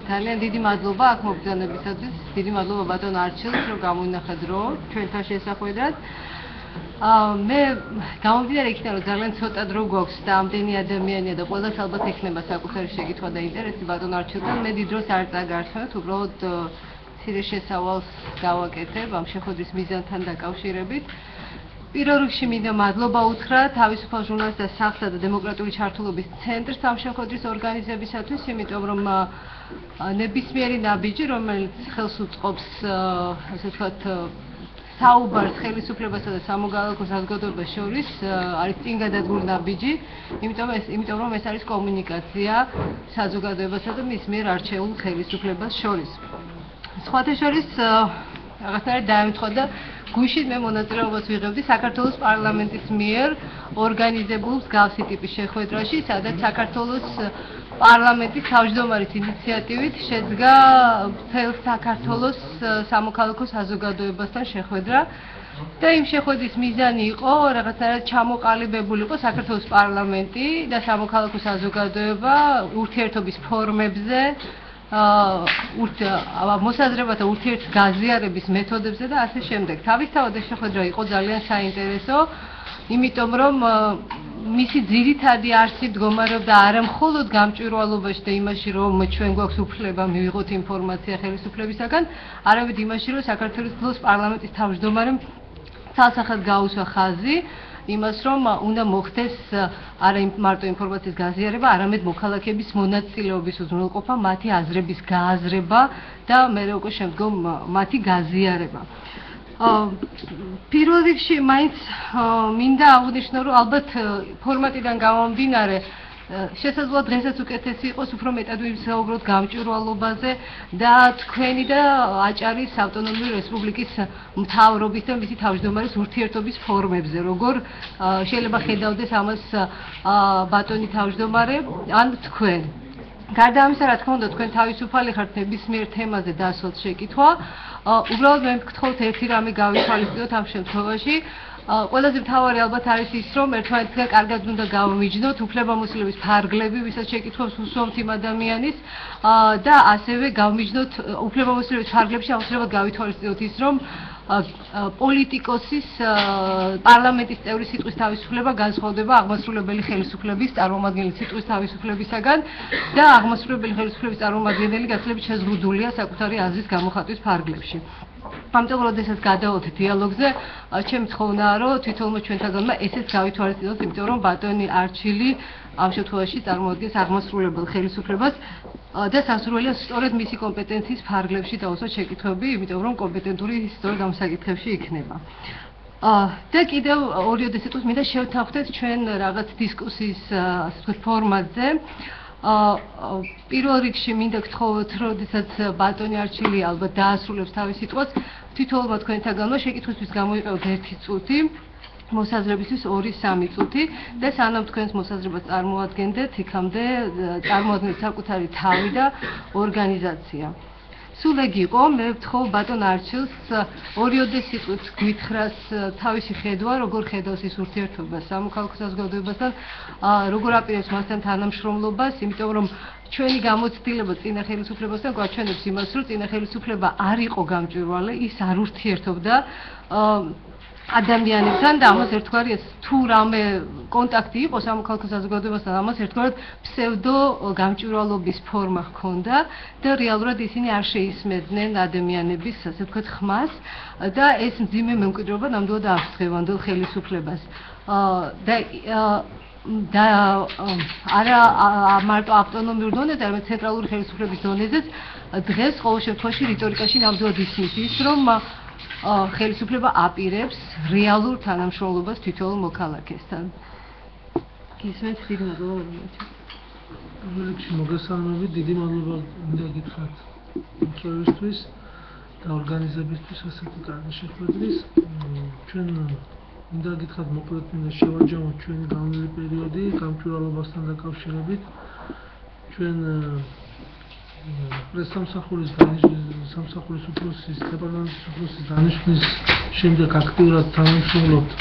ძალიან დიდი მადლობა აქ მოგზაურობისათვის. დიდი მადლობა ბატონ არჩილს, რომ გამოვინახა დრო ჩვენთან შესახვედრად. მე გამომდინარე იქიდან, რომ ძალიან ცოტა დრო გვაქვს და ამდენი ადამიანია და ყველას ალბათ ექნება საკუთარი შეკითხვა და ინტერესი ბატონ არჩილთან. მე დიდ დროს არ წაგართმევთ, უბრალოდ მცირე შესავალს გავაკეთებ ამ შეხვედრის მიზანთან დაკავშირებით. პირველ რიგში მინდა მადლობა უთხრა თავისუფალ ჟურნალისტთა სახლსა და დემოკრატიული ჩართულობის ცენტრს ამ შეხვედრის ორგანიზებისათვის, იმიტომ რომ ნებისმიერი ნაბიჯი, რომელიც ხელს უწყობს, ასე ვთქვათ, საუბარს ხელისუფლებასა და სამოქალაქო საზოგადოებას შორის, არის წინგადადგმული ნაბიჯი, იმიტომ რომ ეს არის კომუნიკაცია საზოგადოებასა და მის მიერ არჩეულ ხელისუფლებას შორის. სხვათა შორის რაღაცნაირად დაემთხვა და გუშინ მე მონაწილეობას ვიღებდი საქართველოს პარლამენტის მიერ ორგანიზებულ მსგავსი ტიპის შეხვედრაში, სადაც საქართველოს პარლამენტის თავმჯდომარის ინიციატივით შედგა მთელ საქართველოს სამოქალაქო საზოგადოებასთან შეხვედრა და იმ შეხვედრის მიზანი იყო რაღაცნაირად ჩამოყალიბებული იყო საქართველოს პარლამენტი და სამოქალაქო საზოგადოება ურთიერთობის ფორმებზე მოსაზრებათა ურთიერთგაზიარების მეთოდებზე და ასე შემდეგ. თავისთავად ეს შეხვედრა იყო ძალიან საინტერესო, იმიტომ რომ მისი ძირითადი არსი მდგომარეობდა არა მხოლოდ გამჭვირვალობაში და იმაში, რომ ჩვენ გვაქვს უფლება მივიღოთ ინფორმაცია ხელისუფლებისაგან, არამედ იმაში, რომ საქართველოს პარლამენტის თავმჯდომარემ ცალსახად გაუსვა ხაზი იმას, რომ უნდა მოხდეს არა მარტო ინფორმაციის გაზიარება, არამედ მოქალაქეების მონაწილეობის უზრუნველყოფა, მათი აზრების გააზრება და მერე უკვე შემდგომ მათი გაზიარება. პირველ რიგში მაინც მინდა აღვნიშნო, რომ ალბათ ფორმატიდან გამომდინარე შესაძლოა დღესაც უკეთესი იყოს უფრო მეტად ვისაუბროთ გამჭვირვალობაზე და თქვენი და აჭარის ავტონომიური რესპუბლიკის მთავრობის და მისი თავმჯდომარის ურთიერთობის ფორმებზე, როგორ შეიძლება ხედავდეს ამას ბატონი თავმჯდომარე ან თქვენ. გარდა ამისა, რა თქმა უნდა, თქვენ თავისუფალი ხართ ნებისმიერ თემაზე დასვათ შეკითხვა. უბრალოდ მე მგთხოვთ ერთი რამე გავითვალისწინოთ ამ შემთხვევაში. ყველაზე მთავარი ალბათ არის ის, რომ ერთმანეთთან კარგად უნდა გავმიჯნოთ უფლებამოსილების ფარგლები, ვისაც შეკითხვას უსვამთ იმ ადამიანის და ასევე გავმიჯნოთ უფლებამოსილების ფარგლებში აუცილებლად გავითვალისწინოთ ის, რომ პოლიტიკოსის პარლამენტის წევრის სიტყვის თავისუფლება განსხვავდება აღმასრულებელი ხელისუფლების წარმომადგენლის სიტყვის თავისუფლებისაგან და აღმასრულებელი ხელისუფლების წარმომადგენელი გაცილებით შეზღუდულია საკუთარი აზრის გამოხატვის ფარგლებში. ამიტომ როდესაც გადავალთ დიალოგზე, ჩემი თხოვნაა, რომ თვითონმა ჩვენთაგანმა ესეც გავითვალისწინოთ, იმიტომ რომ ბატონი არჩილი ამ შემთხვევაში წარმოადგენს აღმასრულებელ ხელისუფლებას და სასურველია სწორედ მისი კომპეტენციის ფარგლებში დაუსვათ შეკითხვები, იმიტომ რომ კომპეტენტური სწორედ ამ საკითხებში იქნება. და კიდევ ორი სიტყვის მინდა შევთანხმდეთ ჩვენ რაღაც დისკუსიის ფორმატზე. პირველ რიგში მინდა გთხოვოთ, როდესაც ბატონი არჩილი ალბათ დაასრულებს თავის სიტყვას, თითოეულმა თქვენთაგანმა შეკითხვისთვის გამოიყენოთ 1 წუთი, მოსაზრებისთვის 2-3 წუთი და სანამ თქვენს მოსაზრებას წარმოადგენდეთ, იქამდე წარმოადგენთ საკუთარი თავი და ორგანიზაცია. სულ ეგ იყო, მე ვთხოვ ბატონ არჩილს 2 სიტყვით გვითხრას თავისი ხედვა, როგორ ხედავს ის ურთიერთობას სამოქალაქო საზოგადოებასთან, როგორ აპირებს მასთან თანამშრომლობას, იმიტომ რომ ჩვენი გამოცდილება წინა ხელისუფლებასთან გვაჩვენებს იმას, რომ წინა ხელისუფლება არ იყო გამჭვირვალე, ის არ ურთიერთობდა ადამიანებთან და ამას ერთგვარი თუ რამე კონტაქტი იყო სამოქალაქო საზოგადოებასთან, ამას ერთგვარად ფსევდო გამჭვირვალობის ფორმა ჰქონდა და რეალურად ისინი არ შეისმედნენ ადამიანების, ასე ვთქვათ, ხმას და ეს მძიმე მემკვიდრეობა ნამდვილად აქვს დღევანდელ ხელისუფლებას. და არა მარტო ავტონომიურ დონეზე, არამედ ცენტრალური ხელისუფლების დონეზეც დღეს ყოველ შემთხვევაში რიტორიკაში ნამდვილად ისმის ის, რომ ხელისუფლება აპირებს რეალურ თანამშრომლობას თითოეულ მოქალაქესთან. გისმენთ, დიდი მადლობა. რიგში მოგესალმებით, დიდი მადლობა მინდა გითხრათ მწვერისთვის და ორგანიზებისთვის ასეთი კარგი შეხვედრის. ჩვენ მინდა გითხრათ მოკლედ მინდა შევარჯამოთ ჩვენი განვლილი პერიოდი გამჭვირვალობასთან დაკავშირებით. ჩვენ პრესსამსახურის სამსახურის უფროსის დეპარტამენტის უფროსის დანიშვნის შემდეგ აქტიურად თანამშრომლობთ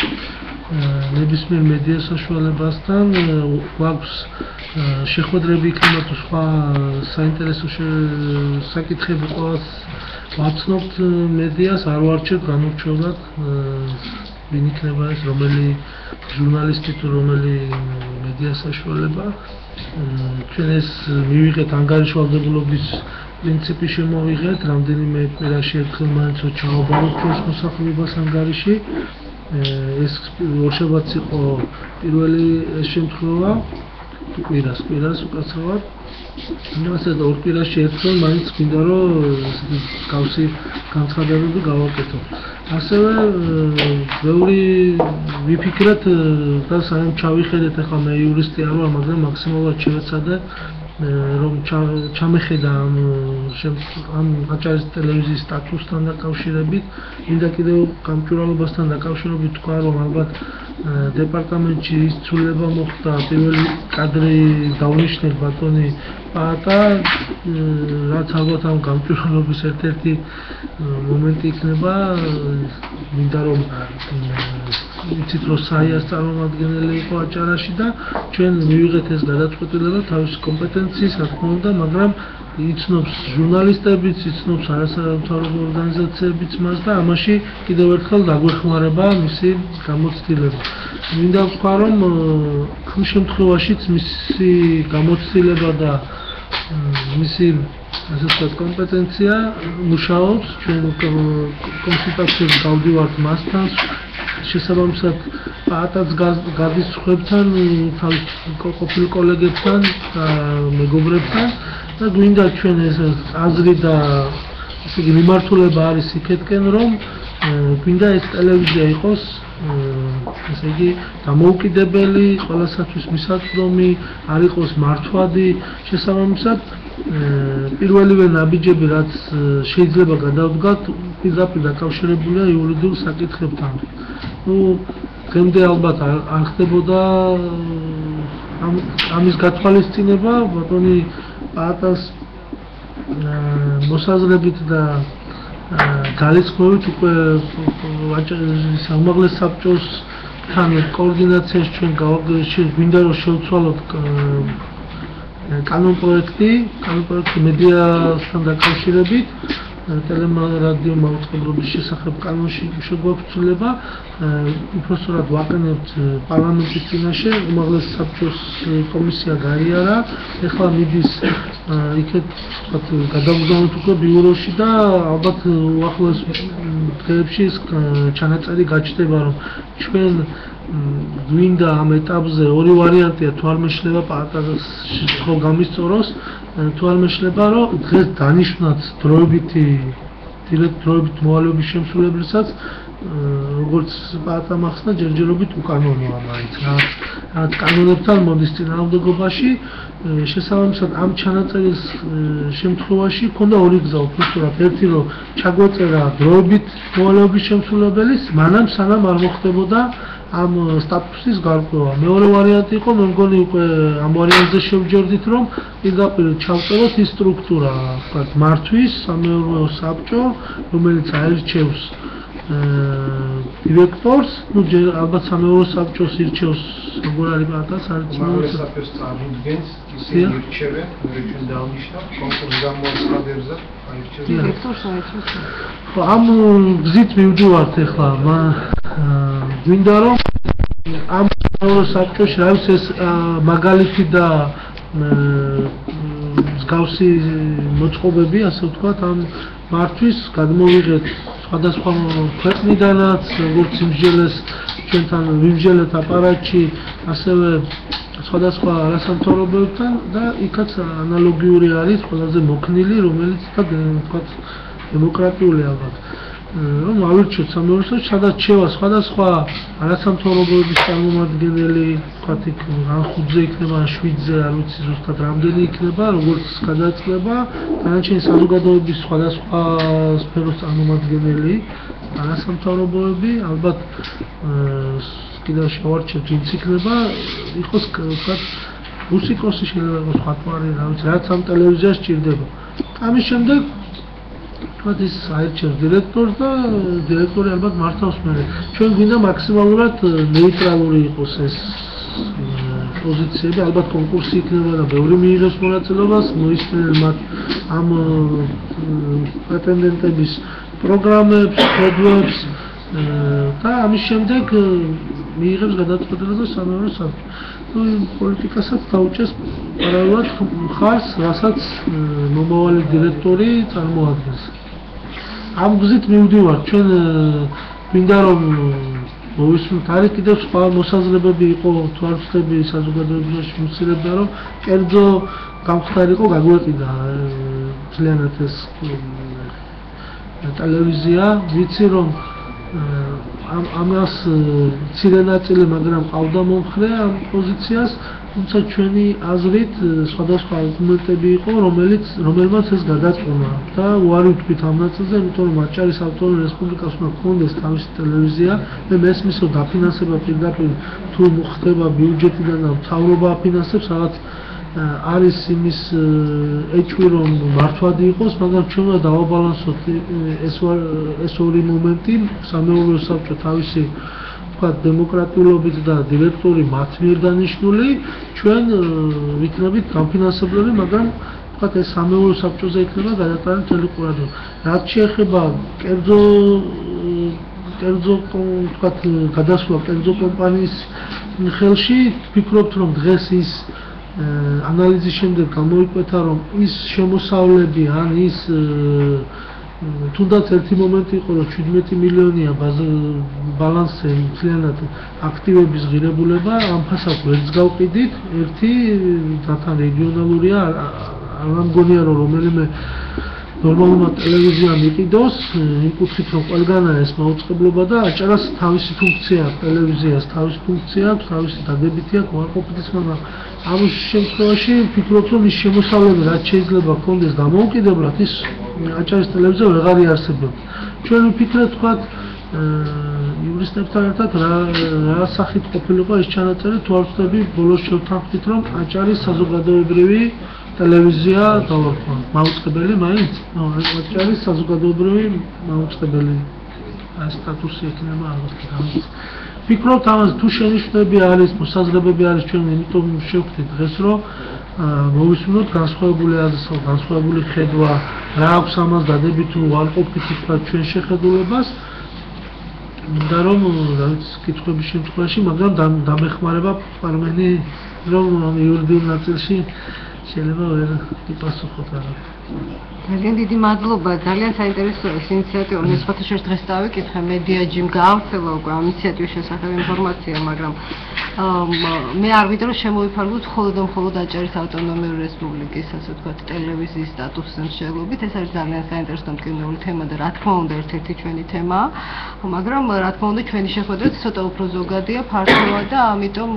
ნებისმიერ მედია საშუალებასთან. გვაქვს შეხვედრები იქნება თუ სხვა საინტერესო საკითხები ყოველს ვაცნობთ მედიას, არ ვარჩევთ განურჩევლად ვინ იქნება ეს, რომელი ჟურნალისტი თუ რომელი მედია საშუალება. ჩვენ ეს მივიღეთ ანგარიშვალდებულობის პრინციპი შემოვიღეთ, რამდენიმე კვირაში ერთხელ მაინც ჩავაბაროთ ჩვენს მოსახლეობას ანგარიში. ეს ორშაბათს იყო პირველი შემთხვევა, კვირას უკაცრავად. ასე და ორ კვირაში ერთხელ მაინც გვინდა რომ გავსი განცხადებები გავაკეთო. ასევე ბევრი ვიფიქრეთ და სანამ ჩავიხედეთ, ახლა მე იურისტი არ ვარ, მაგრამ მაქსიმალურად შევეცადე რომ ჩამეხედა ამ აჭარის ტელევიზიის სტატუსთან დაკავშირებით, მინდა კიდევ გამჭვირვალობასთან დაკავშირებით თქვა, რომ ალბათ დეპარტამენტში ის ცვლილება მოხდა, პირველი კადრი დაუნიშნეს ბატონი პაატა, რაც ალბათ ამ გამჭვირვალობის ერთ-ერთი მომენტი იქნება, მინდა რომ იცით რომ საიას წარმომადგენელი იყო აჭარაში და ჩვენ მივიღეთ ეს გადაწყვეტილება თავისი კომპეტენციის, რა თქმა უნდა, მაგრამ იცნობს ჟურნალისტებიც, იცნობს არასამთავრობო ორგანიზაციებიც მას და ამაში კიდევ ერთხელ დაგვეხმარება მისი გამოცდილება. მინდა ვთქვა, რომ ამ შემთხვევაშიც მისი გამოცდილება და მისი ასე ვთქვათ კომპეტენცია მუშაობს, ჩვენ კონსულტაციებს გავდივართ მასთან, შესაბამისად პაატაც გადის სხვებთან, თავის ყოფილ კოლეგებთან და მეგობრებთან და გვინდა ჩვენ ეს აზრი და ესე იგი მიმართულება არის იქეთკენ, რომ გვინდა ეს ტელევიზია იყოს ესე იგი დამოუკიდებელი, ყველასათვის მისაწვდომი, არ იყოს მართვადი, შესაბამისად პირველივე ნაბიჯები, რაც შეიძლება გადავდგათ, პირდაპირ დაკავშირებულია იურიდიულ საკითხებთან. დღემდე ალბათ არ ხდებოდა ამის გათვალისწინება, ბატონი პაატას მოსაზრებით და ძალისხმევით უკვე უმაღლეს საბჭოსთან კოორდინაციაში ჩვენ გვინდა რომ შევცვალოთ კანონპროექტი მედიასთან დაკავშირებით, ტელერადიო მაუწყებლობის შესახებ კანონში შეგვაქვს ცვლილება, უпростоრად ვაყენებთ პარლამენტის წინაშე, უმაღლეს საბჭოს კომისია გაიარა, ეხლა მიდის იქეთ ვთქვათ გადამგზავნეთ უკვე ბიუროში და ალბათ უახლოეს დღეებში ჩანაწერი გაჩნდება, რომ ჩვენ გვინდა ამ ეტაპზე ორი ვარიანტია, თუ არ მეშლება პაატას ხო გამისწოროს, თუ არ მეშლება, რომ დღეს დანიშნათ დროებით მოვალეობის შემსრულებელსაც, როგორც პაატა მახსნა, ჯერჯერობით უკანონოა მაინც, რაც კანონებთან მოდის წინააღმდეგობაში, შესაბამისად ამ ჩანაწერის შემთხვევაში ჰქონდა ორი გზა, უბრალოდ ერთი რომ ჩაგვეწერა დროებით მოვალეობის შემსრულებელის, მანამ სანამ არ მოხდებოდა ამ სტატუსის გარკვევა. მეორე ვარიანტი იყო, მე მგონი უკვე ამ ვარიანტზე შევჯერდით, რომ პირდაპირ ჩავწეროთ ის სტრუქტურა, ვთქვათ, მართვის სამეურვეო საბჭო, რომელიც აირჩევს დირექტორს, ალბათ სამეურვეო საბჭოს ირჩევს როგორ არის პაატას, არის სამეურვეო წარმოადგენს, ისე ირჩევენ, ჩვენ დავნიშნავ კონკურს გამოაცხადებდა, აირჩევს დირექტორს აირჩევს. ხო, ამ გზით მივდივართ ახლა, გვინდა რომ ამ სამეურვეო საბჭოში არის ეს მაგალითი და მსგავსი მოწყობები, ასე ვთქვათ, ამ მართვის გადმოვიღეთ სხვადასხვა ქვეყნიდანაც, როგორც იმსჯელეს ჩვენთან ვიმსჯელეთ აპარატში, ასევე სხვადასხვა არასამთავრობოებთან და იქაც ანალოგიური არის ყველაზე მოქნილი, რომელიც ვთქვათ დემოკრატიული ალბათ. რომ ავირჩიოთ სამეურვეო, სადაც შევა სხვადასხვა არასამთავრობოების წარმომადგენელი, ვთქვათ, ან 5-ზე იქნება, ან 7-ზე, არ ვიცი ზუსტად რამდენი იქნება, როგორც გადაწყდება, დანარჩენი საზოგადოების სხვადასხვა სფეროს წარმომადგენელი, არასამთავრობოები, ალბათ კიდევ შევარჩევთ, ვინც იქნება, იყოს, ვთქვათ, მუსიკოსი შეიძლება იყოს, სხვა თვარი, რა ვიცი, რაც ამ ტელევიზიაში სჭირდება. ამის შემდეგ ის აირჩევს დირექტორს და დირექტორი ალბათ მართავს მერე. ჩვენ გვინდა მაქსიმალურად ნეიტრალური იყოს ეს პოზიციები, ალბათ კონკურსი იქნება და ბევრი მიიღებს მონაწილეობას, მოისმენენ მათ ამ პრეტენდენტების პროგრამებს, ხედვებს და ამის შემდეგ მიიღებს გადაწყვეტილებას სამეურნეო საბჭო. პოლიტიკასაც დაუჭერს პარალელურად მხარს, რასაც მომავალი დირექტორი წარმოადგენს. ამ გზით მივდივართ, ჩვენ გვინდა რომ მოვისმენთ, არის კიდევ სხვა მოსაზრებები იყო თუ არ ვწდები საზოგადოებაში მცირებდა რომ კერძო გამხდარიყო გაგვეყიდა ძალიანად ეს ტელევიზია, ვიცი რომ ამას მცირე ნაწილი მაგრამ ყავდა მომხრე ამ პოზიციას, თუმცა ჩვენი აზრით სხვადასხვა არგუმენტები იყო, რომელმაც ეს გადაწყვეტა და უარი ვთქვით ამ ნაწილზე, იმიტომ რომ აჭარის ავტონომიურ რესპუბლიკას უნდა ჰქონდეს თავისი ტელევიზია. მე მესმის რომ დაფინანსება პირდაპირ თუ ხდება ბიუჯეტიდან და მთავრობა აფინანსებს, რაღაც არის იმის ეჭვი რომ მართვადი იყოს, მაგრამ ჩვენ უნდა დავაბალანსოთ ეს ორი მომენტი, სამეურნეო საბჭო თავისი ვთქვათ დემოკრატიულობით და დირექტორი მათ მიერ დანიშნული, ჩვენ ვიქნებით განფინანსებლები, მაგრამ ვთქვათ ეს სამეურნეო საბჭოზე იქნება გადატანილი მთელი ყურადღება. რაც შეეხება კერძო ვთქვათ გადასვლა კერძო კომპანიის ხელში, ვფიქრობთ რომ დღეს ის ანალიზის შემდეგ გამოიკვეთა რომ ის შემოსავლები ან ის თუნდაც ერთი მომენტი იყო რომ 17 მილიონია ბალანსზე მთლიანად აქტივების ღირებულება, ამ ფასად ვერც გავყიდით, ერთი რათან რეგიონალურია, არ მგონია რომ რომელიმე ნორმალურად ტელევიზიამ იყიდოს, იმ კუთხით რომ ყველგანა ეს მაუწყებლობა და აჭარას თავისი ფუნქცია აქვს, ტელევიზიას თავისი ფუნქცია აქვს, თავისი დადებითი აქვს, უარყოფითიც, მაგრამ ამ შემთხვევაში ვფიქრობ რომ ის შემოსავლები რაც შეიძლება ჰქონდეს დამოუკიდებლად, ის აჭარის ტელევიზია ვეღარ იარსებოდა. ჩვენ ვფიქრეთ თქვათ იურისტებთან ერთად რა სახით ყოფილიყო ეს ჩანაწერი, თუ არ ვწდები ბოლოს შევთანხმდით რომ აჭარის საზოგადოებრივი ტელევიზია დავარქვა. მაუწყებელი მაინც? აჭარის საზოგადოებრივი მაუწყებელი სტატუსი ექნება ალბათ. ვფიქრობთ ამას თუ შენიშვნები არის, მოსაზრებები არის, ჩვენ იმიტომ შევხვდით დღეს რომ მოვისმინოთ განსხვავებული აზრს, განსხვავებული ხედვა, რა აქვს ამას დადებით თუ უარყოფითი თქვა ჩვენ შეხედულებას. მინდა რომ რა ვიცი კითხვების შემთხვევაში, მაგრამ დამეხმარება პარმენი რომ იურიდიულ ნაწილში შეიძლება ვერ იპასუხოთ არა. ძალიან დიდი მადლობა, ძალიან საინტერესო ინიციატივა. მე სხვათა შორის დღეს დავიკითხე მედიაჯიმ გაავრცელა უკვე ამ ინიციატივის შესახებ ინფორმაცია, მაგრამ მე არ ვიდრე რომ შემოვიფარგლოთ მხოლოდ და მხოლოდ აჭარის ავტონომიური რესპუბლიკის, ასე ვთქვათ, ტელევიზიის სტატუსის მსჯელობით. ეს არის ძალიან საინტერესო მტკივნეული თემა და რა თქმა უნდა ერთ-ერთი ჩვენი თემაა, მაგრამ რა თქმა უნდა ჩვენი შეხვედრა ცოტა უფრო ზოგადია, ფართოა და ამიტომ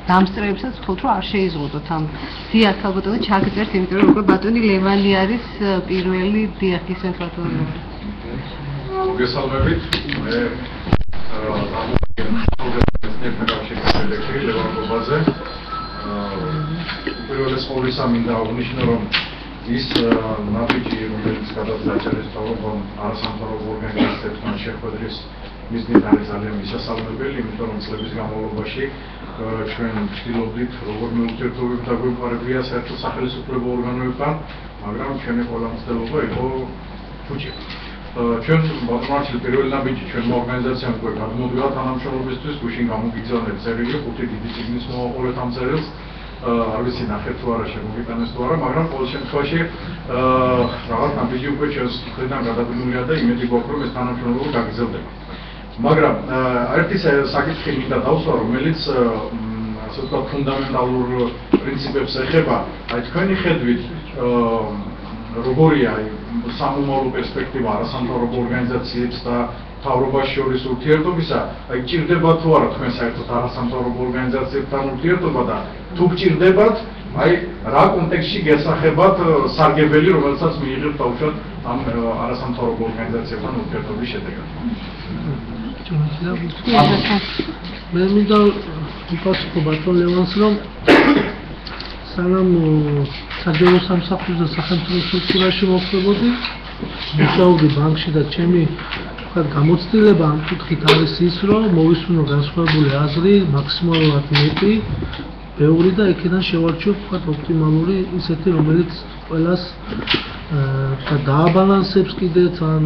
დამსწრეებსაც ვთქვით რომ არ შეიზღუდოთ ამ დიახ, ალბათ ჩაგწერთ, იმიტომ რომ უკვე ბატონი ლევანი არის პირველი დიახ ისეთ ბატონი. მოგესალმებით. უპირველეს ყოვლისა მინდა აღნიშნო რომ ის ნაბიჯი რომელიც გადაწყდა აჭარის მთავრობამ არასამთავრობო ორგანიზაციებთან შეხვედრის მიზნით არის ძალიან მისასალმებელი, იმიტომ რომ წლების განმავლობაში ჩვენ ვცდილობდით როგორ მეურთიერთობებით დაგვემყარებია საერთო სახელმწიფო ორგანოებთან, მაგრამ ჩვენი ყველა მცდელობა იყო ფუჭი. ჩვენ ბატონარჩილი პირველი ნაბიჯი ჩვენმა ორგანიზაციამ უკვე გადმოგვივა თანამშრომლობისთვის, გუშინ გამოგიგზავნეთ წერილი 5 დიდი წიგნის მოაყოლეთ ამ წერილს. არ ვიცი ნახეთ თუ არა შემოგიტანეს თუ არა, მაგრამ ყოველ შემთხვევაში რაღაც ნაბიჯი უკვე ჩვენს მხრიდან გადადგმულია და იმედი გვაქვს რომ ეს თანამშრომლობა გაგრძელდება. მაგრამ ერთი საკითხი მინდა დავსვა, რომელიც ასე ვთქვათ ფუნდამენტალურ პრინციპებს ეხება, აი თქვენი ხედვით როგორია სამომავლო პერსპექტივა არასამთავრობო ორგანიზაციებს და მთავრობას შორის ურთიერთობისა, აი ჭირდება თუ არა თქვენ საერთოდ არასამთავრობო ორგანიზაციებთან ურთიერთობა და თუ გჭირდებათ, აი რა კონტექსტში გესახებათ სარგებელი, რომელსაც მიიღებთ ბავშვად ამ არასამთავრობო ორგანიზაციებთან ურთიერთობის შედეგად. მე მინდა ვიპასუხო ბატონ ლევანს რომ სანამ საჯარო სამსახურში და სახელმწიფო სტრუქტურაში მოხვდებოდი, მუშაობდი ბანკში და ჩემი თქვა გამოცდილება ამ კუთხით არის ის, რომ მოვისმინო განსხვავებული აზრი, მაქსიმალურად მეტი ბევრი და იქიდან შევარჩიოთ თქვათ ოპტიმალური ისეთი რომელიც ყველას დააბალანსებს კიდეც ან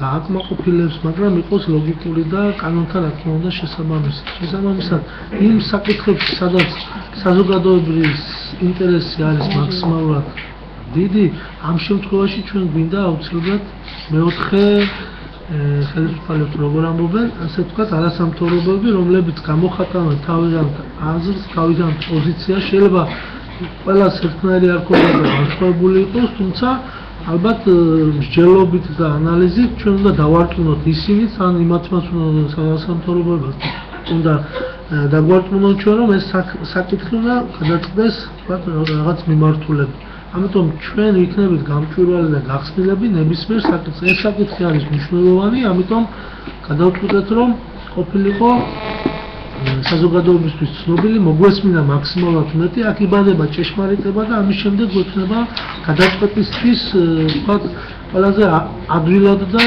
დააკმაყოფილებს, მაგრამ იყოს ლოგიკური და კანონთან რა თქმა უნდა შესაბამისად იმ საკითხებში, სადაც საზოგადოებრივ ინტერესი არის მაქსიმალურად დიდი, ამ შემთხვევაში ჩვენ გვინდა აუცილებლად მეოთხე ხელისუფლებებს როგორ ამბობენ, ასე ვთქვათ, არასამთავრობოები, რომლებიც გამოხატავენ თავიდან აზრს, თავიდან პოზიციას, შეიძლება ყველას ერთნაირი არ ქონდეს განსხვავებული იყოს, თუმცა ალბათ მსჯელობით და ანალიზით ჩვენ უნდა დავარწმუნოთ ისინიც, ან იმათმაც სამთავრობოებას უნდა დაგვარწმუნოთ ჩვენ, რომ ეს საკითხი უნდა გადაწყდეს, ვთქვათ, რაღაც მიმართულებით. ამიტომ ჩვენ ვიქნებით გამჭვირვალე და გახსნილები ნებისმიერ საკითხზე. ეს საკითხი არის მნიშვნელოვანი, ამიტომ გადავწყვიტეთ, რომ ყოფილიყო საზოგადოებისთვის ცნობილი, მოგვესმინა მაქსიმალურად მეტი, აქ იბადება ჭეშმარიტება და ამის შემდეგ გვექნება გადაწყვეტისთვის, ვთქვათ, ყველაზე ადვილად და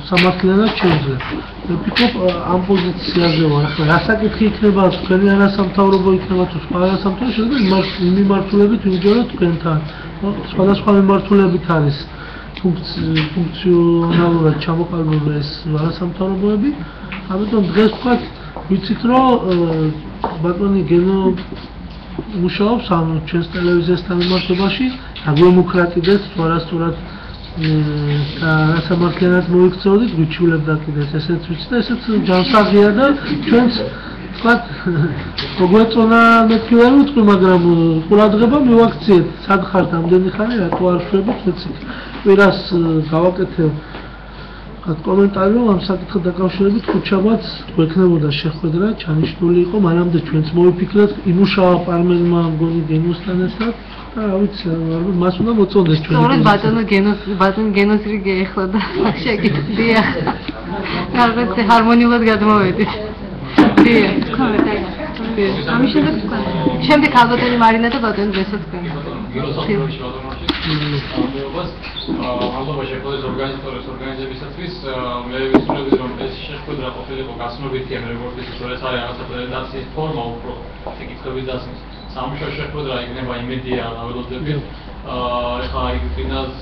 სამართლიანად შევძლებ. ვფიქრობ, ამ პოზიციაზე ვარ. ახლა რა საკითხი იქნება, თქვენი არასამთავრობო იქნება თუ სხვა არასამთავრობო, შეიძლება იმ მიმართულებით ვიმჯეროთ თქვენთან. სხვადასხვა მიმართულებით არის ფუნქციონალურად ჩამოყალიბებული ეს არასამთავრობოები, ამიტომ დღეს ვთქვათ, ვიცით რომ ბატონი გენო მუშაობს ამ ჩვენს ტელევიზიასთან მიმართებაში, აგვემოკრატიდეს თუ არასწორად რასამართლიანად მოიქცეოდით, გვიჩვენებდა კიდეც ესეც ვიცი და ესეც ჯანსაღია და ჩვენც ვთქვათ მოგვეწონა მეთქი ვერ ვიტყვი, მაგრამ ყურადღება მივაქციეთ, სად ხართ ამდენი ხანი, რატო არ შვებით, ვიცით. კვირას გავაკეთებ კომენტარი რომ ამ საკითხთან დაკავშირებით ხუთშაბათს გვექნებოდა შეხვედრა, ჩანიშნული იყო, მანამდე ჩვენც მოვიფიქრეთ, იმუშავა პარმენმა მგონი გენოსთან ერთად და რა ვიცი, მას უნდა მოწონდეს ჩვენი. სწორედ ბატონო გენოსრი გეეხლა და შეკითხდია. რაღაც ჰარმონიულად გადმოვედით. დიახ, კომენტარი. ამის შემდეგ თქვენ. შემდეგ ალბათელი მარინა და ბატონი დღესაც თქვენ. ალბათ შეხვედრის ორგანიზებისათვის მე ვისურვებ რომ ეს შეხვედრა ყოფილიყო გაცნობიტი ან როგორც ის არის რაღაცა პრეზენტაციის ფორმა უფრო საკითხების დასმის. სამუშაო შეხვედრა იქნება იმედია ველოდებით. ეხლა იქნას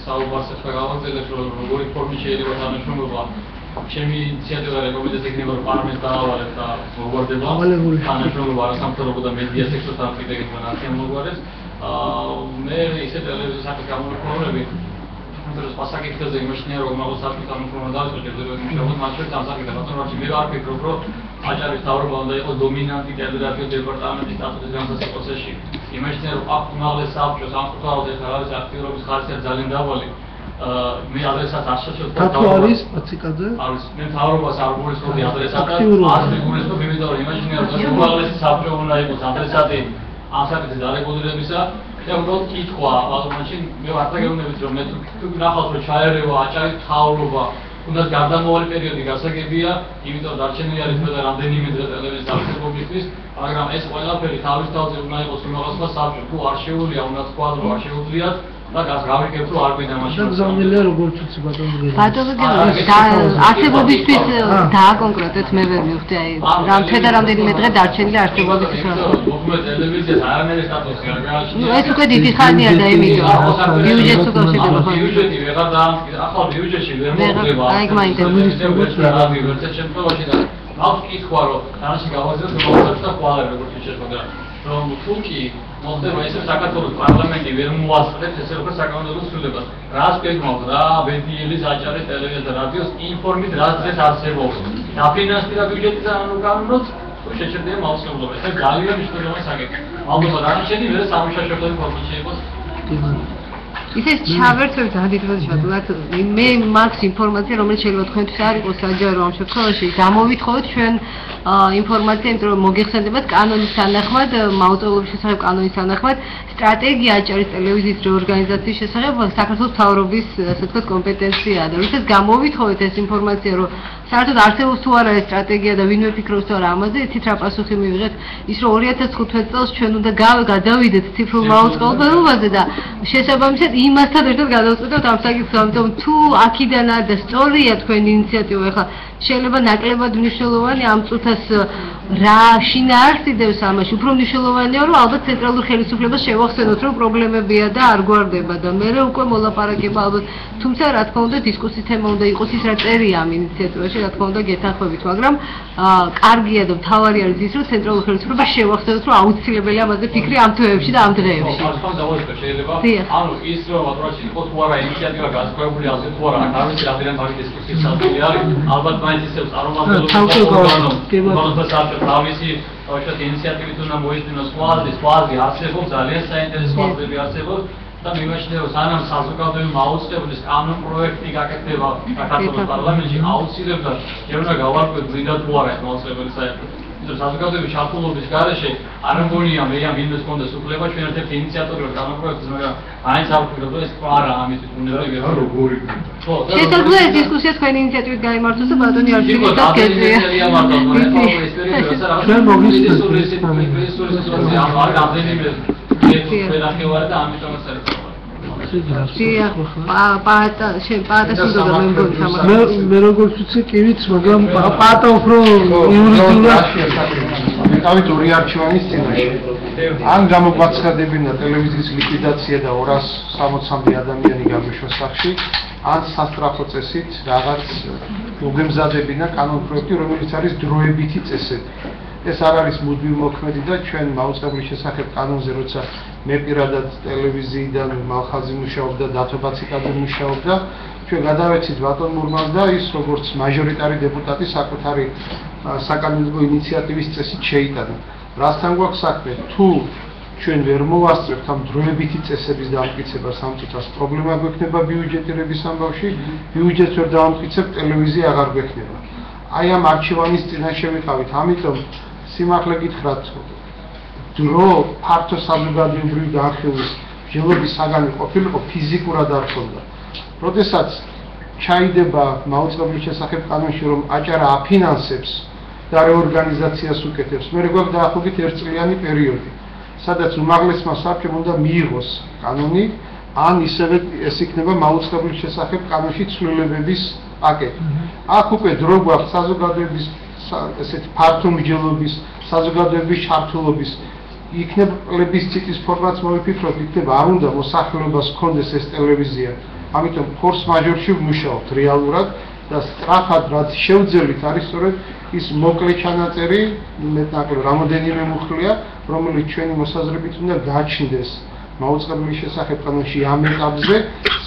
საუბარს ახლა გავაგზავნებ რომ როგორი ფორმით შეიძლება თანამშრომლობა ჩემი ინიციატივა რეკომენდაცია იქნება რომ პარლამენტს დაავალებ და მოგვარდება თანამშრომლობა არასამთავრობო და მედია სექტორთან კიდე ინფორმაცია მოგვარებს. მე ისე ტელევიზიის საკითხი გამომხმარებლები ეს საკითხებზე იმაშნია რომ მაგას საკითხი გამომხმარებლად დავიწყოთ შეიძლება მათ შორის ამ საკითხს ბატონო მე არ ვფიქრობ რომ აჭარის მთავრობა უნდა იყოს დომინანტი ტელეგრაფიის დეპარტამენტის სტატუსის განსაზღვრის პროცესში იმაშნია რომ აქ უმაღლეს საბჭოს ამ კუთხეზე ხარ არის აქტიურობის ხარისხი ძალიან დაბალი მე ადრესაც არ შეჩვენე თათო არის პაციკაძე არის მე მთავრობას არ გულისხმობდი ადრესატად არ მიგულისხმობ იმიტომ რომ იმაშნია რომ უმაღლესი საბჭო უნდა იყოს ადრესატი ამ საკითხის დარეგულირებისა და უბრალოდ კითხვა ალბათ მე ვარ დაგეუბნებით რომ მე თუ ნახავთ რომ ჩაერევა აჭარის მთავრობა უნდა გარდამავალი პერიოდი გასაგებია იმიტომ რომ დარჩენილი არის მე და რამდენიმე დღე ტელევიზიის არსებობისთვის მაგრამ ეს ყველაფერი თავის თავზე უნდა იყოს უმაღლესმა საბჭომ თუ არ შეუძლია უნდა თქვა რომ არ შეუძლიათ და გავიგებთ რომ არ გვინდა მაშინ გზავნილია როგორც ვიცი ბატონო არსებობისთვის დააკონკრეტეთ მე ვერ მივხვდი აი რამდენი რამდენიმე დღე დარჩენილი არსებობისთვის მოკლედ ტელევიზიას არანაირი სტატუსი არ გააჩნია ეს უკვე დიდი ხანია და იმიტომ ბიუჯეტს უკავშირდება ბიუჯეტი ვეღარ ახალ ბიუჯეტში ვერ მოხდება აი მაინტერესებს რა ვიღებთ შემთხვევაში და აქვს კითხვა რომ თანაში გავაზრდეთ რომ და ყველა როგორც შეხვედრა რომ თუკი მოხდება ესე საქართველოს პარლამენტი ვერ მოასწრებს ესე როგორც საკანონმდებლო ცვლილებას. რას გეკმავთ რა ბედიელის აჭარის ტელევიზია და რადიოს ინფორმით რაც დღეს არსებობს. დაფინანსირდა ბიუჯეტის ანონიმურად შეჭრდება მაუწყებლობა. ეს ძალიან მნიშვნელოვანი საკითხი. ალბათ რანჩენი მე სამუშაო შეხვედრის ფორმატში იყოს. ისე ჩავერთვებ დადიდროს ბატონად მე მაქვს ინფორმაცია რომელიც შეიძლება თქვენთვის არ იყოს საჯარო ამ შემთხვევაში გამოვითხოვოთ ჩვენ ინფორმაცია იმიტომ რომ მოგეხსენებათ კანონის თანახმად მაუწყებლობის შესახებ კანონის თანახმად სტრატეგია აჭარის ტელევიზიის რეორგანიზაციის შესახებ საქართველოს მთავრობის ასე ვთქვათ კომპეტენციაა და როდესაც გამოვითხოვეთ ეს ინფორმაცია რომ საერთოდ არსებობს თუ არა ეს სტრატეგია და ვინმე ფიქრობს თუ არა ამაზე იცით რა პასუხი მივიღეთ ის რომ 2015 წელს ჩვენ უნდა გადავიდეთ ციფრულ მაუწყებლობაზე და შესაბამისად იმასთან ერთად გადავწყვეტოთ ამ საკითხს ამიტომ თუ აქიდან არ და სწორია თქვენი ინიციატივა ახლა შეიძლება ნაკლებად მნიშვნელოვანი ამ წუთას რა შინაარსიდებს ამაში უფრო მნიშვნელოვანია რომ ალბათ ცენტრალურ ხელისუფლებას შევახსენოთ რომ პრობლემებია და არ გვარდება და მე უკვე მოლაპარაკება ალბათ თუმცა რა თქმა უნდა დისკუსიის თემა უნდა იყოს ის რა წერია ამ ინიციატივაში რა თქმა უნდა გეთანხმებით მაგრამ კარგია და მთავარი არის ის რომ ცენტრალურ ხელისუფლებას შევახსენოთ რომ აუცილებელია ამაზე ფიქრი ამ თვეებში და ამ დღეებში შეიძლება ანუ ის რომ აპროჩი იყოს თუ არა ინიციატივა გასწრებული ასე თუ არა არ ვიცი რამდენად მაგ დისკუსიის საფუძველი არის ალბათ მაინც ისევ წარმომადგენლობა თავისი თავშოთ ინიციატივით უნდა მოეძინოს სხვააზრი არსებობს ძალიან საინტერესო აზრები არსებობს და მიმაჩნევა სანამ საზოგადოება აუცილებლის კანონ პროექტი გაკეთდება საქართველოს პარლამენტში აუცილებლად უნდა გავარკვევთ ვინდა თუ არა მოწესრიგებელი საერთოდ იმიტომ საზოგადოების ჩართულობის გარეშე არ მგონია მე ამ ვინმეს კონდეს უფლება ჩვენ ერთ-ერთი ინიციატორი ვარ კანონ პროექტის მაგრამ მაინც არ ვფიქრობ ეს არა ამისთვის უნდაები როგორი ხო შეიძლება ეს დისკუსია თქვენი ინიციატივით გაიმართოს და ბატონი არჩილიც გეწია ჩვენ მოგისმენთ არ რამდენიმე ვერახევარ და ამიტომაც არის მე როგორც ვიცი კი ვიცი მაგრამ პაატა უფრო იურიდიულად მიყავით ორი არჩევანის წინაშე ან გამოგვაცხადებინა ტელევიზიის ლიკვიდაცია და 260-მდე ადამიანი გაგვიშვა სახში ან სასტრაფო წესით რაღაც მოგემზადებინა კანონ პროექტი რომელიც არის დროებითი წესები ეს არ არის მუდმივი მოქმედი და ჩვენ მაუწყებლის შესახებ კანონზე როცა მე პირადად ტელევიზიიდან მალხაზი მუშაობდა დათო ბაციკაძე მუშაობდა ჩვენ გადავეცით ბატონ მურმანს და ის როგორც მაჟორიტარი დეპუტატი საკუთარი საკანონმდებლო ინიციატივის წესით შეიტანა რასთან გვაქვს საქმე თუ ჩვენ ვერ მოვასწრებთ ამ დროებითი წესების დამტკიცებას ამ წუთას პრობლემა გვექნება ბიუჯეტირების ამბავში ბიუჯეტს ვერ დავამტკიცებთ ტელევიზია აღარ გვექნება აი ამ არჩევანის წინაშე ვიყავით ამიტომ სიმართლე გითხრათ დრო ფართო საზოგადოებრივი განხილვის მსჯელობის საგანი ყოფილიყო ფიზიკურად არ ხონდა. როდესაც ჩაიდება მაუწყებლის შესახებ კანონში რომ აჭარა აფინანსებს და რეორგანიზაციას უკეთებს, მე გვაქვს დაახლოებით 1 წლიანი პერიოდი, სადაც უმაღლესმა საბჭომ უნდა მიიღოს კანონი, ან ისევე ეს იქნება მაუწყებლის შესახებ კანონში ცვლილებების პაკეტი. აქ უკვე დრო გვაქვს საზოგადოების ესეთი ფართო მსჯელობის, საზოგადოების ჩართულობის იქნება პლებისციტის ფორმაც მოვიფიქროთ, იქნება არ უნდა მოსახლეობას ჰქონდეს ეს ტელევიზია. ამიტომ ფორს მაჟორში ვმუშაობთ რეალურად და სწრაფად რაც შევძელით არის სწორედ ის მოკლე ჩანაწერი, მეტნაკლებ რამოდენიმე მუხლია, რომელიც ჩვენი მოსაზრებით უნდა გაჩნდეს მაუწყებლის შესახებ კანონში ამ ეტაპზე,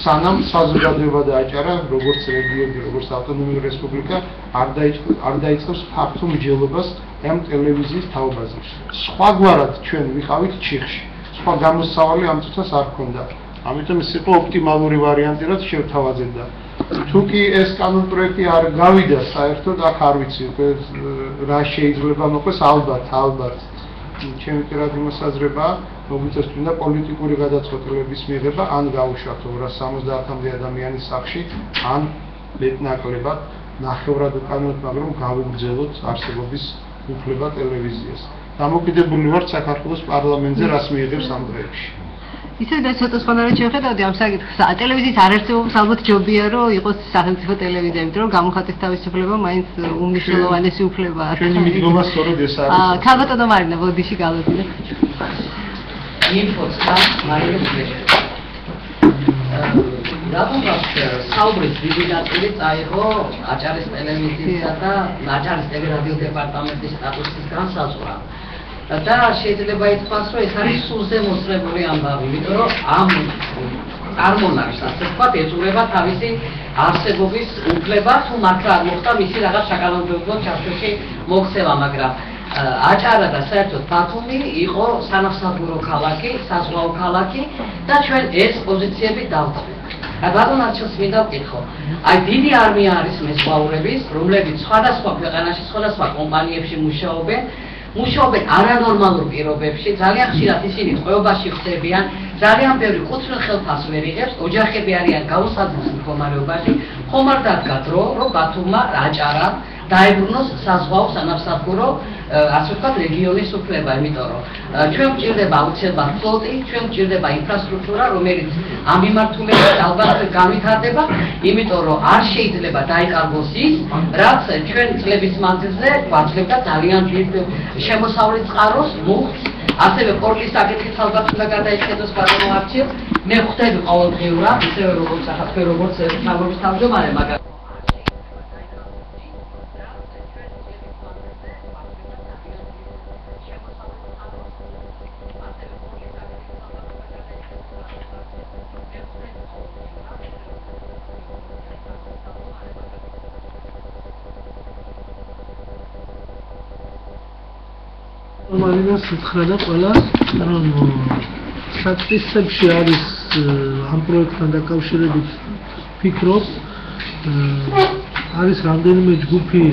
სანამ საზოგადოება და აჭარა, როგორც რეგიონი, როგორც ავტონომიური რესპუბლიკა არ დაიწყებს ფართო მსჯელობას ამ ტელევიზიის თაობაზე. სხვაგვარად ჩვენ ვიყავით ჩიხში. სხვა გამოსავალი ამ წუთას არ ქონდა. ამიტომ ეს იყო ოპტიმალური ვარიანტი, რაც შევთავაზებდა. თუ კი ეს კანონ პროექტი არ გავიდა საერთოდ, აქ არ ვიცი უკვე რა შეიძლება მოყვეს, ალბათ. ჩემი პირადი მოსაზრებაა, მოგვიწევს თუნდა პოლიტიკური გადაწყვეტილების მიღება, ან გაუშვათ 270-მდე ადამიანის სახში, ან მეტნაკლებად ნახევრად უკანონოდ, მაგრამ გავიგრძელოთ არსებობის უფლება ტელევიზიას. დამოკიდებული ვართ საქართველოს პარლამენტზე, რას მიიღებს ამ დღეებში. ისე და ცოტა სხვანაირად შევხედავდი ამ საკითხს. ტელევიზიის არარსებობს ალბათ ჯობია რომ იყოს სახელმწიფო ტელევიზია, იმიტომ რომ გამოხატვის თავისუფლება მაინც უმნიშვნელოვანესი უფლებაა. ჩვენი მიდგომა სწორედ ეს არის. ქალბატონო მარინა, ბოდიში გავეცადე. ინფოც და მარინა რადგან საუბრის დიდი ნაწილი წაიღო აჭარის ტელევიზიისა და აჭარის ტელერადიო დეპარტამენტის სტატუსის განსაზღვრა. და შეიძლება ითქვას, რომ ეს არის სულზე მოსწრებული ამბავი, იმიტომ რომ ამ წარმონაქმნს, ასე ვთქვათ, ეწურება თავისი არსებობის უფლება, თუ მართლა არ მოხდა მისი რაღაც საკანონმდებლო ჩარჩოში მოქცევა, მაგრამ აჭარა და საერთოდ ბათუმი იყო სანავსადგურო ქალაქი, საზღვაო ქალაქი და ჩვენ ეს პოზიციები დავწვეთ. ბატონ არჩილს მინდა ვკითხო. აი დიდი არმია არის მეზღვაურების, რომლებიც სხვადასხვა ქვეყანაში, სხვადასხვა კომპანიებში მუშაობენ არანორმალურ პირობებში, ძალიან ხშირად ისინი ტყვეობაში ხდებიან, ძალიან ბევრი კუთვნილ ხელფას ვერ იღებს, ოჯახები არიან გაუსაძლებელ მდგომარეობაში, ხომ არ დადგა დრო, რომ ბათუმმა აჭარამ დაებრუნოს საზღვაო სანავსადგურო ასე ვთქვათ, რეგიონის უფლება, იმიტომ რომ ჩვენ გვჭირდება აუცილებლად ფლოტი, ჩვენ გვჭირდება ინფრასტრუქტურა, რომელიც ამ მიმართულებით ალბათ განვითარდება, იმიტომ რომ არ შეიძლება დაიკარგოს ის, რაც ჩვენ წლების მანძილზე გვაძლევდა ძალიან დიდ შემოსავლის წყაროს მუხტს. ასევე პორტის საკითხიც ალბათ უნდა გადაიხედოს ბატონო არჩილ. მე ხვდები ყოველდღიურად, ისევე როგორც ახლა როგორც სამგორის თავმჯდომარე, მაგრამ მარინას უთხრა და ყველას რომ სტატისტიკებში არის ამ პროექტთან დაკავშირებით ფიქრობ არის რამდენიმე ჯგუფი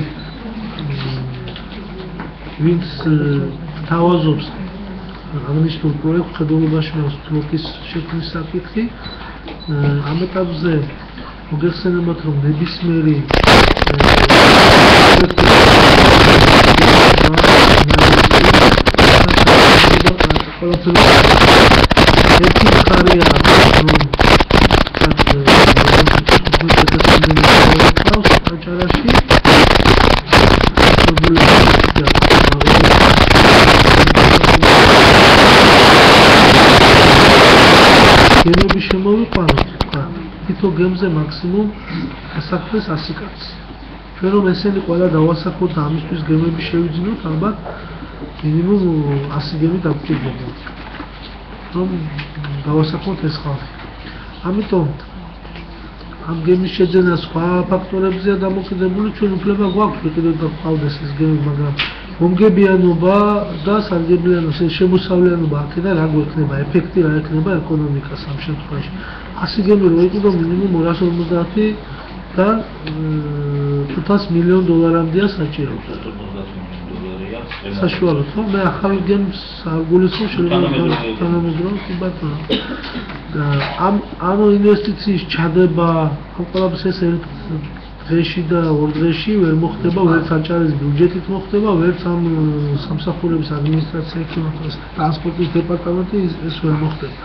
ვინც თავაზობს აღნიშნულ პროექტს ხელოვნებაში მოსწრობის შექმნის საკითხი ამ ეტაპზე მოგეხსენებათ რომ ნებისმიერი ერთი ხარია აჭარაში გემები შემოვიყვანოთ თითო გემზე მაქსიმუმ ასაკფეს 100 კაცი ჩვენ რომ ესენი ყველა დავასახოთ და ამისთვის გემები შევიძინოთ ალბათ მინიმუმ 100 გემი დაგჭირდება რომ დავასახოთ ეს ხალხი ამიტომ ამ გემის შეძენა სხვა ფაქტორებზეა დამოკიდებული ჩვენ უფლება გვაქვს კიდევ გავყავდეს ეს გემი მაგრამ მომგებიანობა და სარგებლიანობა შემოსავლიანობა აქედან რა გვექნება ეფექტი რა ექნება ეკონომიკას ამ შემთხვევაში 100 გემი რო იყო მინიმუმ 250 და 500 მილიონ დოლარამდეა საჭირო საშუალოდ ხო მე ახალ გემს არ გულისხმობ შეიძლება თანამედროვე კი ბატონო ამ ინვესტიციის ჩადება ამ ყველაფერს ეს ერთ დღეში და ორ დღეში ვერ მოხდება ვერც აჭარის ბიუჯეტით მოხდება ვერც ამ სამსახურების ადმინისტრაცია ექიმატოს ტრანსპორტის დეპარტამენტი ეს ვერ მოხდება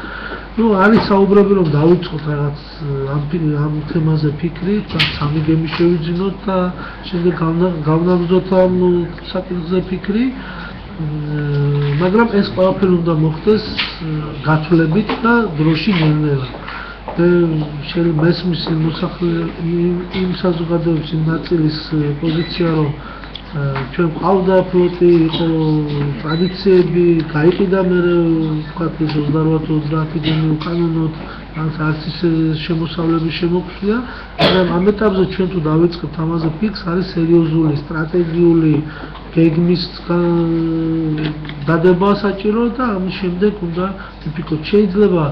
ну არის საუბრები რომ დავიწყოთ რაღაც ამ თემაზე ფიქრი და სამი გემი შევიძინოთ და შემდეგ გავნაგზოთ ამ საკითხზე ფიქრი მაგრამ ეს ყველაფერი უნდა მოხდეს გათვლებით და დროში ნელ-ნელა შეიძლება მესმის იმ საზოგადოების ნაწილის პოზიცია რომ ჩვენ ყავდა ფლოტი იყო ტრადიციები გაიყიდა მე ვთქვათ ეს 28-30 გემი უკანონოდ არც ის შემოსავლების შემოქმნია მაგრამ ამ ეტაპზე ჩვენ თუ დავიწყებთ ამაზე ფიქს არის სერიოზული სტრატეგიული გეგმის დადება საჭირო და ამის შემდეგ უნდა ვიფიქროთ შეიძლება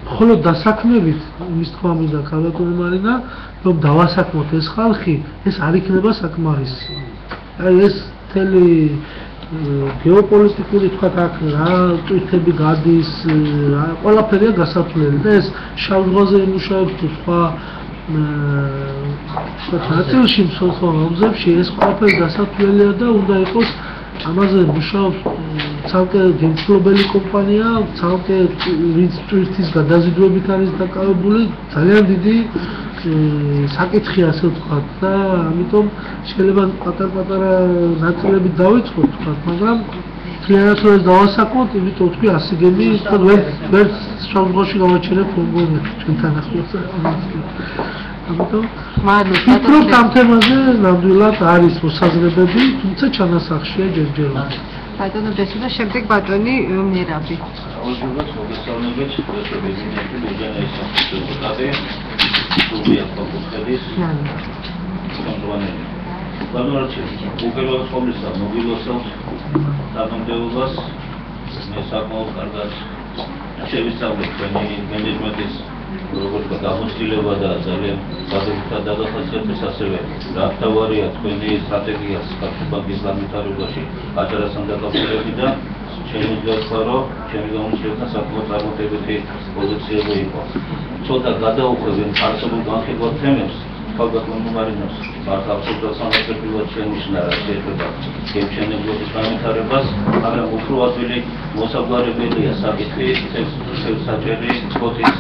მხოლოდ დასაქმებით იმის თქვა მინდა ქალბატონი მარინა რომ დავასაქმოთ ეს ხალხი ეს არ იქნება საკმარისი აი ეს მთელი გეოპოლიტიკური თქვა აქ რა ტვირთები გადის რა ყველაფერია გასათვლელი და ეს შავ ზღვაზე იმუშავებს თუ სხვა ნაწილში მსოფლიო მომზებში ეს ყველაფერი გასათვლელია და უნდა იყოს ამაზე მუშაობს ცალკე გემთმშობელი კომპანია ცალკე ვინც ტვირთის გადაზიდვებით არის დაკავებული ძალიან დიდი საკითხი ასე ვთქვათ და ამიტომ შეიძლება პატარ-პატარა ნაწილებით დავიწყოთ ვთქვათ მაგრამ მთლიანად რომ დავასაკვოთ იმიტომ თქვი 100 გემი ვერც შავზღვაში გავაჩერებ ფონგონი ჩვენთან ახლოს ამიტომ ვფიქრობ ამ თემაზე ნამდვილად არის მოსაზრებები თუმცა ჩანასახშია ჯერჯერობით ბატონო დესუდა შემდეგ ბატონი მერაბი აუცილებლად მოგესალმებით სულიას ფაკულტეტის ბანორჩი უპირველეს ყოვლისა მოგილოცავთ თანამდებობას მე საკმაოდ კარგად შევისწავლეთ თქვენი მენეჯმენტის როგორც გამოცდილება და ძალიან გადაუხდა დაგახასიათებს ასევე რა თავარია თქვენი სტრატეგია საქართველოს ბანკის განვითარებაში აჭარასთან დაკავშირებით და შემიძლია ვთქვა რომ ჩემი გამოცდილებთან საკმაოდ წარმატებითი პოზიციები იყო ცოტა გადაუხვევენ არსებულ განხილვად თემებს ხალხო მარინოს მართლა აბსოლუტურად სამართლებრივად შენიშნა რა შეეხება გემშენებლობის განვითარებას, მაგრამ უფრო ადვილი მოსაგვარებელია საკითხი საჭირო სპოტის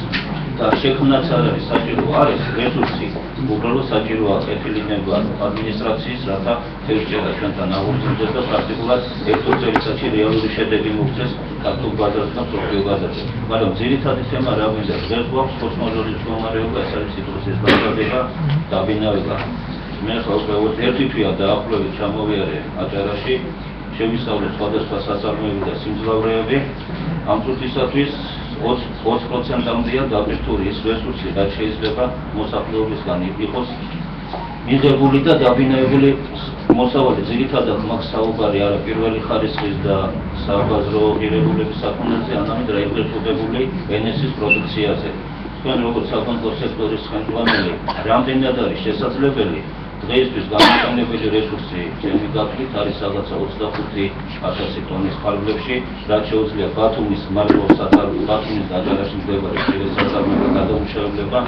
და შექმნაც არ არის საჭირო არის რესურსი, უბრალოდ საჭიროა კეთილინება ადმინისტრაციის, რათა თევზჭერა ჩვენთან აღურძილდეს და პრაქტიკულად ერთ-ორ წელიწადში რეალური შედეგი მოგწეს ქართულ ბაზარზე და მსოფლიო ბაზარზე. მაგრამ ძირითადი თემა რა გვინდა? დღეს გვაქვს ფორს-მაჟორის მდგომარეობა, ეს არის ციტრუსის ბაზარდება, დაბინავება. მე ხო ერთი თვეა დაახლოებით ჩამოვიარე აჭარაში, შევისწავლე სხვადასხვა საწარმოები და სიმძლავრეები. ამ წუთისათვის 20%-ამდეა დაბირთული ის რესურსი, რაც შეიძლება მოსახლეობისგან იყოს მიღებული და დაბინავებული მოსავალი. ძირითადად მაგ საუბარი არა პირველი ხარისხის და საბაზრო ღირებულების საკონდენზე, არამედ რაიგრეთებული ენესის პროდუქციაზე. თქვენ როგორც საკონტრო სექტორის ხელმძღვანელი, რამდენად არის შესაძლებელი დღეისთვის გამოყენებელი რესურსი ჩემი გავლით არის რაღაცა 25,000 ტონის ფარგლებში, რაც შეუძლია ბათუმის ბათუმის აჭარაში მდებარე საწარმოო გადამუშავება,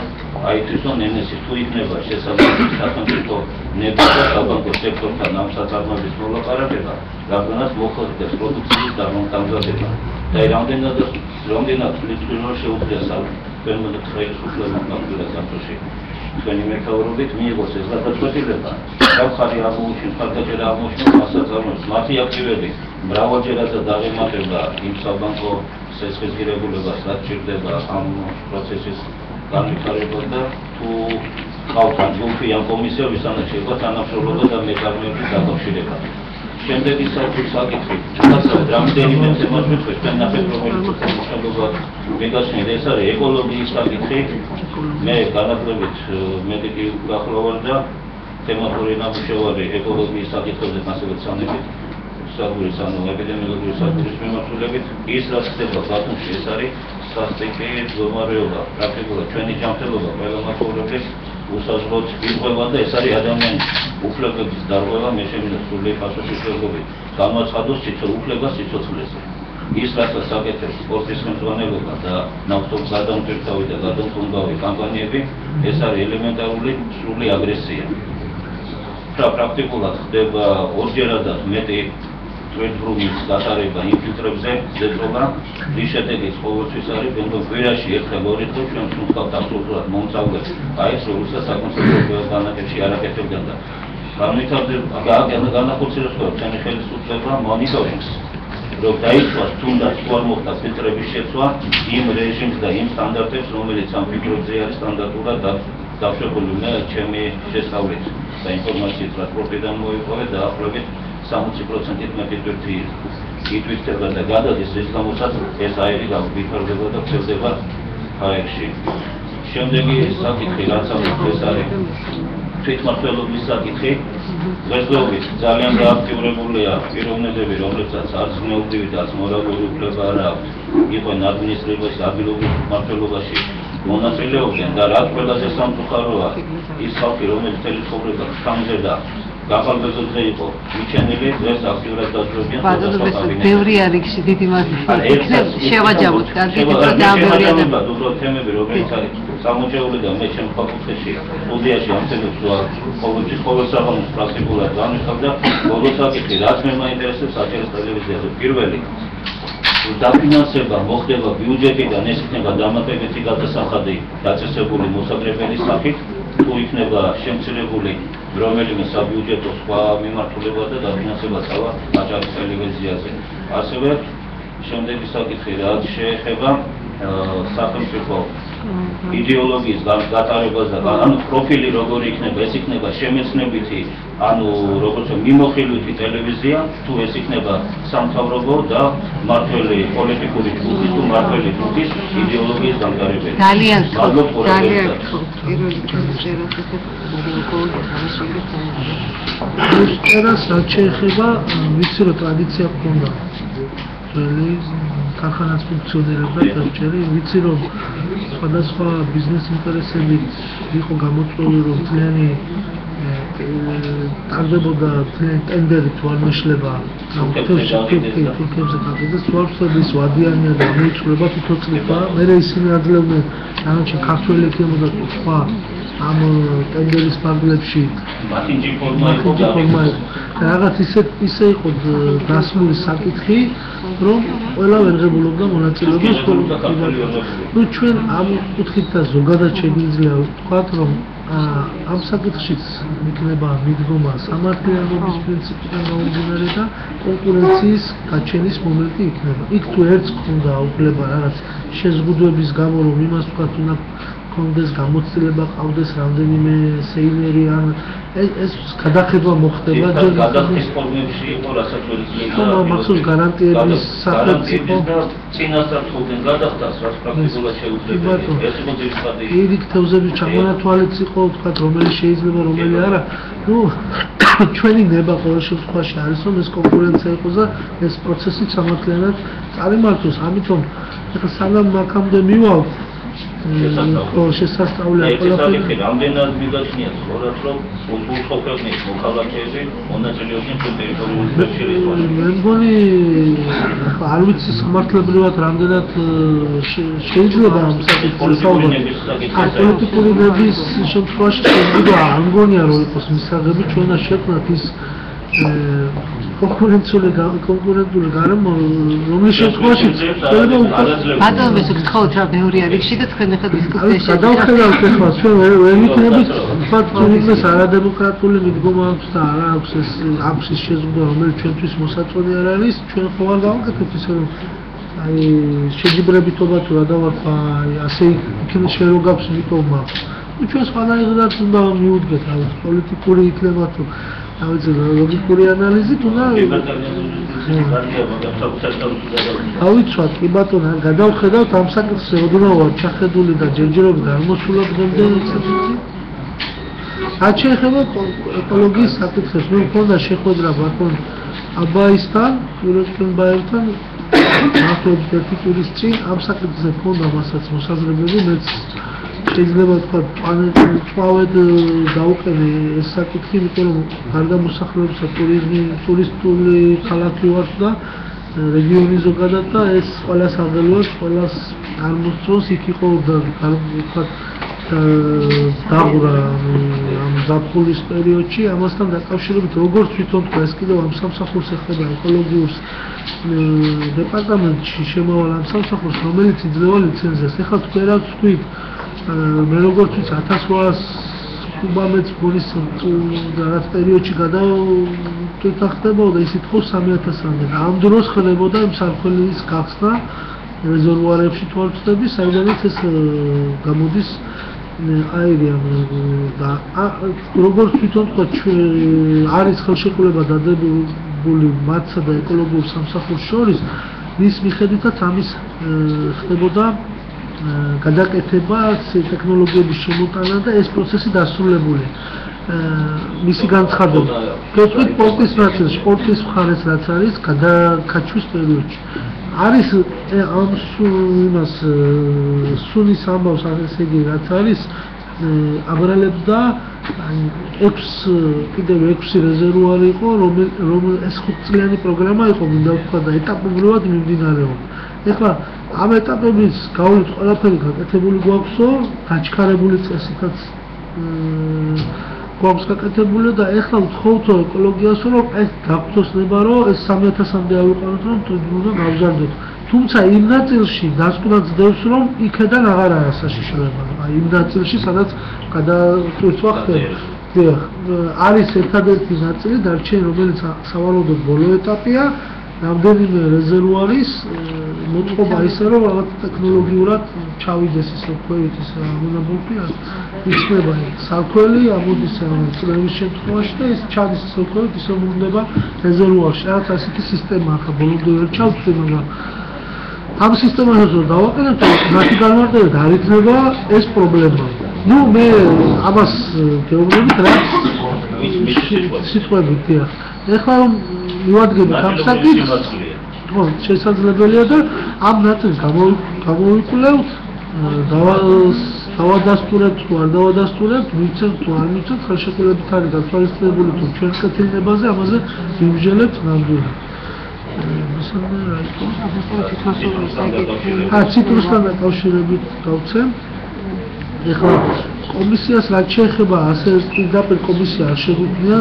აი თვითონ ენესი თუ იქნება შესაძლებელი სახელმწიფო ნება და საბანკო სექტორთან ამ საწარმოების მოლაპარაკება, რადგანაც მოხდებს პროდუქციის დამზადება. და რამდენად ლიტვინო შეუძლია თქვენ ხელისუფლებამ გაგრძელოს ამაში. თქვენი მეთაურობით მიიღოს ეს გადაწყვეტილება, ხალხი აღმოუჩინოს, ხალხაჭერა აღმოჩნდეს მასაწარმოებს, მათი აქტივები მრავალჯერადა დაღემატება იმ საბანკო სესხიზგირებულებას, რაც ჭირდება ამ პროცესის განვითარებას და თუ ყავთ ან ჯგუფი ან კომისია, ვისთანაც შეიძლება თანამშრომლობა და მეტარმოების დაკავშირება. შემდეგი საკითხი, თუმცა რამდენიმე თემას ვიწყებ, თქვენ ნახეთ რომელიც მოსახლეობა მეგაშენდა, ეს არის ეკოლოგიის საკითხი. მე განაკლებით მედიკი გახლავარ და თემატური ნამუშევარი ეკოლოგიის საკითხებზე მასწავლეთ სამებით საბურის ანუ ეპიდემიოლოგიური საბურის მიმართულებით. ის რაც ხდება ბათუმში, ეს არის სასტიკი მდგომარეობა. პრაქტიკულად ჩვენი ჯანმრთელობა ყველა მაცხოვრებლის უსაზღროდ ირღვევა და ეს არის ადამიანის უფლებების დარღვევა. მე შემიძლია სრული პასუხისმგებლობით გამოაცხადოს უფლებას სიცოცხლეზე. ის რასაც აკეთებს სპორტის ხელმძღვანელობა და ნავთობის გადამჭირთავი და გადამხმობავი კამპანიები, ეს არის ელემენტარული სრული აგრესია. პრაქტიკულად ხდება ორჯერადად მეტი თვითმფრუმის გატარება ინფილტრებზე ზეწოლა. ის შედეგი ყოველთვის არის ბენდო კვირაში ერთხელ ორი დღე ჩვენ ვსუნთქავთ აბსოლუტურად მომწავლეს აიც რომელსაც საკონსერვატივო განათებში არ აკეთებდნენ და განახორციელებს ჩვენი ხელისუფლება მონიტორინგს, რომ დაიწყოს თუნდაც თუ არ მოხდა ფილტრების შეცვლა იმ რეჟიმს და იმ სტანდარტებს, რომელიც ამ ფილტრებზე არის სტანდარტულად დაშვებული. მე ჩემი შესწავლით და ინფორმაციით ტრანსპორტიდან მოიპოვე დაახლოებით 60%-ით მეტი ტვირთი იტვირთება და გადადის, რის გამოსაც ეს აირი ვითარდება და ვრცელდება აირში. შემდეგი საკითხი, რაც ეს არის თვითმმართველობის საკითხი. დღესდღეობით ძალიან გააქტიურებულია პიროვნებები, რომლებსაც არც ზნეობრივი და არც მორალური უფლება არ აქვთ იყვნენ ადმინისტრაციის ადგილობრივ მმართველობაში მონაწილეობდნენ და რაც ყველაზე სამწუხაროა, ის ხალხი, რომელიც მთელი ცხოვრება თხამზე და გახალბეზოზე იყო მიჩენილი, დღეს აქტიურად დაძლებიან ბაზარზე. ბევრი არის დიდი მასშტაბით. შევაჯამოთ, კარგი და ბევრი ადამიანი. უბრალოდ თემები, რომელიც არის სამოჭეული და მე ჩემ ფაკულტეტში სტუდიაში ამ თემებს ყოველ საღამოს პრაქტიკულად განვიხილავ და ბოლო საკითხი, რაც მე მაინტერესებს აჭარის ტელევიზიაზე, პირველი დაფინანსება მოხდება ბიუჯეტიდან, ეს იქნება დამატებითი გადასახადი დაწესებული მოსაგრებელის სახით, თუ იქნება შემცირებული რომელიმე საბიუჯეტო სხვა მიმართულება და დაფინანსება წავა აჭარის ტელევიზიაზე. ასევე შემდეგი საკითხი, რაც შეეხება სახელმწიფო იდეოლოგიის გატარებას და ანუ პროფილი როგორი იქნება, ეს იქნება შემეცნებითი, ანუ როგორც მიმოხილვითი ტელევიზია, თუ ეს იქნება სამთავრობო და მმართველი პოლიტიკური ჯგუფის თუ მმართველი ჯგუფის იდეოლოგიის გამტარებელი. ძალიან მადლობ ძალიან ეს რაც შეეხება, ვიცი რომ ტრადიცია გქონდა ძველი ქარხანას ფუნქციონირებდა წელიწადი, ვიცი რომ სხვადასხვა ბიზნეს ინტერესებით იყო გამოწვეული, რომ ძალიან ტარდებოდა ტენდერი თუ არ მეშლება თურქებზე და სვარცების ვადიანია და მოიწურება თვითოწლება, მერე ისინი აძლევდნენ, რაღაცა ქართველი ექნებოდა სხვა ამ ტენდერის ფარგლებში მათინჯი ფორმა იყო რაღაც ისე იყო დასმული საკითხი რომ ყველა ვერ ღებულობდა მონაწილეობას ნუ ჩვენ ამ კუთხით და ზოგადად შეგვიძლია ვთქვათ რომ ამ საკითხშიც იქნება მიდგომა სამართლიანობის პრინციპიდან გამომდინარე და კონკურენციის გაჩენის მომენტი იქნება. იქ თუ ერთს ქონდა უფლება რაღაც შეზღუდვების გამო რომ იმას ვთქვათ უნდა კონდეს გამოცდილება ყავდეს რამდენიმე სეიმერი ან ეს გადახედვა მოხდება ჯერ გადახდის ფორმებში იყო რასაც შეიძლება მახსოვს გარანტიების სახელმწიფო წინასწარ თულდენ გადახდას რაც პრაქტიკულად შეუძლებელი ეს იყო ძირითადი პირიქ თევზების ჩამონათვალიც იყო თქვა რომელი შეიძლება რომელი არა ნუ ჩვენი ნება ყოველ შემთხვევაში არის რომ ეს კონკურენცია იყოს და ეს პროცესი სამართლიანად წარიმართოს ამიტომ ეხლა სანამ მაქამდე მივალ შესასწავლია ყველაფერი რამდენად მიგაჩნიათ სწორად რომ უცხო ქვეყნის მოქალაქეები მონაწილეობდნენ ჩვენ ტერიტორიული შერისვაში მე მგონი არ ვიცი სამართლებრივად რამდენად შეიძლება ამ საკითხზე საუბარი პოლიტიკური ნების შემთხვევაში შეიძლება არ მგონია რომ იყოს მისაღები ჩვენ არ შექმნათ ის კონკურენტული გარემო რომლის შემთხვევაში შეიძლება ბატონო გთხოვთ რა ბევრი არის და თქვენ ახლა დისკუსიაში გადავხედავთ ახლა ჩვენ ვერ ვიქნებით თქვათ თუნდაც არადემოკრატიული მიდგომა აქვს და არა აქვს ეს შეზღუდვა რომელიც ჩვენთვის მოსაწონი არ არის ჩვენ ხო არ გავაკეთებთ ისე რომ აი შეჯიბრებითობა თუ რა დავარქვა ასე იქნება შენ რო გაქვს მიტომა ჩვენ სხვანაირად უნდა მიუდგეთ რა პოლიტიკური იქნება თუ ავიცი ლოგიკური ანალიზით უნდა ავიცვათ კი ბატონო გადავხედავთ ამ საკითხზე ოდნავ ჩახედული და ჯერჯერობით გამოსულა დღემდე რაც შეეხება ეკოლოგიის საკითხებს მე მქონდა შეხვედრა ბატონ აბაისთან იურესკენბაევთან მართლაც ერთი ტურის წინ ამ საკითხზე მქონდა მასაც მოსაზრებები მეც შეიძლება თქვა წვავედ დაუყენე ეს საკითხი იმიტომ რომ გარდა მოსახლეობისა ტურისტული ქალაქი ვართ და რეგიონი ზოგადად და ეს ყველას აღელვებს ყველას არ მოსწონს იქ იყო თქვა დაღურა ამ ზაფხულის პერიოდში ამასთან დაკავშირებით როგორც თვითონ თქვა ეს კიდევ ამ სამსახურს ეხება ეკოლოგიურ დეპარტამენტში შემოვალ ამ სამსახურს რომელიც იძლევა ლიცენზიას ეხლა თქვენ რა თქვით მე როგორც ვიცი 1800 კუბამეტრს გოლის რაღაც პერიოდში გადავტვირთახდებოდა ისიც ხო 3000-მდე და ამ დროს ხდებოდა იმ სარქველის გახსნა რეზერვუარებში თუ არ ვცდები საიდანაც ეს გამოდის აირი და როგორც თვითონ თქვა არის ხელშეკრულება დადებული მათსა და ეკოლოგიურ სამსახურს შორის მის მიხედვითაც ამის ხდებოდა გადაკეთება ტექნოლოგიების შემოტანა და ეს პროცესი დასრულებული. მისი განცხადება. გეტყვით სპორტის ნაწილში, სპორტის მხარეს რაც არის გადაკაჩვის პერიოდში. არის ამ იმას სუნის ამბავს ასე იგი რაც არის აბრალებს და 6 რეზერვუარი იყო რომ ეს 5 წლიანი პროგრამა იყო მინდა ვთქვა და ეტაპობრივად მიმდინარეობდა. ეხლა ამ ეტაპების გავლით ყველაფერი გაკეთებული გვაქვსო, გაჩქარებული წესითაც გვაქვს გაკეთებული და ეხლა ვთხოვთო ეკოლოგიას რომ ეს გაგწოს ნება რომ ეს 3000-მდე ავიყვანოთ რომ უნდა გავზარდოთ. თუმცა იმ ნაწილში დასკვნაც დევს რომ იქედან აღარ არის საშიშროება. აი იმ ნაწილში სადაც გადატვირთვა ხდება. არის ერთადერთი ნაწილი დარჩენი რომელიც სავარაუდოდ ბოლო ეტაპია. რამდენიმე რეზერვუარის მოწყობა ისე რომ რაღაც ტექნოლოგიურად ჩავიდეს ისე ქვევით ისე ამონაბოლქვი იქნება სარქველი ამოდის წლების შემთხვევაში და ის ჩადის ისე ქვევით ისე მომდება რეზერვუარში რაღაც ასეთი სისტემა ახლა ბოლომდე ვერ ჩავწვდი მაგრამ ამ სისტემას რო დავაყენებთ მათი განმარტებით არ იქნება ეს პრობლემა ნუ მე ამას გეუბნებით რა სიტყვებით ეხლა მივადგებით ამ საკითხს ხო შესაძლებელია და ამ ნაწილს გამოვიკვლევთ დავადასტურებთ თუ არ დავადასტურებთ მივცემთ თუ არ მივცემთ ხელშეკრულებით არის გათვალისწინებული თუ ჩვენ კეთილნებაზე ამაზე ვიმსჯელებთ ნამდვილად ციტრუსთან დაკავშირებით გავცემ ეხლა კომისიას რაც შეეხება ასე პირდაპირ კომისია არ შეგვიძლია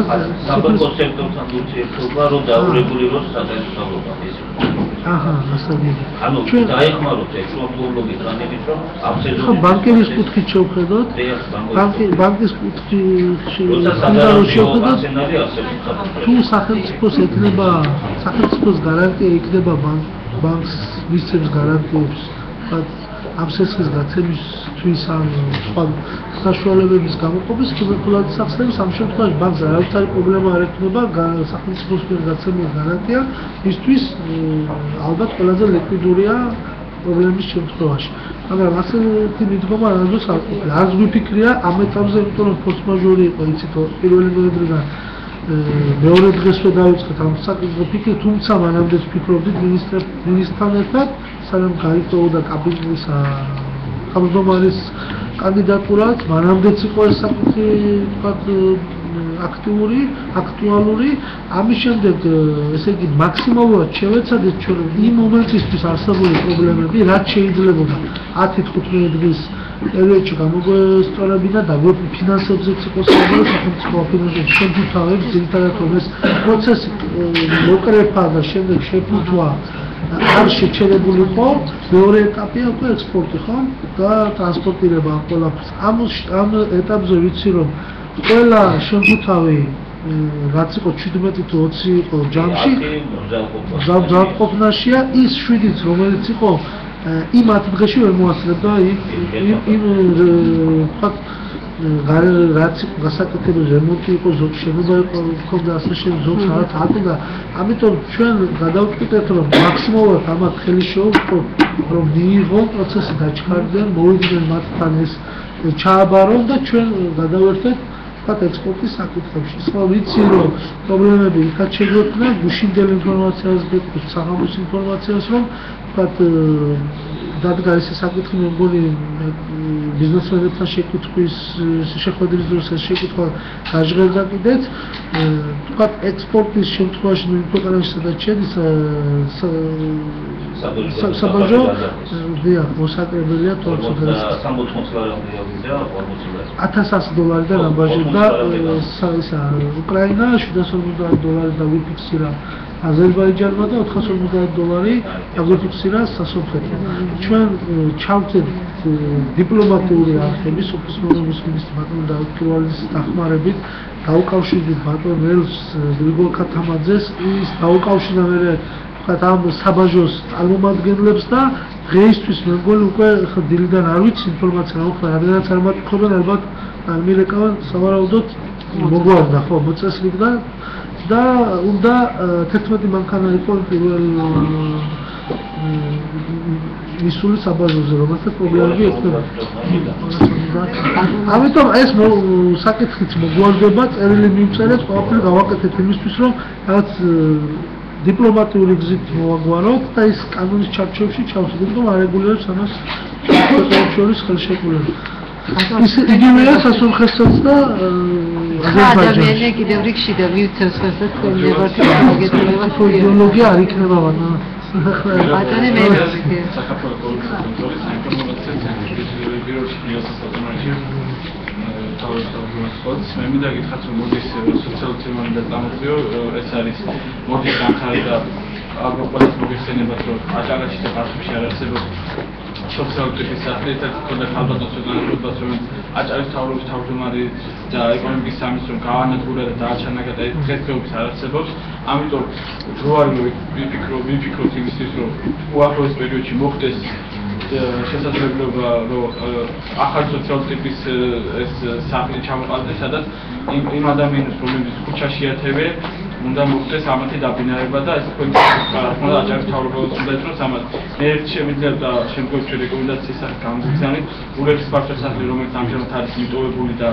საბანკო სექტორთან ურთიერთობა რომ დაურეგულიროს სათვალისწინო აჰა, ასე ანუ დაეხმაროთ ექსპორტოლოგის განებით რომ ხო ბანკების კუთხით შევხედოთ ბანკის კუთხით შევხედოთ თუ სახელმწიფოს ეკნება სახელმწიფოს გარანტია იქნება ბანკს მისცემს გარანტიებს ამ სესხის გაცემისთვის ან სხვა საშუალებების გამოყოფის კიბერპულადის სახსნების ამ შემთხვევაში ბანკს არავითარი პრობლემა არ ექნება სახელმწიფოს მიერ გაცემული გარანტია მისთვის ალბათ ყველაზე ლიკვიდურია პრობლემის შემთხვევაში მაგრამ ასეთი მიდგომა რადგან არ ყოფილა არც ვიფიქრია ამ ეტაპზე იმიტომ რომ ფორს-მაჟორი იყო იცით 1 ნოემბრიდან მეორე დღესვე დავიწყეთ ამ საკითხზე ფიქრი თუმცა მანამდეც ვფიქრობდით მინისტრთან ერთად სანამ გაიწოვდა კაბინეტის თავმჯდომარის კანდიდატურაც მანამდეც იყო ეს საკითხი ვთქვათ აქტუალური ამის შემდეგ ესე იგი მაქსიმალურად შევეცადეთ ჩვენ იმ მომენტისთვის არსებული პრობლემები რაც შეიძლება 10-15 დღის პერიოდში გამოგვესწორებინა და ფინანსებზეც იყო საუბარი სახელმწიფო ფინანსების შემთხვევებში ძირითადად რომ ეს პროცესი მოკრეფა და შემდეგ შეფუთვა არ შეჩერებულიყო მეორე ეტაპია უკვე ექსპორტი ხო და ტრანსპორტირება ყველაფერს ამ ეტაპზე ვიცი რომ ყველა შემთხვევი რაც იყო 17 თუ 20 იყო ჯამში ძალყოფნაშია ის 7-იც რომელიც იყო იმ 10 დღეში ვერ მოასწრებდა იმ ვთქვათ რაც გასაკეთებელი რემონტი იყო ზოგ შენობა იყო ქონდა ასე ზოგს არათ აკდა ამიტომ ჩვენ გადავწყვიტეთ რომ მაქსიმალურად ამათ ხელი შევუწყოთ რომ მიიღონ პროცესი დაჩქარდნენ მოვიდნენ მათთან ეს ჩააბარონ და ჩვენ გადავერთეთ ვთქვათ ექსპორტის საკითხებში სხვა ვიცი რომ პრობლემები იქაც შეგვექნა გუშინდელ ინფორმაციას გეტყვით საღამოს ინფორმაციას რომ ვთქვათ დადგა ეს საკითხი მე მგონი ბიზნესმენებთან შეკითხვის შეხვედრის დროს ეს შეკითხვა გაჟღერდა კიდეც ვთქვათ ექსპორტის შემთხვევაში ნუ ქვეყანაში სადაც შედის საბაჟო დიახ მოსაკრებელია თორცოდას $1100-დან აბაჟებდა უკრაინა $750 დაგვიფიქსირა აზერბაიჯანმა და $450 დაგვიფიქსირა სასოფლეთმა ჩვენ ჩავწევთ დიპლომატიური არხების ოფისმოების მინისტრის ბატონ დავით კირვალის დახმარებით დაუკავშირდით ბატონ ველს გრიგოლ ქათამაძეს ის დაუკავშირდა მე ვთქვათ ამ საბაჟოს წარმომადგენლებს და დღეისთვის მე მგონი უკვე დილიდან არ ვიცი ინფორმაცია რა ვქნა რადგანაც არ მატყობენ ალბათ მირეკავენ სავარაუდოდ მოგვარდა ხო მოწესრიგდა და უნდა 11 მანქანა იყო პირველ მისული საბაჟოზე რომელსაც პრობლემები ექნება ამიტომ ეს საკითხიც მოგვარდება წერილი მივწერეთ ყველაფერი გავაკეთეთ იმისთვის რომ რაღაც დიპლომატიური გზით მოვაგვაროთ და ის კანონის ჩარჩოებში ჩავსვით რომ არეგულირებს ამას შორის ხელშეკრულება ის იგივეა სასულხესაც და ადამიანი კიდევ რიგში და მივცევს ხელსაც იდეოლოგია არ იქნება ბატონო ბატონე მე საქართველოს კონტროლის საინფორმაციო ცენტრის ბიუროში მიასწავლე თავის მე მინდა გითხრათ რომ მოდის სოციალურ და წამოწიო ეს არის მოდის განხარი და აგროპოლის მოგეხსენებათ რომ აჭარაში და ბათუმში არ არსებობს სოციალური ტიპის სახლი და ქონდა ხალბატონს უზრუნველყოფას რომელიც აჭარის თავრობის თავმჯდომარე და ეკონომიკის სამინისტრო გაანადგურა და დააჩანა და დღესდღეობით არ არსებობს ამიტომ დრო არ ვიფიქროთ იმისთვის რომ უახლოეს პერიოდში მოხდეს შესაძლებლობა რომ ახალ სოციალურ ტიპის ეს სახლი ჩამოყალიბდეს სადაც იმ ადამიანებს რომლებიც ქუჩაში ათევენ უნდა მოხდეს ამათი დაბინავება და ეს თქვენ აჭარის თავრობას უნდა ეთროს ამათ მე ერთ შემიძლია და შემდგომში რეკომენდაციის სახით გამოგზავნით ურეთის პარტიასახლი რომელიც ამჟამად არის მიტოვებული და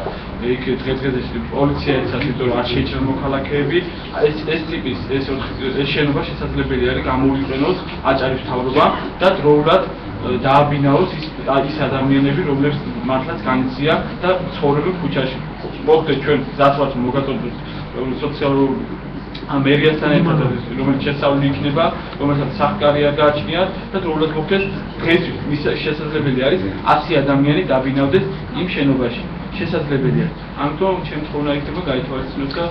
იქ დღესდღეობით პოლიცია ეცათ იმიტომ რომ არ შეიჭრა მოქალაქეები ეს ტიპის ეს შენობა შესაძლებელი არის გამოვიყენოს აჭარის თავრობა და დროულად დააბინაოს ის ადამიანები რომლებიც მართლაც განიცდია და ცხოვრობენ ქუჩაში მოხდეს ჩვენ გზასვართ მოგაწოდოთ სოციალურ ამერიასთან ერთად რომელიც შესწავლილი იქნება რომელსაც სახკარია გააჩნიათ და დროულად მოხდეს დღეს შესაძლებელი არის 100 ადამიანი დაბინავდეს იმ შენობაში შესაძლებელია. ამიტომ ჩემ თხოვნა იქნება გაითვალისწინოთ და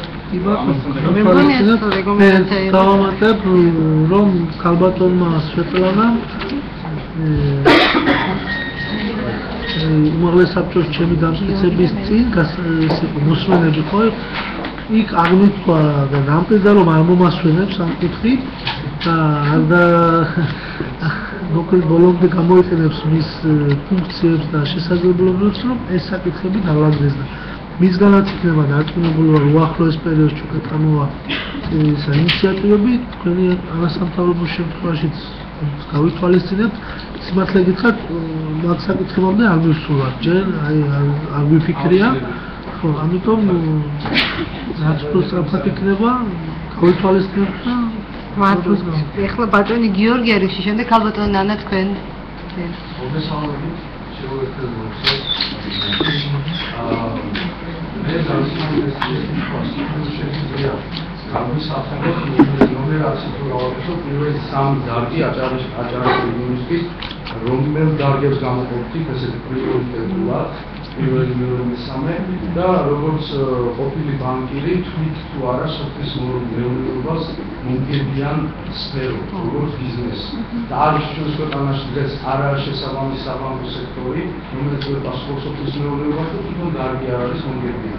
დავამატებ რომ ქალბატონმა სვეტლანამ უმაღლეს საბჭოს ჩემი დამტკიცების წინ მოსმენები ხო იქ აღმოჩნდა და ნამდვილად რომ არ მომასვენებს ამ კუთხით და მოკლედ ბოლომდე გამოიყენებს მის ფუნქციებს და შესაძლებლობებს რომ ეს საკითხები დავაგდეს და მისგანაც იქნება დარწმუნებული რომ უახლოეს პერიოდში ჩაკეტამა ეს ინიციატივები თქვენი არასამთავრობო შემთხვევაშიც გავითვალისწინებთ სიმართლე გითხრათ მაგ საკითხებამდე არ მივსულვარ ჯერ არ ვიფიქრია ხო ამიტომ რაც სწრაფად იქნება გავითვალისწინებთ და მართლაც ეხლა ბატონი გიორგი არის შემდეგ ალბათ ნანა თქვენ მოგესალმებით შეუერთდა მოხსნით მე დავისმენდეს შეგვიძლია გამოსახულოთ ნუმერაციის თუ გავაკეთოთ პირველი 3 დარგი აჭარის რეგიონისთვის რომელ დარგებს გამოყოფთ ესეთი პრიორიტეტულად პირველი მეორე მესამე და როგორც ყოფილი ბანკირი თვით თუ არა სოფლის მეურნეობას მომგებიან სფეროს როგორც ბიზნესი და არის ჩვენს ქვეყანაში დღეს არასშესაბამისი საბანკო სექტორი რომელიც პასუხობს სოფლის მეურნეობას და თვითონ დარგი არ არის მომგებიანი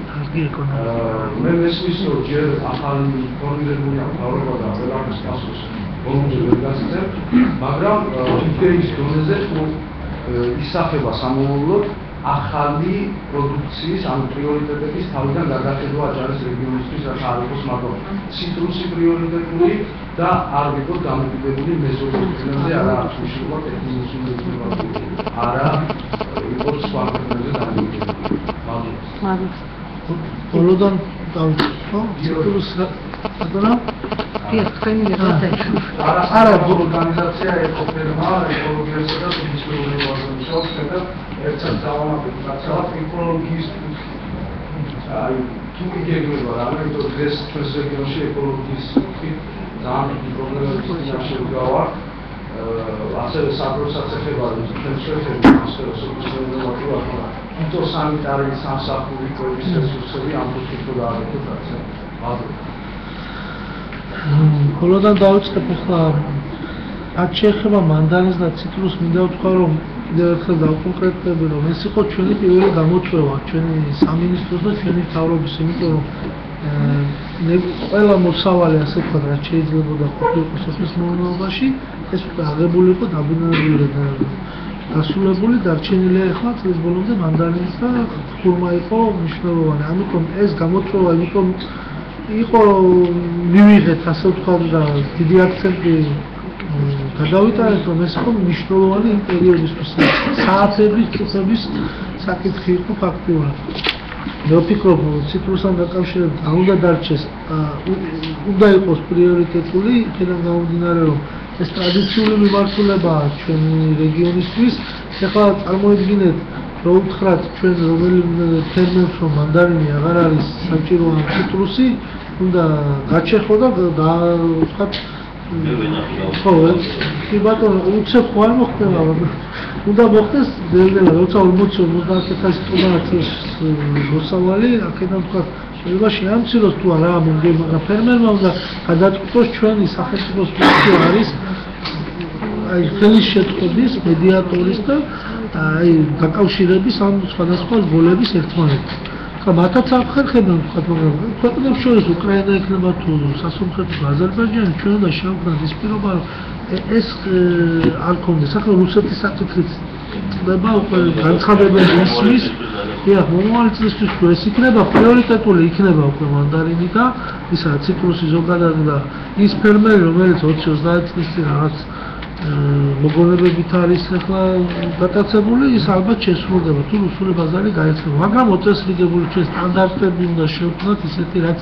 მე მესმის რომ ჯერ ახალი ფორმირებული მთავრობა და ყველაფერს პასუხს ბოლომდე ვერ გასცემ მაგრამ იდეის დონეზე თუ ისახება სამოვლოდ ახალი პროდუქციის ან პრიორიტეტების თავიდან გადახედვა აჭარის რეგიონისთვის რაც არ იყოს მაგრამ ციტრუსი პრიორიტეტული და არ ვიყოთ დამოკიდებული მეზობლებზე არა უშუალოდ ტექნოლოგიურ არა იყოს სხვა ქვეყნებზე დამოკიდებული მაგრამ ბოლოდან დავიწყო ციტრუს რა თქვენი მიღწევა არა ორგანიზაცია ეკოფერმა ეკოლოგიასა და სოციალურ მუშაობასა და ერთად დავამატებთ რაც ეკოლოგიის აი თუ მიგეგმება რა ამიტომ დღეს ჩვენს რეგიონში ეკოლოგიის ძალიან დიდი პრობლემები შეგვიავა ასევე საპროცესო ეხება ჩვენს რეგიონს სოციალურ ფიტოსანიტარიის სამსახური კვების რესურსები ამ ფუძემდე დააერთოთ ასე ბოლოდან დავიწყებ ახლა რაც შეეხება მანდარინს და ციტრუსს მინდა ვთქვა რომ კიდევ ერთხელ დავკონკრეტდები რომ ეს იყო ჩვენი პირველი გამოწვევა ჩვენი სამინისტროს და ჩვენი მთავრობის იმიტომ რომ ყველა მოსავალი ასე ვთქვათ რაც შეიძლებოდა ყოფილიყო სოფლის მეურნეობაში ეს აღებული იყო დაბინავებული და დასრულებული დარჩენილია ახლა წლის ბოლომდე მანდარინის და ხურმა იყო მნიშვნელოვანი ამიტომ ეს გამოწვევა იმიტომ იყო მივიღეთ ასე ვთქვათ და დიდი აქცენტი გადავიტანეთ რომ ეს იყო მნიშვნელოვანი იმ პერიოდისთვის საათების წუთების საკითხი იყო ფაქტიურად მე ვფიქრობ ციტრუსთან დაკავშირებით არ უნდა დარჩეს უნდა იყოს პრიორიტეტული იქიდან გამომდინარე რომ ეს ტრადიციული მიმართულებაა ჩვენი რეგიონისთვის ეხლა წარმოიდგინეთ რომ უთხრათ ჩვენ რომელი ფერმერს რომ მანდარინი აღარ არის საჭირო ან ციტრუსი უნდა გაჩეხო და ვთქვათ ხო კი ბატონო უცებ ხო არ მოხდება უნდა მოხდეს დელდელა როცა 40-50 ტონას მოსავალი აქედან ვთქვათ შეიძლება შეამციროს თუ არა მომგება და ფერმერმა უნდა გადაწყვიტოს ჩვენი სახელმწიფოს ფუნქცია არის აი ხელის შეწყობის მედიატორის და აი დაკავშირების ამ სხვადასხვა ზოლების ერთმანეთთან მათაც არ ხერხებიან ვთქვათ მაგრამ ქვეყნებს შორის უკრაინა იქნება თუ სასუნთქო აზერბაიჯანი ჩვენ უნდა შევქმნათ ის პირობა რომ ეს არ კონდეს ახლა რუსეთის საკითხიც ხდება უკვე განცხადებები ისმის დიახ მომავალი წლისთვის თუ ეს იქნება პრიორიტეტული იქნება უკვე მანდარინი და ისა ციტრუსი ზოგადად და ის ფერმერი რომელიც 20-30 წლის წინ რაღაც მოგონებებით არის ახლა გატაცებული ის ალბათ შესრულდება თუ რუსული ბაზარი გაიხსნება მაგრამ მოწესრიგებული ჩვენ სტანდარტები უნდა შევქმნათ ისეთი რაც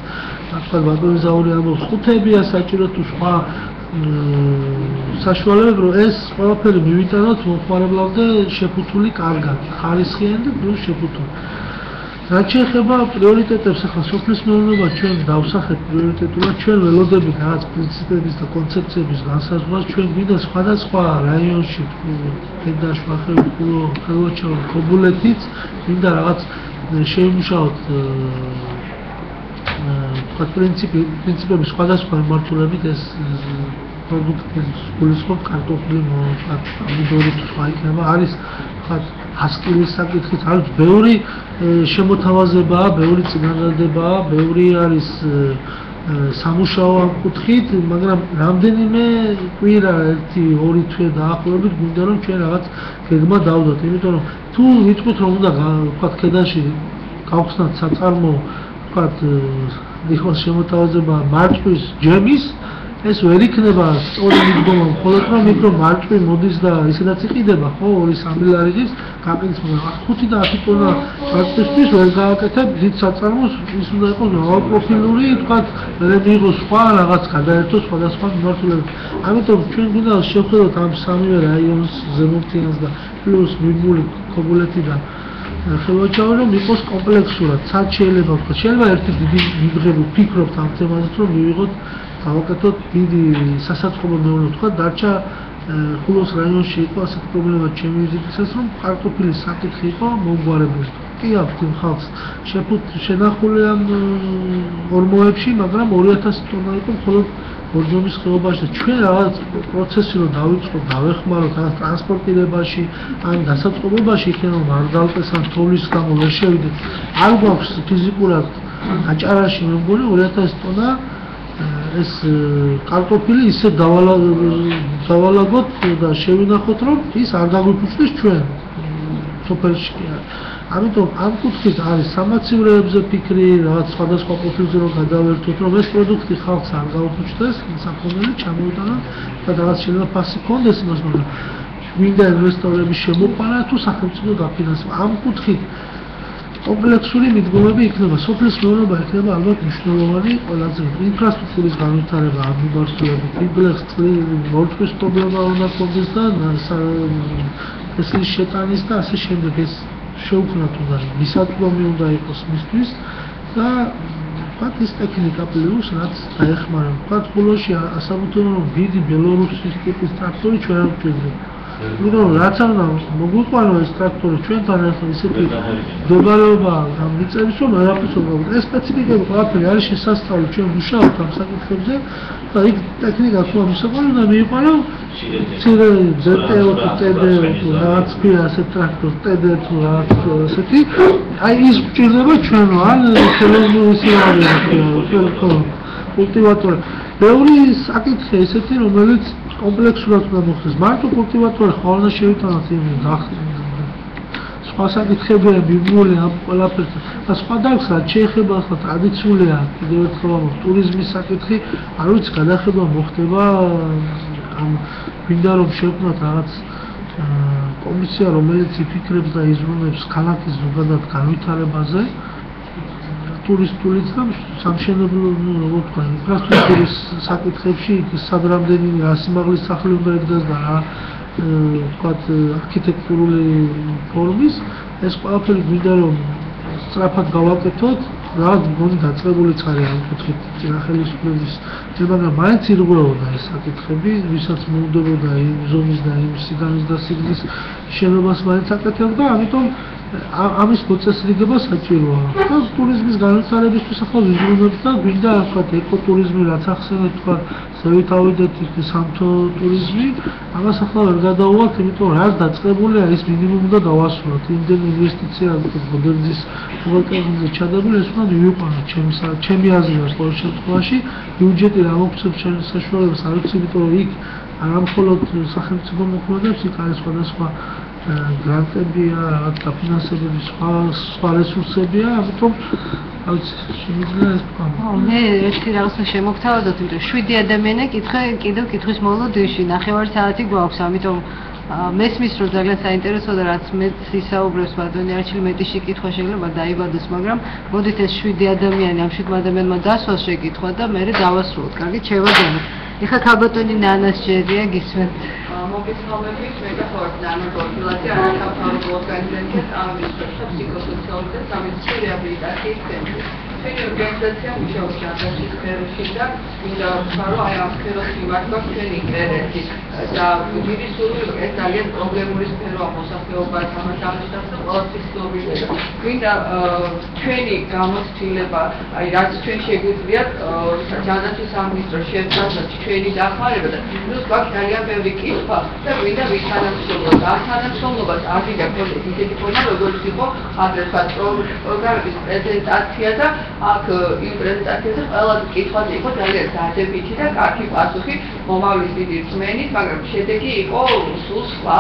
თქვა ბატონი ზაური ამბობს ხუთებია საჭირო თუ სხვა საშუალებები რომ ეს ყველაფერი მივიტანოთ მომხმარებლამდე შეფუთული კარგად ხარისხიანი და პლუს შეფუთული რაც შეეხება პრიორიტეტებს, ახლა სოფლის მეურნეობა ჩვენ დავსახეთ პრიორიტეტულად, ჩვენ ველოდებით რაღაც პრინციპების და კონცეფციების განსაზღვრას, ჩვენ გვინდა სხვადასხვა რაიონში, ქედა, შუახევი, ხულო, ხელვაჩაური, ქობულეთიც, გვინდა რაღაც შეიმუშაოთ პრინციპების სხვადასხვა მიმართულებით ეს პროდუქტი გულისხმობ კარტოფილი, პომიდორი თუ სხვა იქნება, არის ასკილის საკითხით, არის ბევრი შემოთავაზებაა, ბევრი წინადადებაა, ბევრი არის სამუშაო ამ კუთხით, მაგრამ რამდენიმე კვირა, 1-2 თვე დაახლოებით გვინდა რომ ჩვენ რაღაც გეგმა დავდოთ, იმიტომ რომ თუ ვიტყვით რომ უნდა ვთქვათ ქედანში გავხსნათ საწარმო, ვთქვათ იყოს შემოთავაზება მარჭვის ჯემის, ეს ვერ იქნება სწორი მიდგომა, მხოლოდ რომ მიკრო მარჭვი მოდის და ისედაც იყიდება, ხო, 2-3 ლარიღის გაყიდვის, მაგრამ 5 და 10 ტონა მარჭვისთვის ვერ გააკეთებ დიდ საწარმოს, ის უნდა იყოს პროფილური, ვთქვათ, ვერ მიიღოს სხვა რაღაც გადაერთოს სხვადასხვა მიმართულებით. ამიტომ ჩვენ გვინდა შევხედოთ ამ სამივე რაიონს, ზემოთიანს და პლუს მიბული ქობულეთი და ხელვაჩაური რომ იყოს კომპლექსურად, სად შეიძლება ვთქვათ, შეიძლება ერთი დიდი მიღები ვფიქრობთ ამ თემაზე, რომ მივიღოთ გავაკეთოთ დიდი სასაწყობო მეურნეობა, თქვა დარჩა ხულოს რაიონში იყო ასეთი პრობლემა ჩემი ვიზიტისას, რომ კარტოფილის საკითხი იყო მომგვარებული. კი აქვს იმ ხალხს შენახული ამ ორმოებში, მაგრამ 2000 ტონა იყო მხოლოდ ბორჯომის ხეობაში და ჩვენ რაღაც პროცესი რომ დავიწყოთ, დავეხმაროთ ამ ტრანსპორტირებაში, ან დასაწყობებაში, იქნებ რომ არ დავყეს ან თოვლის გამო ვერ შევიდეთ. არ გვაქვს ფიზიკურად აჭარაში მე მგონი 2000 ტონა ეს კარტოფილი ისე დავალაგოთ და შევინახოთ რომ ის არ დაგვიფუძნეს ჩვენ სოფელში. ამიტომ ამ კუთხით არის სამაცივრეებზე ფიქრი, რაღაც სხვადასხვა პროფილზე რომ გადავერთოთ, რომ ეს პროდუქტი ხალხს არ გაუფუჭდეს, საფონელი ჩამოიტანოთ და რაღაც შეიძლება ფასი კონდეს იმას, მაგრამ მინდა ინვესტორების შემოყვანა თუ სახელმწიფო დაფინანსება. ამ კუთხით კომპლექსური მიდგომები იქნება, სოფლის მეურნეობა იქნება ალბათ მნიშვნელოვანი ყველაზე ინფრასტრუქტურის განვითარება ამ მიმართულებით, მორწყვის პრობლემა უნდა კონდეს და თესლის შეტანის და ასე შემდეგ ეს შეუქმნათ უნდა მისაწვდომი უნდა იყოს მისთვის და ვთქვათ ის ტექნიკა პლუს რაც დაეხმარა. ვთქვათ ხულოში ასაბუთებენ რომ დიდი ბელორუსის ტიპის ტრაქტორი ჩვენ არ გვჭირდება. იმიტომ რაც არ უნდა მოგვიყვანო ეს ტრაქტორი ჩვენთან ახლა ისეთი მდებარეობა ამ მიწების რომ არაფერს ვერ გავუდგეთ. ეს სპეციფიკები ყველაფერი არის შესასწავლი, ჩვენ ვმუშაობთ ამ საკითხებზე და იქ ტექნიკა თუ ამისაყვანო და მიიყვანო მცირე ZTO თუ TDO თუ რაღაც ქვია ასეთ ტრაქტორს TD თუ რაღაც ასეთი, აი ის გვჭირდება ჩვენო ან ხელოვნური სიამოვნებაა კულტივატორი. ბევრი საკითხი ესეთი რომელიც კომპლექსურად უნდა მოხდეს. მარტო კულტივატორი ხარ უნდა შევიტანოთ იმ სხვა საკითხებია მიბმული ამ ყველაფერს და სხვა დარგსაც შეეხება ახლა ტრადიციულია კიდევ ერთხელ ამბობ ტურიზმის საკითხი, არ ვიცი გადახება მოხდება ამ გვინდა რომ შევქმნათ რაღაც კომისია რომელიც იფიქრებს და იზრუნებს ქალაქის ზოგადად განვითარებაზე ტურისტულიც და სამშენებლო როგორ თქვა ინფრასტრუქტურის საკითხებში სად რამდენი რა სიმაღლის სახლი უნდა ეგდეს და რა ვთქვათ არქიტექტურული ფორმის ეს ყველაფერი გვინდა რომ სწრაფად გავაკეთოთ რაღაც მგონი დაწყებულიც არის ამ კუთხით ხელისუფლების მაგრამ მაინც ირღვეოდა ეს საკითხები ვისაც მოუდებოდა იმ ზონის და იმ სიგანის და სიგრძის შენობას მაინც აკეთებდა ამიტომ ამის მოწესრიგება საჭიროა. და ტურიზმის განვითარებისთვის ახლა ვიზრუნებთ და გვინდა ვთქვათ ეკოტურიზმი რაც ახსენეთ ვთქვათ ზევით ავიდეთ სამთო ტურიზმი ამას ახლა ვერ გადაუვალთ იმიტომ რომ არ დაწყებულია ის მინიმუმ უნდა დავასრულოთ იმდენი ინვესტიცია მოდერნის უღელტეხილზე ჩადებული ეს უნდა მივიყვანოთ ჩემი აზრია ყოველ შემთხვევაში ბიუჯეტი რა მოგვცემს საშუალებას არ ვიცი იმიტომ რომ იქ არა მხოლოდ სახელმწიფო მოქმედებს იქ არის სხვადასხვა გრანტებია, რაღაც დაფინანსებები, სხვა რესურსებია, ამიტომ რაც შემიძლია ეს თქვა. მე ერთი რაღაცა შემოგთავაზოთ, იმიტომ 7 ადამიანი კიდევ კითხვის მოვლო დეში, 9 საათი გვაქვს, ამიტომ მესმის რომ ძალიან საინტერესოა და რაც მეც ისაუბრებს ბატონი არჩილი მეტი შეკითხვა შეიძლება დაიბადოს, მაგრამ მოდით ეს 7 ადამიანი ამ 7 ადამიანმა დასვას შეკითხვა და მე დავასრულოთ. კარგი, შევაჯამოთ. ეხლა ქალბატონი ნანას ჯერია გისმენთ. მოგესალმებით, მე ვარ ნანა გორგილაძე, არასამთავრობო ორგანიზაცია „წამების ფსიქოსოციალური და სამედიცინო რეაბილიტაციის ცენტრი. ჩვენი ორგანიზაცია მუშაობს ჟანდარმის სფეროში და მინდა ვთქვა, რომ აი ამ სფეროს მიმართ გვაქვს ჩვენი ინტერესი და დიდი სურვილი ეს ძალიან პრობლემური სფეროა მოსახლეობას ამას აღნიშნავს და ყველასთვის ცნობილია და მინდა ჩვენი გამოცდილება, აი რაც ჩვენ შეგვიძლიათ ჟანდარმის სამინისტროს შეერთებით ჩვენი დახმარება და პლუს გვაქვს ძალიან ბევრი კითხვა და მინდა ვითანამშრომლოთ. ამ თანამშრომლობას არ გინდა პროექტი ისეთი ფორმა, როგორც იყო ადრესად პროგრამის პრეზენტაცია და აქ იმ პრეზენტაციაზე ყველა კითხვაზე იყო ძალიან დადებითი და კარგი პასუხი მომავლის დიდი რწმენით, მაგრამ შედეგი იყო სულ სხვა.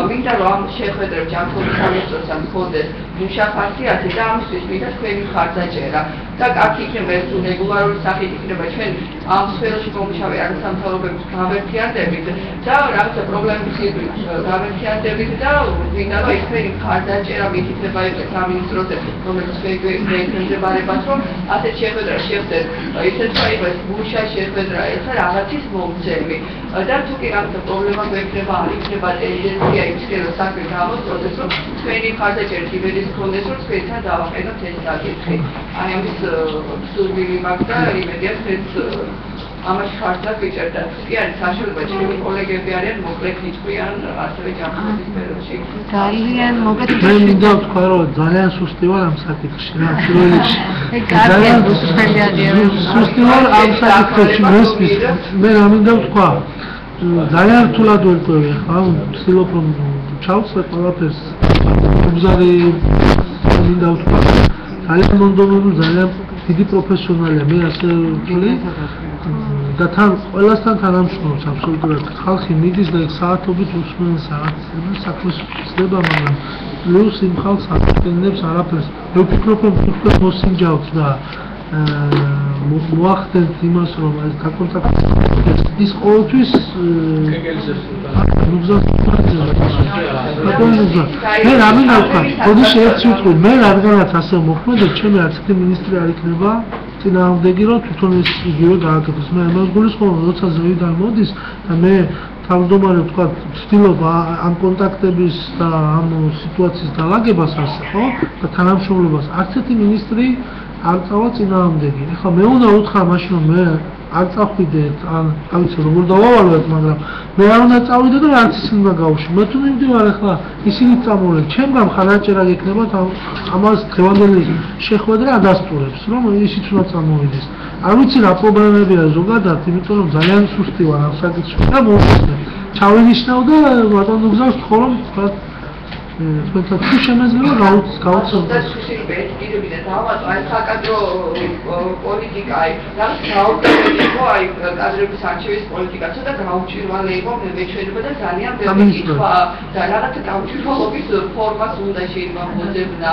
მინდა რომ ამ შეხვედრებს ჯანმრთელობის სამინისტროსთან მქონდეს მუშახასიათი და ამისთვის მინდა თქვენი მხარდაჭერა და კარგი იქნება ეს რეგულარული სახით იქნება ჩვენ ამ სფეროში მომუშავე არასამთავრობოების გავერთიანდებით და რაღაცა პრობლემების გავერთიანდებით და მინდა რომ თქვენი მხარდაჭერა მითითება იყოს სამინისტროზე, რომელიც შეგვექნებარებათ რომ ასეთ შეხვედრა შევხვდეთ ისეთ საერთოდ მუშა შეხვედრა ეხლა რაღაცის მომცემი და თუ კი რაღაცა პრობლემა გვექნება არ იქნება ტენდენცია იმისკენ რომ საქმე გამოსწორდეს რომ თქვენი მხარდაჭერით იმედის გქონდეს რომ თქვენთან დავაყენოთ ეს საკითხი. აი ამის სურვილი მაქვს და იმედია თქვენც ამაში ხარჯად ვიჭერდა. კი არის საშუალება ჩემი კოლეგები არიან მოკლედ იყვიან ასევე ჯანმრთელობის სფეროში. ძალიან მოკლედ მე მინდა ვთქვა რომ ძალიან სუსტი ვარ ამ საკითხში, რა პირველში. ძალიან სუსტი არიან. სუსტი ვარ ამ საკითხში, მე რა მინდა ვთქვა. ძალიან რთულად ვერკვევი ხა, ვცდილობ რომ ჩავწვე ყველაფერს. გუზარი მინდა ვთქვა. ძალიან მონდომებული, ძალიან დიდი პროფესიონალია, მე ასე ვთვლი. და თან ყველასთან თანამშრომლობს აბსოლუტურად. ხალხი მიდის და საათობით უსმენს საქმეს ხდება, მაგრამ პლუს იმ ხალხს აკეთებს არაფერს. მე ვფიქრობ, რომ უფრო მოსინჯავთ და მოახდენთ იმას, რომ ეს საკონტაქტო ის ყოველთვის მე რა მინდა ვთქვა, ხოდი შეეცვიტყვი, მე რადგანაც ასე მოხმედა, ჩემი არც ერთი მინისტრი არ იქნება წინააღმდეგი, რომ თვითონ ეს იგივე გააკეთოს. მე ამას გულისხმობ, როცა ზევიდან მოდის და მე თავმჯდომარე ვთქვა, ვცდილობ ამ კონტაქტების და ამ სიტუაციის დალაგებას ასე, ხო? და თანამშრომლობას არც ერთი მინისტრი არ წავა წინააღმდეგი. ეხლა მე უნდა უთხრა მაშინ რომ მე არ წავიდეთ, ან არ ვიცი როგორ დავავალოთ, მაგრამ მე არ უნდა წავიდე და არც ისინი უნდა გავუშვი. მე თუ მივდივარ ეხლა ისინი წამოვლენ, ჩემგან მხარდაჭერა გექნებათ ამას დღევანდელი შეხვედრა ადასტურებს, რომ ისიც უნდა წამოვიდეს. არ ვიცი რა პრობლემებია ზოგადად, იმიტომ რომ ძალიან სუსტი ვარ ამ საკითხში და მოვხსნე. ჩავინიშნავ და ბატონო გზავს ხო რომ თქვა თქვენთან თუ შემეძლება გავუწევთ. აი საკადრო პოლიტიკა, აი გაუწევთ იყო აი კადრების არჩევის პოლიტიკა, ცოტა გაუჭირვალე იყო მეჩვენება და ძალიან ბევრი კითხვა და რაღაცა გაუჭირვალობის ფორმას უნდა შეიძლება მოძებნა.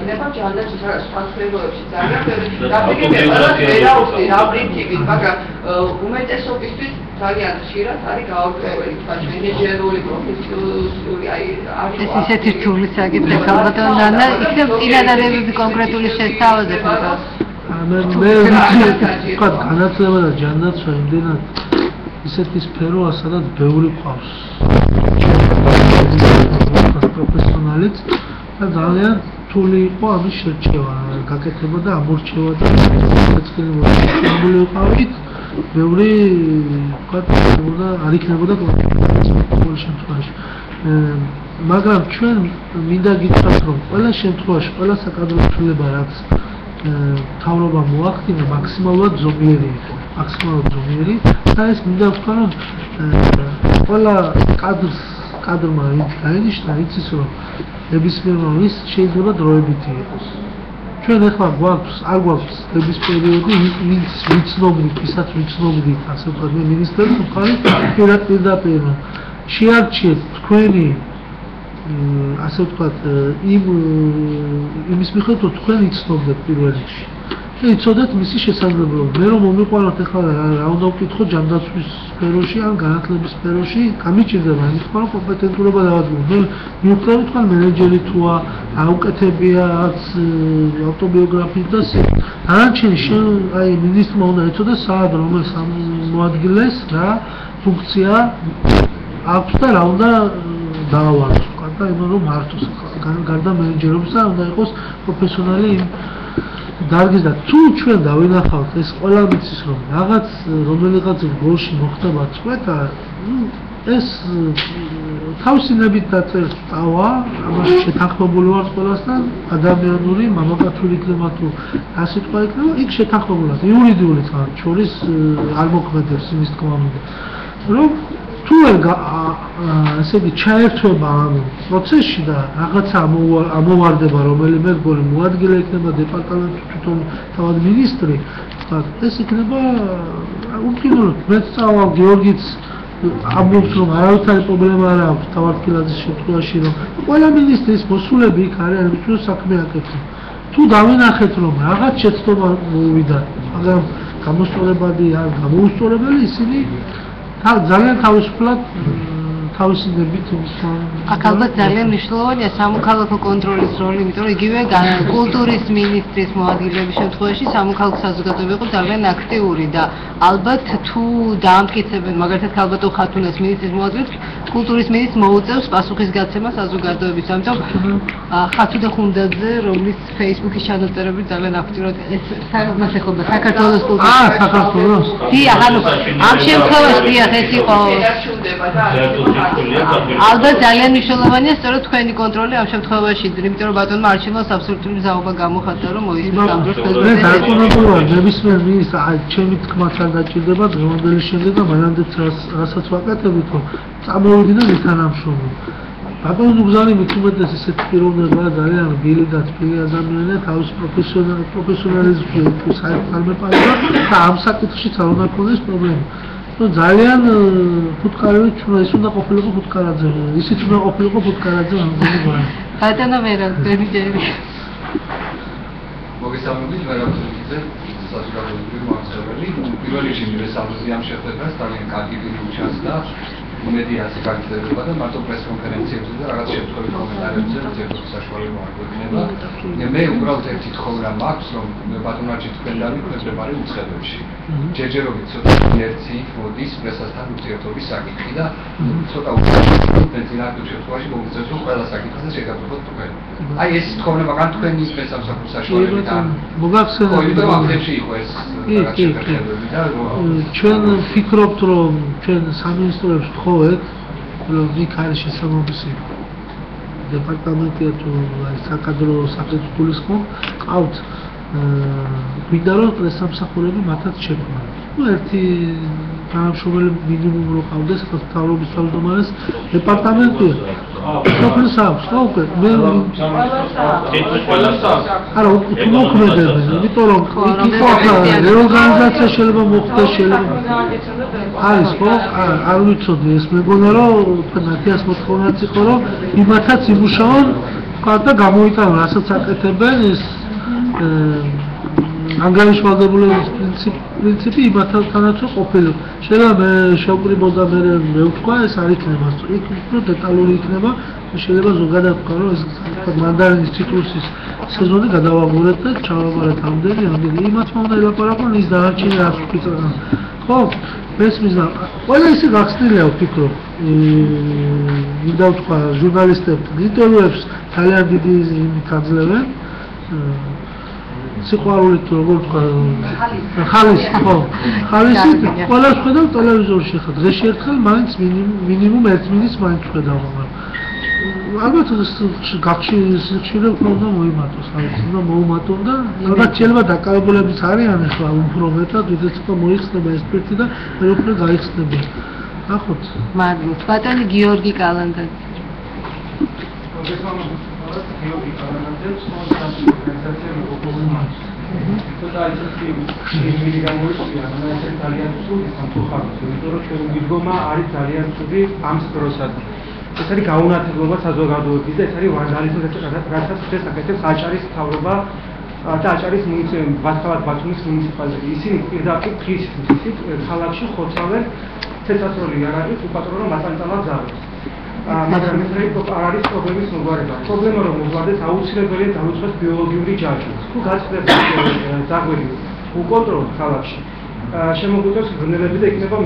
ნება ჯანდაცვის სხვა სფეროებში ძალიან ბევრი დაფიქრება ყველაფერი რა პრინციპით, მაგრამ უმეტესობისთვის ძალიან ხშირად არის გაურკვეველი, თქო, მენეჯერული, პროფესიული, აი არის ისეთი რთული საკითხი ქალბატონ ნანა, იქნებ წინადადებები კონკრეტული შესთავაზებ მაგას. მე ვთქვა, განათლება და ჯანდაცვა იმდენად ისეთი სფეროა, სადაც ბევრი ყავს. პროფესიონალიც და ძალიან რთული იყო ამის შერჩევა, გაკეთება და ამორჩევა და ეცქელებოდა. ვიყავით ბევრი ვთქვა, არ იქნებოდა ყოველ შემთხვევაში. მაგრამ ჩვენ მინდა გითხრათ, რომ ყველა შემთხვევაში, ყველა საკადრო ცვლილება რაც მთავრობა მოახდინა, მაქსიმალურად ზომიერი იყო, მაქსიმალურად ზომიერი და ეს მინდა ვთქვა, რომ ყველა კადრმა ვინც დაინიშნა, იცის, რომ ნებისმიერმა ის შეიძლება დროებითი იყოს. ჩვენ ახლა არ გვაქვს დების პერიოდი, ვინც ვიცნობდით, ვისაც ვიცნობდით, ასე ვთქვათ, მე მინისტრებს ვხარი პირდაპირ შეარჩიეთ თქვენი ასე ვთქვათ, იმის მიხედვით, რომ თქვენ იცნობდეთ პირველ რიგში. იცოდეთ მისი შესაძლებლობა. მე რომ მომიყვანოთ ახლა რა უნდა ვკითხო ჯანდაცვის სფეროში ან განათლების სფეროში, გამიჭირდება იმით, რომ კომპეტენტურობა დავადგინო. მე მივხვდები თქვენ მენეჯერი თუა, აუკეთებია რაც ავტობიოგრაფიით და არანჩენი აი მინისტრმა უნდა იცოდეს საად რომელ მოადგილეს რა ფუნქცია აქვს და რა უნდა დაავადოს. და იმან რომ მართოს გარდა მენეჯერობისა უნდა იყოს პროფესიონალი დარგის და თუ ჩვენ დავინახავთ ეს ყველა მიცის რომ რაღაც რომელიღაც გოლში მოხდება წვეთა ეს თავსინებით დაწერს წავა ამაში შეთანხმებული ვარ ყველასთან ადამიანური მამაკაცური იქნება თუ რა სიტყვა იქნება იქ შეთანხმებულად იურიდიული წყართ შორის არ მოქმედებს იმის თქმა უნდა რომ თუ ესე იგი ჩაერთვება ამ პროცესში და რაღაცა ამოვარდება რომელიმე გოლი მოადგილე იქნება დეპარტამენტი თვითონ თავად მინისტრი ეს იქნება უკიდურეს მეც წავალ გიორგიც ამბობს რომ არავითარი პრობლემა არ აქვს თავად ფილაძის შემთხვევაში რომ ყველა მინისტრის მოსულები იქ არიან მისთვის საქმე აკეთებს თუ დავინახეთ რომ რაღაც შეცდომა მოვიდა მაგრამ გამოსწორებადი არ გამოუსწორებელი ისინი ძალიან თავისუფლად თავისინებით აქ ალბათ ძალიან მნიშვნელოვანია სამოქალაქო კონტროლის როლი, იმიტომ რომ იგივე კულტურის მინისტრის მოადგილეების შემთხვევაში სამოქალაქო საზოგადოება იყო ძალიან აქტიური და ალბათ თუ დაამტკიცებენ მაგალითად ალბათ ხათუნას მინისტრის მოადგილეს კულტურის მინისტრს მოუწევს პასუხისგაცემა საზოგადოების, ამიტომ ხათუნა ხუნდაძე, რომლის Facebook-ის ჩანაწერები ძალიან აქტიურად ეს მას ეხება საქართველოს კულტურის საქართველოს დიახ, ანუ ამ შემთხვევაში დიახ ეს იყო ალბათ ძალიან მნიშვნელოვანია სწორედ თქვენი კონტროლი ამ შემთხვევაში, იმიტომ რომ ბატონმა არჩევნებს აბსოლუტური მზაობა გამოხატა რომ მოისმის ამ დროს დაკონტროლება ნებისმიერ მინისტრს ჩემი თქმაც არ დაჭირდება დღევანდელი შემდეგ და მანამდე რასაც ვაკეთებთ რომ წამოვიდნენ თანამშრომლები. ბატონო ნუგზარი მithumetes ესეთ პიროვნებაა ძალიან რბილი და თბილი ადამიანია თავის პროფესიონალიზმში საერთოდ არ მეპარება და ამ საკითხშიც არ უნდა ქონდეს პრობლემა. ძალიან ფუტკარევით ის უნდა ყოფილიყო ფუტკარაძე ისიც უნდა ყოფილიყო ფუტკარაძე ამგვარი ბატონო მერაბ ჯერი მოგესალმებით მერაბზე საზოგადოებრივი მაუწყებელი პირველ რიგში მესამეზე ამ შეხვედრას ძალიან კარგი უჩანს და მედიას გაგრძელება და მარტო პრესკონფერენციებზე და რაღაც შემთხვევით კომენტარებზე ზედმეტ საშუალება არ გვექნება. მე უბრალოდ ერთი თხოვნა მაქვს რომ ბატონარჩი თქვენ დავიქვეყნებარი უცხოეთში. ჯერჯერობით ცოტა ინერცი მოდის პრესასთან ურთიერთობის საკითხი და ცოტა უცხოეთის შემთხვევაში მოგიწევს რომ ყველა საკითხზე შეგაბრუნოთ თქვენ. აი ეს თხოვნა მაგან თქვენი პრესამსახურის საშუალებით ან მოგახსენებთ რომ აფრებში იყო ეს რაღაც შეფერხებები და ჩვენ ვფიქრობთ რომ ჩვენ სამინისტროებს ვთხოვეთ რომ იქ არის შესაბამისი დეპარტამენტი თუ საკადრო საკითხი გულისხმობ ყავთ გვინდა რომ პრესამსახურები მათაც შექმნან. ერთი თანამშრომელი მინიმუმ რო ყავდეს მთავრობის თავმჯდომარეს დეპარტამენტია. სოფლის აქვს, ხო უკვე მე არა მოქმედებენ, იმიტომ რომ იყო რეორგანიზაცია შეიძლება მოხდეს შეიძლება არის ხო? არ ვიცოდი ეს მეგონა რომ ნათიას მოთხოვნაც იყო რომ იმათაც იმუშაონ და გამოიტანონ რასაც აკეთებენ ეს ანგარიშვალდებულების პრინციპი იმათანაც ყოფილიყო. შეიძლება მე შევკრიბოდა მე ვთქვა ეს არ იქნება, იქ უფრო დეტალური იქნება, შეიძლება ზოგადად ვთქვა რომ ეს მანდარინის ციტრუსის სეზონი გადავაღურეთ და ჩავაბარეთ ამდენი იმათმა უნდა ელაპარაკონ ის დანარჩენი რაც ვფიქრობ. ხო? მესმის და ყველა ისე გახსნილია ვფიქრობ. მინდა ვთქვა ჟურნალისტებს, ინტერვიუებს ძალიან დიდი იმით აძლევენ. სიყვარულით როგორ ვთქვა ხალის ხო ხალისი ყველას ხედავ ტელევიზორში ხა დღეში ერთხელ მაინც მინიმუმ 1 მინუტს მაინც ხედავ მაგრამ ალბათ გახშირება უნდა მოიმატოს არის უნდა მოუმატონ და რაღაც შეიძლება დაკავებულებიც არიან ახლა უფრო მეტად ვიდრე ცოტა მოიხსნება ეს პროექტი და მე უფრო გაიხსნება ნახოთ მადლობთ ბატონი გიორგი კალანდაძე გიორგი კალანდაძე ორგანიზაცია მოგობრუნავს და ის გამოვიწვია მაგრამ ძალიან სულ სამწუხაროდ იმიტომ რომ ჩვენ მიდგომა არის ძალიან ცუდი ამ სპროსად ეს არის გაუნათლებლობა საზოგადოების და ეს არის ვანდალიზმი რასაც შესაკეთებს აჭარის მთავრობა და აჭარის ბათუმის მუნიციპალიტეტი. ისინი პირდაპირ დღის ისით ქალაქში ხოცავენ თეთრაცრული იარაღით უპატრონო მაწანწალად ზარებს. მაგრამ ეს არ არის პრობლემის მოგვარება. პრობლემა რომ მოგვარდეს აუცილებელია დავუწყოთ ბიოლოგიური ჯაჭვი. თუ გაწყდება ზაგვები უკონტროლოთ ქალაქში. შემოგვიწევს გრძნელები და იქნება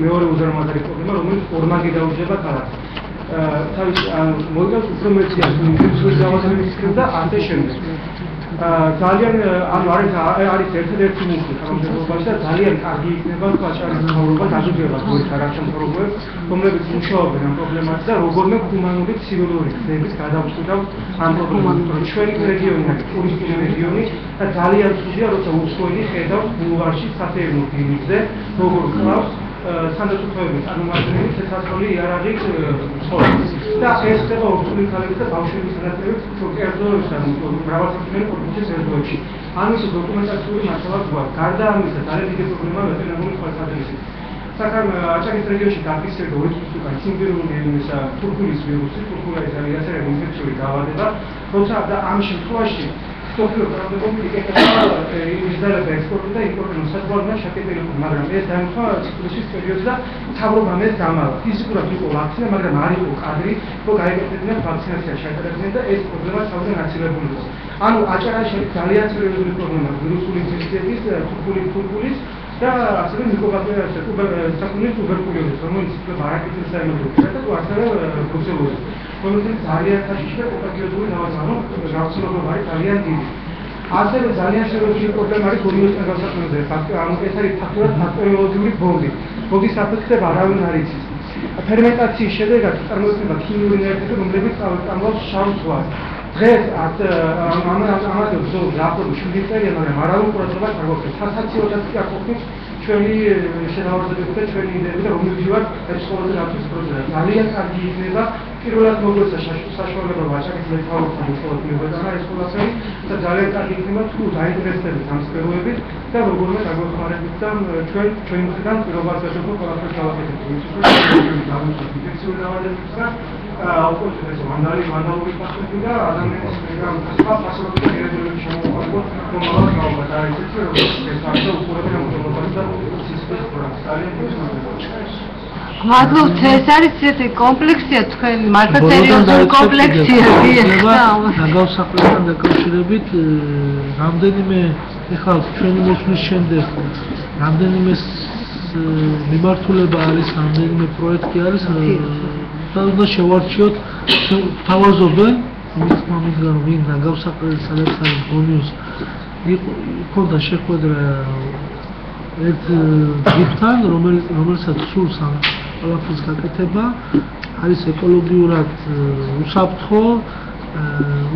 მეორე უზარმაზარი პრობლემა, რომელიც ორმაგი დაუჯდება ქალაქს. თავის მოიგავს უფრო მეტი ინტენსიური დავაზრების და ასე შემდეგ. ძალიან არის ერთადერთი მიზეზი თანამდებობაში და ძალიან კარგი იქნება თუ აჭარის მთავრობა დაგუჯება გორის არაჩამთავრობოებს, რომლებიც მუშაობენ ამ პრობლემაზე და როგორმე ჰუმანური ცივილური გზების გადავწყვეტავთ ამ პრობლემას. ჩვენი რეგიონი არის ტურისტული რეგიონი და ძალიან ცუდია, როცა უსხველი ხედავს ბულვარში საფეირნო დილიზე, როგორ ყავს სანდაცვითოების წარმომადგენელი თეთრაცრული იარაღით ცხოვრობს. და ეს ხდება ორთული ქალების და ბავშვების განათლებით კერძოებსა და მრავალსაქმიანი კორპუსის ერთეულებში. ამის დოკუმენტაციული მასალა გვაქვს. გარდა ამისა, ძალიან დიდი პრობლემაა ვეტერინარული წყალსადენისით. საკან აჭარის რეგიონში დაფიქსირდა 2 წუთი უკან სიმბირული თურქულის ვირუსი, თურქულა ეს არის ასერები ინფექციური დაავადება, როცა და ამ შემთხვევაში სოფლიო პრობლემები ეკეთება ისრაელის ექსპორტი და იმპორტი მოსაწყობად შეკეთებული, მაგრამ ეს დაემთხვა ციკლის პერიოდს და მთავრობამ ეს დამალა. ფიზიკურად იყო ვაქცინა, მაგრამ არ იყო კადრი, რომ გაეკეთებინა ვაქცინაცია შეეტარებინა და ეს პრობლემა თავზე ნაცილებული იყო. ანუ აჭარაში ძალიან სერიოზული პრობლემაა ვირუსული ინფექციების, თურქულის და ასევე მიკობაქტერიის ტუბერკულოზის, რომელიც ბარაკის საიმედოა და ასევე ბრუსელოზი. რომელიც ძალიან ხშირი და კონკრეტული დავაზანო, გავრცელება არის ძალიან დიდი. ასევე ძალიან სერიოზული პრობლემა არის გონიოსთან გასაქმებზე. ეს არის ფაქტობრივად ბაქტერიოლოგიური ბომბი. ბომბის საფუძვლად არავინ არ იცის. ფერმენტაციის შედეგად წარმოიქმნება ქიმიური ნივთები, რომლებიც წარმოავს შავ ზღვას. დღეს ამაზე ბრძოლა დაახლოებით 7 წელია, მაგრამ არავინ ყურადღებას არ გვაქვს. სასაცილოდაც კი არ ყოფნის ჩვენი შენაურსებები და ჩვენი იდეები და რომლებიც ვარ ეს ყველაზე რაფის პროცესი. ძალიან კარგი იქნება პირველად მოგვეცა საშუალება აჭარის მეთაურთან უცხოოდ მივედანა ეს ყველაფერი და ძალიან კარგი იქნება თუ დაინტერესდებით ამ სფეროებით და როგორმე დაგვეხმარებით და ჩვენი მხრიდან პირობას ეშოქო ყველაფერს გავაკეთებთ. ის დავუწყოთ ინფექციური დაავადებებს და აუპოტრეს ვანდალური ფაქტები და ადამიანის სხვა ფასობრივი ერებები შემოყვანილ მომავალ გაუგა არის ეს როგორც ეს არის უყურებელ მომავალს და სისტემის პროცესს. მადლობთ, ეს არის ისეთი კომპლექსია თქვენ, მართლა სერიოზული კომპლექსია. ნაგავსახლებთან დაკავშირებით რამდენიმე ეხლა ჩვენი მოსვლის შემდეგ რამდენიმე მიმართულება არის, რამდენიმე პროექტი არის და უნდა შევარჩიოთ თავაზობენ იმის მომიგან ვინ ნაგავსახლებთან საერთოდ გონიოს იქონდა შეხვედრა ერთ ჯგუფთან, რომელსაც სურს ამ ყველაფრის გაკეთება, არის ეკოლოგიურად უსაფრთხო,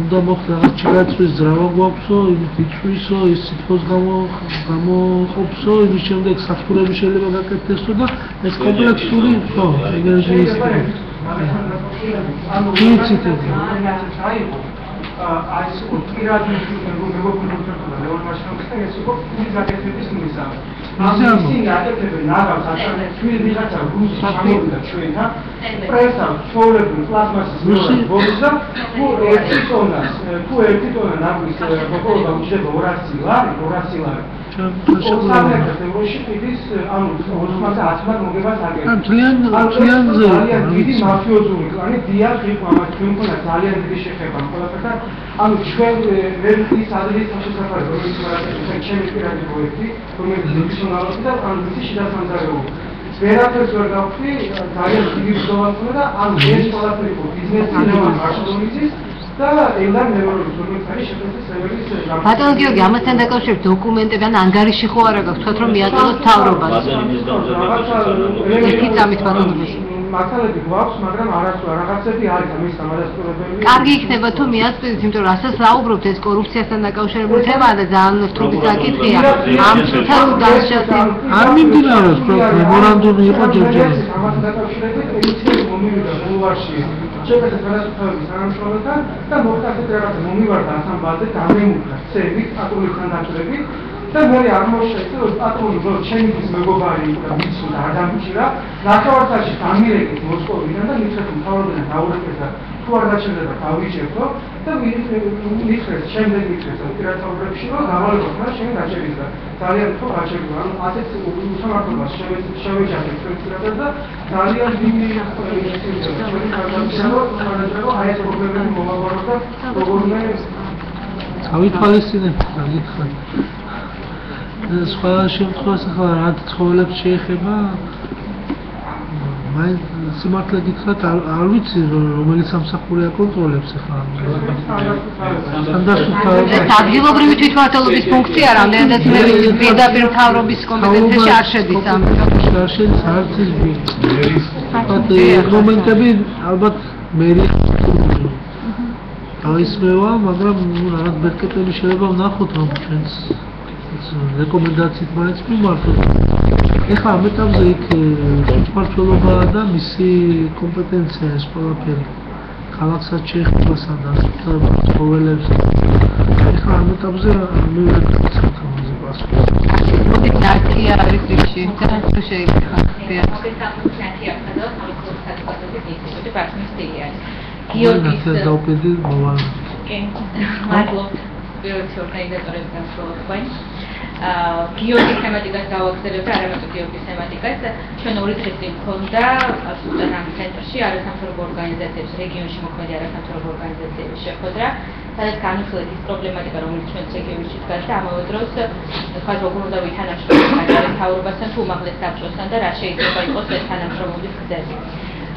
უნდა მოხდეს რაღაც ჩილაცვის ძრავა გვაქვსო, იმით იწვისო, ის სითბოს გამოყოფსო, იმის შემდეგ საფრთხურები შეიძლება გაკეთდესო და ეს კომპლექსური ხო, ენერგიის არის პირადი მეგობრებთან ლეონმაშინოვსკი ეს იყო ის გაკეთების მიზანი. ისინი აკეთებენ ნაგავს აჭარაში ჩვენი ვიღაცა რუსი ჩამოვიდა ჩვენთან პრესა ცხოვრებული პლასმასის ბორცვი და თუ 1 ტონა ნაგვის მოყოლობა უჩნდება 200 ლარი. ევროში ანუ 90-ად მოგებას აგებს. ძალიან დიდი მაფიოზური კლანი დიახ იყო ამას ჩვენ მქონდა ძალიან დიდი შეხება ამ ყველაფერთან. ანუ ჩვენ ვერ ის ადრეს შესაძლებელი რომელიც მაგალითად ჩემი პირადი პროექტი, რომელიც ფუნქციონალური და ანუ ის შედასამზარეულო. ვერაფერს ვერ გავხდი, ძალიან დიდი ბრძოლა ქონდა და ანუ ეს ყველაფერი იყო ბიზნესი და მარშრუტის და ელან ნევროლოგის რომელიც შეფასების ბატონ გიორგი, ამასთან დაკავშირებით დოკუმენტები ან ანგარიში ხო არა გაქვთ, რომ მიაწოდოთ მთავრობას? ერთი წამით ბატონობას. მასალები გვაქვს, მაგრამ რაღაცები არის ამის დამადასტურებელი. კარგი იქნება თუ მიაწოდეთ, იმიტომ რომ რასაც ვაუბრობთ, ეს კორუფციასთან დაკავშირებული თემაა და ძალიან რთული საკითხია. ამ თემას განსხვავებით არ მიმდინარეობს მემორანდუმი იყო ჯერჯერობით. ამასთან დაკავშირებით ელიცები მომივიდა ბულვარში. შეკეთეთ განსხვავების თანამშრომელთან და მოხდა რაღაც მომივარდა ასამბლეაზე დამემუქრა ცები, ატოლი ხანდაჭრები და მე არ მოშეცე რომ პატრონი რო ჩემი მეგობარი და ვიცი და არ დამჭირა ნახევარსაათში დამირეკეთ მოსკოვიდან და მითხრეთ მთავრობიდან დაურეკეთ და თუ არ დაჩერდება დავიჭერდო და მითხრეთ შემდეგ მითხრეთ ოპერატორებში რომ გავალებოთ მაგრამ შენ დაჩერდეს და ძალიან უფრო გაჩერდება ანუ ასეთ უსამართლობას შევეჯახეთ პრინციპად და ძალიან დიდი აი ეს პრობლემები მოვაბარო და როგორ უნდა ავითვალისწინებთ გითხრათ სხვა შემთხვევაში ახლა რა ცხოველებს შეეხება მაინც სიმართლე გითხრათ არ ვიცი რომელიც სამსახური აკონტროლებს ახლა ადგილობრივი თვითმმართველობის ფუნქცია რამდენადაც მე ვიცი პირდაპირ მთავრობის კომპეტენციაში არ შედის ამიტომ არ შედის არც ის მომენტები ალბათ მერი აისმევა მაგრამ რაღაც ბერკეტები შეიძლება ვნახოთ რომ ჩვენს რეკომენდაციით მაინც მიმართოთ. ეხლა ამ ეტაპზე იქ მმართველობა და მისი კომპეტენცია ეს ყველაფერი. ქალაქსაც შეეხება სადაც ცხოველებს. ეხლა ამ ეტაპზე მე ვერ ვცდილობ ამაზე პასუხს. მოდით ნაკია არის რიგში და თუ შეიძლება. გიორგის დაუპედი მოვალ. კი. მადლობთ პირველი ორგანიზატორებს განსხვავებენ. გიორგის თემატიკას გავაგზავნებთ, არა მარტო გიორგის თემატიკას. ჩვენ ორი დღის წინ მქონდა აბსოლუტურად ამ ცენტრში არასამთავრობო ორგანიზაციების რეგიონში მოქმედი არასამთავრობო ორგანიზაციების შეხვედრა, სადაც განვიხილეთ ის პრობლემატიკა, რომელიც ჩვენს რეგიონში დგას და ამავე დროს თქვა როგორ უნდა ვითანამშრომლოთ მთავრობასთან თუ უმაღლეს საბჭოსთან და რა შეიძლება იყოს ეს თანამშრომლობის გზები.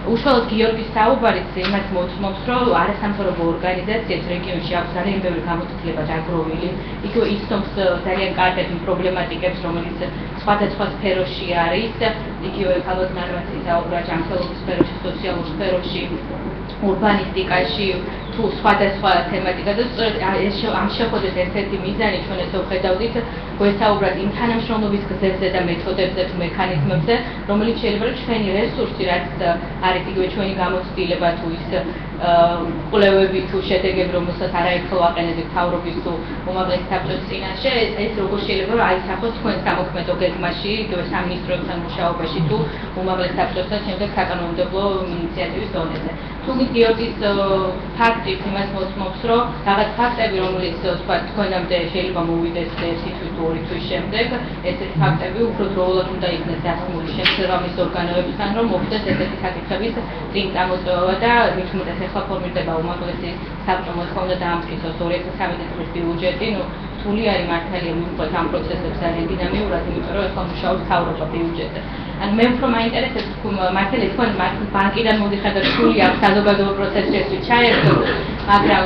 უშუალოდ გიორგის საუბარიც იმას მოწმობს, რომ არასამთავრობო ორგანიზაციებს რეგიონში აქვს ძალიან ბევრი გამოცდილება დაგროვილი. იქ ისწრებს ძალიან კარგად იმ პრობლემატიკებს, რომელიც სხვადასხვა სფეროში არის, იგივე ქალაქ ნორმაციის საუბარ ჯანმრთელობის სფეროში, სოციალურ სფეროში, урбанистикაში თუ სხვადასხვა თემატიკა და ამ შეხვედრის ერთ-ერთი მიზანი ჩვენ ესე ვხედავდით, გვესაუბრათ იმ თანამშრომლობის გზებზე და მეთოდებზე თუ მექანიზმებზე, რომელიც შეიძლება ჩვენი რესურსი, რაც არის იგივე ჩვენი გამოცდილება თუ ის კვლევები თუ შედეგები, რომელსაც არაერთხელ ვაყენებთ მთავრობის თუ უმაღლეს საბჭოს წინაშე, ეს როგორ შეიძლება აისახოს თქვენ სამოქმედო გეგმაში, იგივე სამინისტროებთან მუშაობაში თუ უმაღლეს საბჭოსთან შემდეგ საკანონმდებლო ინიციატივის დონეზე. თუმცა გიორგის ფაქტი იმას მოწმობს, რომ რაღაც ფაქტები, რომელიც თქვა თქვენამდე შეიძლება მოვიდეს ერთი თვის თუ ორი თვის შემდეგ, ესეთი ფაქტები უფრო დროულად უნდა იქნეს დასმული შემსწრების ორგანოებთან, რომ მოვიდეს ესეთი საკითხების წინ წამოწევა და მით უმეტეს ეხლა ფორმირდება უმაღლესი საბჭო მოთხოვნა დაამტკიცოს 2013 წლის ბიუჯეტი, რთული არის მართალია მივყვეთ ამ პროცესებს ძალიან დინამიურად, იმიტომ რომ ეხლა მუშაობს მთავრობა ბიუჯეტზე. ანუ მე უფრო მაინტერესებს მართალია თქვენ ბანკიდან მოდიხარ და რთული აქვს საზოგადოებრივ პროცესებში ჩაერთო, მაგრამ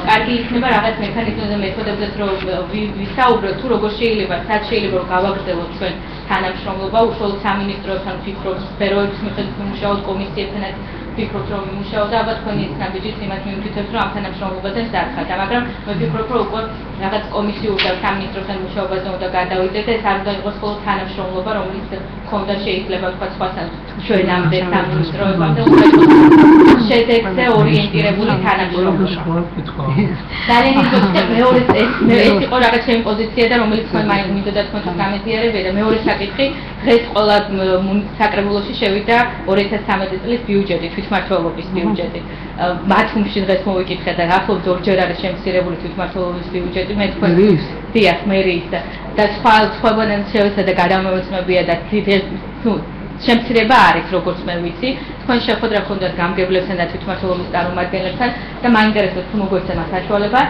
კარგი იქნება რაღაც მექანიზმებზე მეთოდებზეც რომ ვისაუბროთ თუ როგორ შეიძლება, სად შეიძლება რომ გავაგრძელოთ ჩვენ თანამშრომლობა უშუალოდ სამინისტროებთან ვფიქრობ, სფეროების მიხედვით ვიმუშაოთ, კომისიებთანაც ვფიქრობ რომ ვიმუშაოთ და ალბათ თქვენი ნაბიჯით იმას მივთითებთ რომ ამ თანამშრომლობაზე დავხართ, მაგრამ მე ვფიქრობ რომ უკვე რაღაც კომისიურ და სამინისტროებთან მუშაობაზე უნდა გადავიდეთ და ეს არ უნდა იყოს მხოლოდ თანამშრომლობა, რომელიც ქონდა შეიძლება თქვა სხვასთან ჩვენამდე სამინისტროებთან და უნდა იყოს შედეგზე ორიენტირებული თანამშრომლობა. ძალიან important მეორე ეს იყო რაღაც ჩემი პოზიცია და რომელიც თქვენ მაინც მინდოდა თქვენთან გამეზიარებე და მეორე საკითხი დღეს ყველა საკრებულოში შევიდა 2013 წლის ბიუჯეტი, თვითმმართველობის ბიუჯეტი. მათუმში დღეს მოვიკითხე და ახლობლად ორჯერ არის შემცირებული თვითმმართველობის ბიუჯეტი, მე თქვენ დიახ, მერიის და სხვა შევეცა და გადამოვეცნობია და შემცირება არის, როგორც მე ვიცი. თქვენ შეხვედრა გქონდათ გამგებლებთან და თვითმმართველობის წარმომადგენლებთან და მაინტერესებს თუ მოგეცემა საშუალება,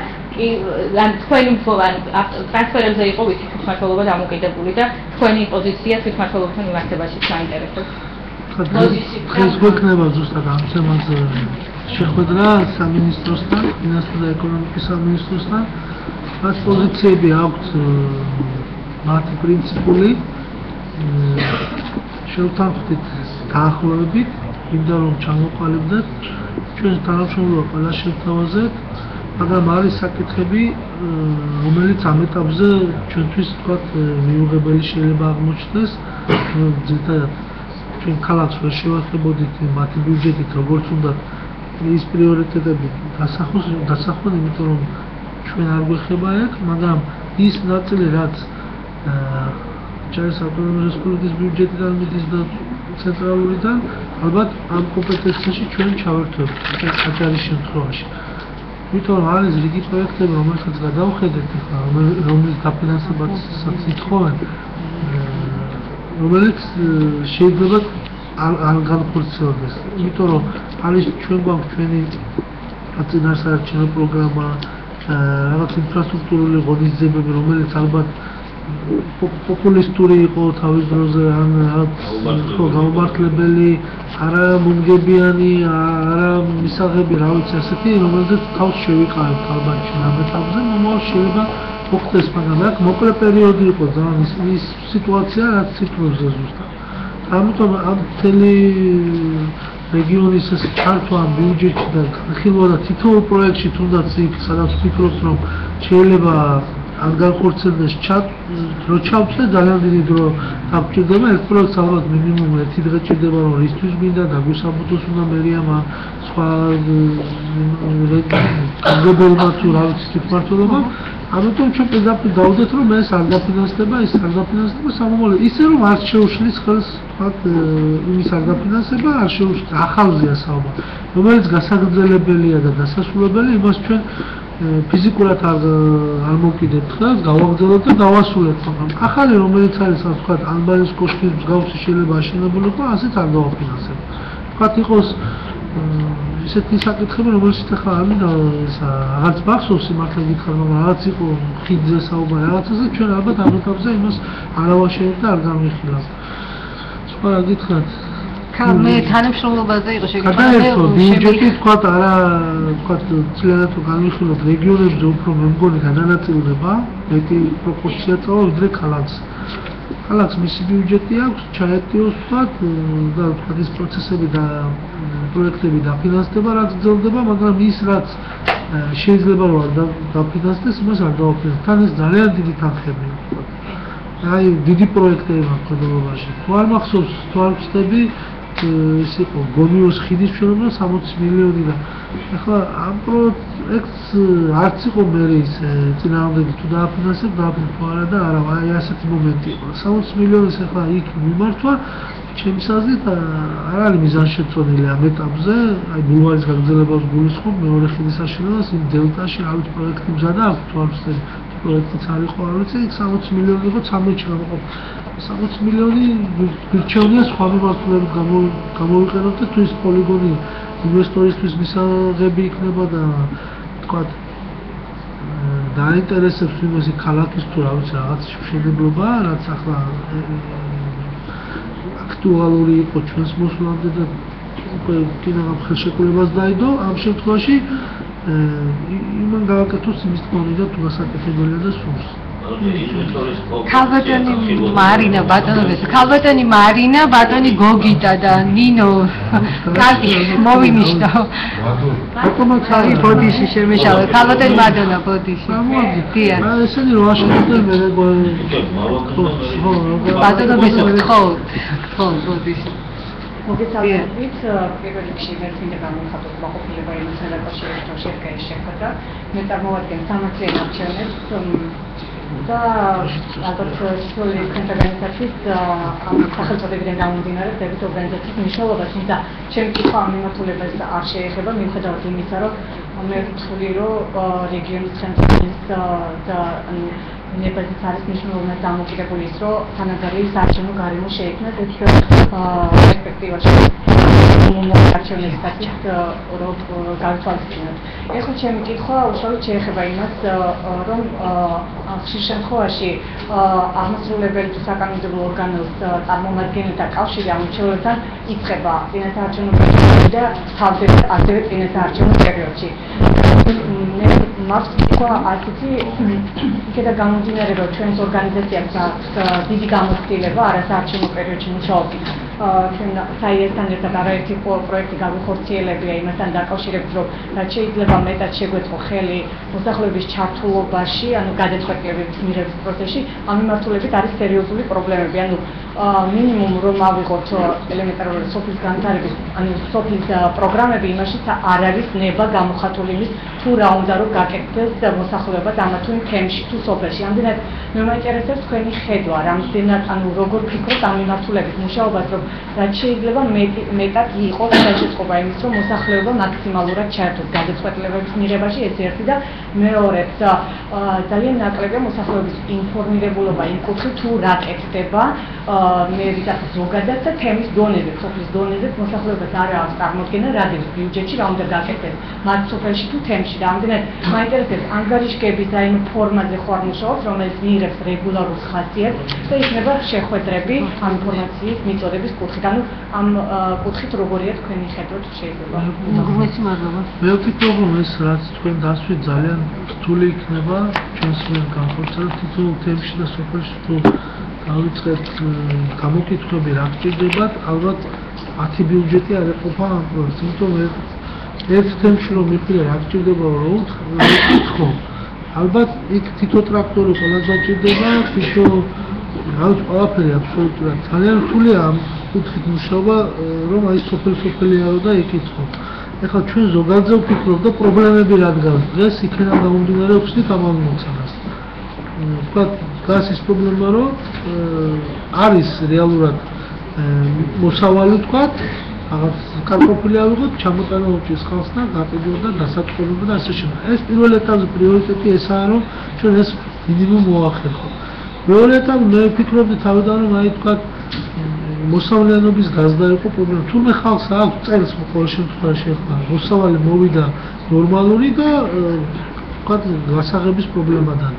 თქვენი ტრანსფერებზე იყო ვიცი თვითმმართველობა დამოკიდებული და თქვენი პოზიცია თვითმმართველობთან მიმართებაშიც მაინტერესებს. დღეს გვექნება ზუსტად ამ თემაზე შეხვედრა სამინისტროსთან, ფინანსთა და ეკონომიკის სამინისტროსთან. მას პოზიციები აქვთ მათი პრინციპული შევთანხმდით დაახლოებით, იმდა რომ ჩამოყალიბდეთ ჩვენს თანამშრომლობა ყველა შემთხვევაზე, მაგრამ არის საკითხები, რომელიც ამ ეტაპზე ჩვენთვის თქვათ მიუღებელი შეიძლება აღმოჩნდეს, ზოგადად ჩვენ ქალაქს ვერ შევახებოდით მათი ბიუჯეტით, როგორც უნდა ის პრიორიტეტები დასახონ, იმიტომ რომ ჩვენ არ გვეხება ეგ, მაგრამ ის ნაწილი, რაც ჩაის ავტონომიური რესპუბლიკის ბიუჯეტიდან მიდის და ცენტრალურიდან ალბათ ამ კომპეტენციაში ჩვენ ჩავერთვებთ აჭარის შემთხვევაში. Იმიტომ არის რიგი პროექტები, რომელსაც გადავხედეთ, რომლის დაფინანსებაც ითხოვენ, რომელიც შეიძლება არ განხორციელდეს. Იმიტომ რომ არის ჩვენ გვაქვს ჩვენი წინასაარჩევნო პროგრამა, რაღაც ინფრასტრუქტურული ღონისძიებები, რომელიც ალბათ პოპულისტური იყო თავის დროზე, ან გამომართლებელი, არა მომგებიანი, არა მისაღები, რა ვიცი, ასეთი, რომელზეც თავს შევიყავებთ ალბათ ჩვენ ამ ეტაპზე, მომავალ შეიძლება მოხდეს, მაგრამ აქ მოკლე პერიოდი იყო ძალიან ის სიტუაცია, რაც ციფრებზე ზუსტად. ამიტომ ამ მთელი რეგიონის ეს ჩართვა ამ ბიუჯეტში და განხილვა და თითოეულ პროექტში თუნდაც იქ, სადაც ვფიქრობთ, რომ შეიძლება αν განხორციელდეს რო ჩავწე ძალიან დიდი დრო დაგჭირდება ერთ პროექტს ალბათ მინიმუმ ერთი დღე ჭირდება რომ რისთვის მინდა დაგვისაბუთოს უნდა მერიამ სხვა გამგებელმა თუ რა ვიცი თვითმმართველობა ამიტომ ჩვენ პირდაპირ დავდეთ რომ ეს არ დაფინანსდება ის არ დაფინანსდება სამომავლო ისე რომ არ შეუშლის ხელს თქვათ იმის არ დაფინანსება არ შეუშლის ახალზეა საუბარი რომელიც გასაგრძელებელია და დასასრულებელი იმას ჩვენ ფიზიკურად არ მოვკიდებთ ხელს, გავაგრძელებთ და დავასრულებთ, მაგრამ ახალი რომელიც არის, ასე ვთქვათ, ანბანის კოშკის მსგავსი შეიძლება აშენებულიყო, ასეც არ დავაფინანსებ. ვთქვათ, იყოს ისეთი საკითხები, რომელშიც ახლა არ მინდა რაღაც მახსოვს სიმართლე გითხრათ, მაგრამ რაღაც იყო ხიდზე საუბარი, რაღაცაზე ჩვენ ალბათ ამ ეტაპზე იმას არ ავაშენებთ და არ განვიხილავთ. სხვა რა გითხრათ? მე თანამშრომლობაზე იყო შეგიძლია გადაერთო ბიუჯეტი თქვათ არა თქვათ ძალიანად განვიხილოთ რეგიონებზე უფრო მე მგონი გადანაწილდება მეტი პროპორცია წავა ვიდრე ქალაქს ქალაქს მისი ბიუჯეტი აქვს ჩაეტიოს თქვათ და თქვათ ის პროცესები და პროექტები დაფინანსდება რაც გრძელდება მაგრამ ის რაც შეიძლება რომ არ დაფინანსდეს იმას არ დავაფინანსებთ თან ეს ძალიან დიდი თანხებია აი დიდი პროექტები მაქვს ხელოვნებაში თუ არ მახსოვს თუ არ ვწდები ეს იყო გონიოს ხიდის მშენებლობა 60 მილიონი და ახლა ამ პროექტს არც იყო მე ის წინააღმდეგი თუ დააფინანსებ თუ არა და არა აი ასეთი მომენტი იყო 60 მილიონის ახლა იქ მიმართვა ჩემს აზრით არ არის მიზანშეწონილი ამ ეტაპზე აი ბულვარის გაგრძელებას გულისხმობ მეორე ხიდის აშენებას იმ დელტაში რა ვიცი პროექტი მზადა აქვს თუ არ ვწდები პროექტიც არ იყო არ ვიცი 60 მილიონი იყო 13-ში გამოყოფ 60 მილიონი გირჩევნია სხვა მიმართულებით გამოვიყენოთ და თუ ის პოლიგონი ინვესტორისთვის მისაღები იქნება და თქვათ დაინტერესებს იმასი ქალაქის თუ რა ვიცი რაღაც მშენებლობა რაც ახლა აქტუალური იყო ჩვენს მოსვლამდე და უკვე კინაღამ ხელშეკრულებას დაიდო ამ შემთხვევაში იმან გავაკეთოს იმის თქმანი და თუ გასაკეთებელია და სურს ქალბატონი მარინა ბატონობეს ქალბატონი მარინა ბატონი გოგიტა და ნინო კარგი მოვინიშნო ბატონი ბოდიში შემეშალა ქალბატონი მადონა ბოდიში დია ესენი რო აშენებდნენ მე ბატონობეს ხო ბოდიში მოგესალმებით პირველ რიგში მე მინდა გამოვხატოთ მოყოლება იმასთან დაკავშირებით რომ შედგა შეხვედრა მე წარმოვადგენ სამართლიან არჩევნებს და ალბათ სრული კონფერენციის ამ სახელმწიფოებიდან გამომდინარე დებით ორგანიზაციის მნიშვნელობა თუმცა ჩემი კითხვა ამ მიმართულებას არ შეეხება მიუხედავად იმისა რომ მე ვთვლი რომ რეგიონის ცენტრის და ნებაზით არის მნიშვნელოვნად დამოკიდებული ის რომ თანადარი საარჩევნო გარემო შეექმნას ეს პერსპექტივაში არჩევნებისათვის რომ გავთვალისწინოთ. ეხლა ჩემი კითხვა უშუალოდ შეეხება იმას რომ ხშირ შემთხვევაში აღმასრულებელი თუ საკანონმდებლო ორგანოს წარმომადგენელთა კავშირი ამ მრჩეველებთან იწყება წინასაარჩევნო პერიოდში და თავდება ასევე წინასაარჩევნო პერიოდში. მე მაქვს კითხვა ასეთი იქედა გამომდინარე რომ ჩვენს ორგანიზაციებს აქვს დიდი გამოცდილება არასაარჩევნო პერიოდში მუშაობთ ჩვენ საიესთან ერთად არაერთი პროექტი გავიხორციელებია იმასთან დაკავშირებით, რომ რაც შეიძლება მეტად შეგვეწყო ხელი მოსახლეობის ჩართულობაში, ანუ გადაწყვეტილებების მიღების პროცესში, ამ მიმართულებით არის სერიოზული პრობლემები, ანუ მინიმუმ რომ ავიღოთ ელემენტარული სოფლის განვითარების, ანუ სოფლის პროგრამები, იმაშიც არ არის ნება გამოხატული იმის, თუ რა უნდა რომ გაკეთდეს მოსახლეობა ამა თუ იმ თემში თუ სოფელში. ამდენად მე მაინტერესებს თქვენი ხედვა, რამდენად, ანუ როგორ ფიქრობთ ამ მიმართულებით მუშაობას, რომ რაც შეიძლება მეტად იყოს შესაძლებლობა იმის, რომ მოსახლეობა მაქსიმალურად ჩაერთოს გადაწყვეტილებების მიღებაში, ეს ერთი და მეორე, ძალიან ნაკლებია მოსახლეობის ინფორმირებულობა იმ კუთხით, თუ რა კეთდება მე ვიტყვი ზოგადად და თემის დონეზე, სოფლის დონეზე მოსახლეობას არ აქვს წარმოქმნა რა დებს ბიუჯეტში რა უნდა გაკეთდეს, მათ სოფელში თუ თემში და ამდენად მაინტერესებს ანგარიშგების და იმ ფორმაზე ხო არ მუშაობთ, რომელიც მიიღებს რეგულარულ ხასიათს და იქნება შეხვედრები ამ ინფორმაციის მიწოდების კუთხით, ანუ ამ კუთხით როგორია თქვენი ხედვა თუ შეიძლება. უგრმესი მადლობა. მე ვფიქრობ, რომ ეს რაც თქვენ დასვით ძალიან რთული იქნება ჩვენს მიერ განხორციელოთ თითოეულ თემში და სოფელში თუ დავიწყებთ გამოკითხვები რა გჭირდებათ, ალბათ 10 ბიუჯეტი არ ეყოფა ამ პროექტს, იმიტომ რომ ერთ თემში რომ მიხილე რა გჭირდება რომ ვკითხო, ალბათ იქ თითო ტრაქტორი ყველას დაჭირდება, თითო რაღაც ყველაფერი აბსოლუტურად ძალიან რთულია ამ კუთხით მუშაობა, რომ აი სოფელია და იკითხო. ეხლა ჩვენ ზოგადად ვფიქრობ და პრობლემები რადგან დღეს იქიდან გამომდინარე ვხსნით ამ ამოცანას. თქვა დგას ის პრობლემა, რომ არის რეალურად მოსავალი თქვა, რაღაც კარტოფილი ავიღოთ, ჩამოტანა უჭირს ხალხს და გაყიდვა და დასაწყობება და ასე შემდეგ. ეს პირველ ეტაპზე პრიორიტეტი ესაა, რომ ჩვენ ეს მინიმუმ მოახერხოთ. მეორე ეტაპი მე ვფიქრობდი თავიდან, რომ აი თქვა მოსავლიანობის გაზრდა იყო პრობლემა. თუმცა ხალხს აქვს წერს ყოველ შემთხვევაში ახლა მოსავალი მოვიდა ნორმალური და თქვა გასაღების პრობლემადან.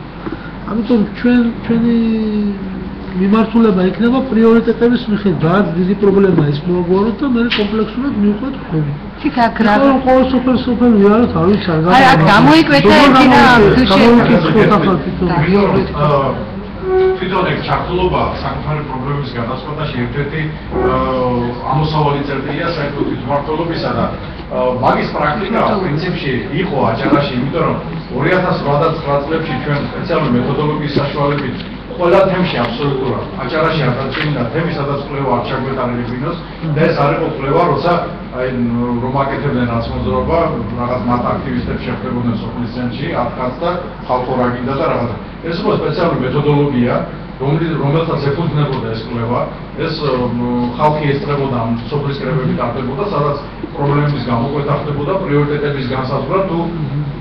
ამიტომ ჩვენი მიმართულება იქნება პრიორიტეტების მიხედვით, რაც დიდი პრობლემაა ის მოაგვაროთ და მე კომპლექსურად მივყვეთ ხელი. თიქ აქ რა ყოველ სოფელ ვიაროთ, არ ვიცი, არ აი აქ გამოიკვეთა ერთი რა თვითონ ეს ჩართულობა საკუთარი პრობლემის გადაწყვეტაში ერთ-ერთი ამოსავალი წერტილია საერთო თვითმმართველობისა და მაგის პრაქტიკა პრინციპში იყო აჭარაში, იმიტომ რომ 2008-2009 წლებში ჩვენ სპეციალური მეთოდოლოგიის საშუალებით ყველა თემში აბსოლუტურად აჭარაში არ დაწინდა თემი, სადაც კვლევა არ ჩაგვეტარებინოს და ეს არ იყო კვლევა, როცა აი რომ აკეთებდნენ რაც მოძრაობა, რაღაც მათ აქტივისტებს შეხვდებოდნენ სოფლის ცენტრში, ათქაც და ხალხო რა გინდა და რაღაცა. ეს იყო სპეციალური მეთოდოლოგია, რომელსაც ეფუძნებოდა ეს კვლევა, ეს ხალხი ესწრებოდა ამ სოფლის კრებები ტარდებოდა, სადაც პრობლემების გამოკვეთა ხდებოდა, პრიორიტეტების განსაზღვრა თუ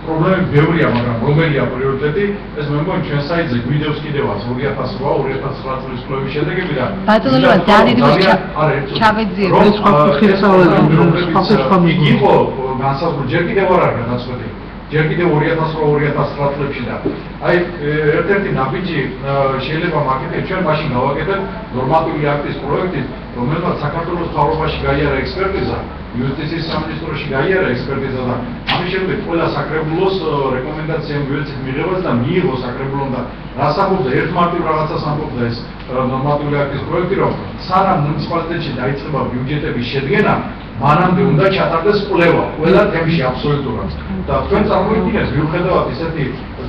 პრობლემები ბევრია, მაგრამ რომელია პრიორიტეტი, ეს მე მგონი ჩვენ საიტზე გვიდევს კიდევაც 2008-2009 წლის კვლევის შედეგები და ბატონო დადიდოს ჩავეძიებ ეს იყო განსაზღვრა ჯერ კიდევ არ არის განსაზღვრა ჯერ კიდევ 2008-2009 წლებში და აი ერთ-ერთი ნაბიჯი შეიძლება მაგითი ჩვენ მაშინ გავაკეთეთ ნორმატიული აქტის პროექტით, რომელმაც საქართველოს მთავრობაში გაიარა ექსპერტიზა, იუსტიციის სამინისტროში გაიარა ექსპერტიზა და ამის შემდეგ ყველა საკრებულოს რეკომენდაციები ვეცით მიღებას და მიიღო საკრებულომ და რასახობდა ერთმარტივ რაღაცას ამბობდა ეს ნორმატიული აქტის პროექტი, რომ სანამ მუნიციპალიტეტში დაიწყება ბიუჯეტების შედგენა, მანამდე უნდა ჩატარდეს კვლევა ყველა თემში აბსოლუტურად. და თქვენ წარმოიდგინეთ, მიუხედავად ისეთი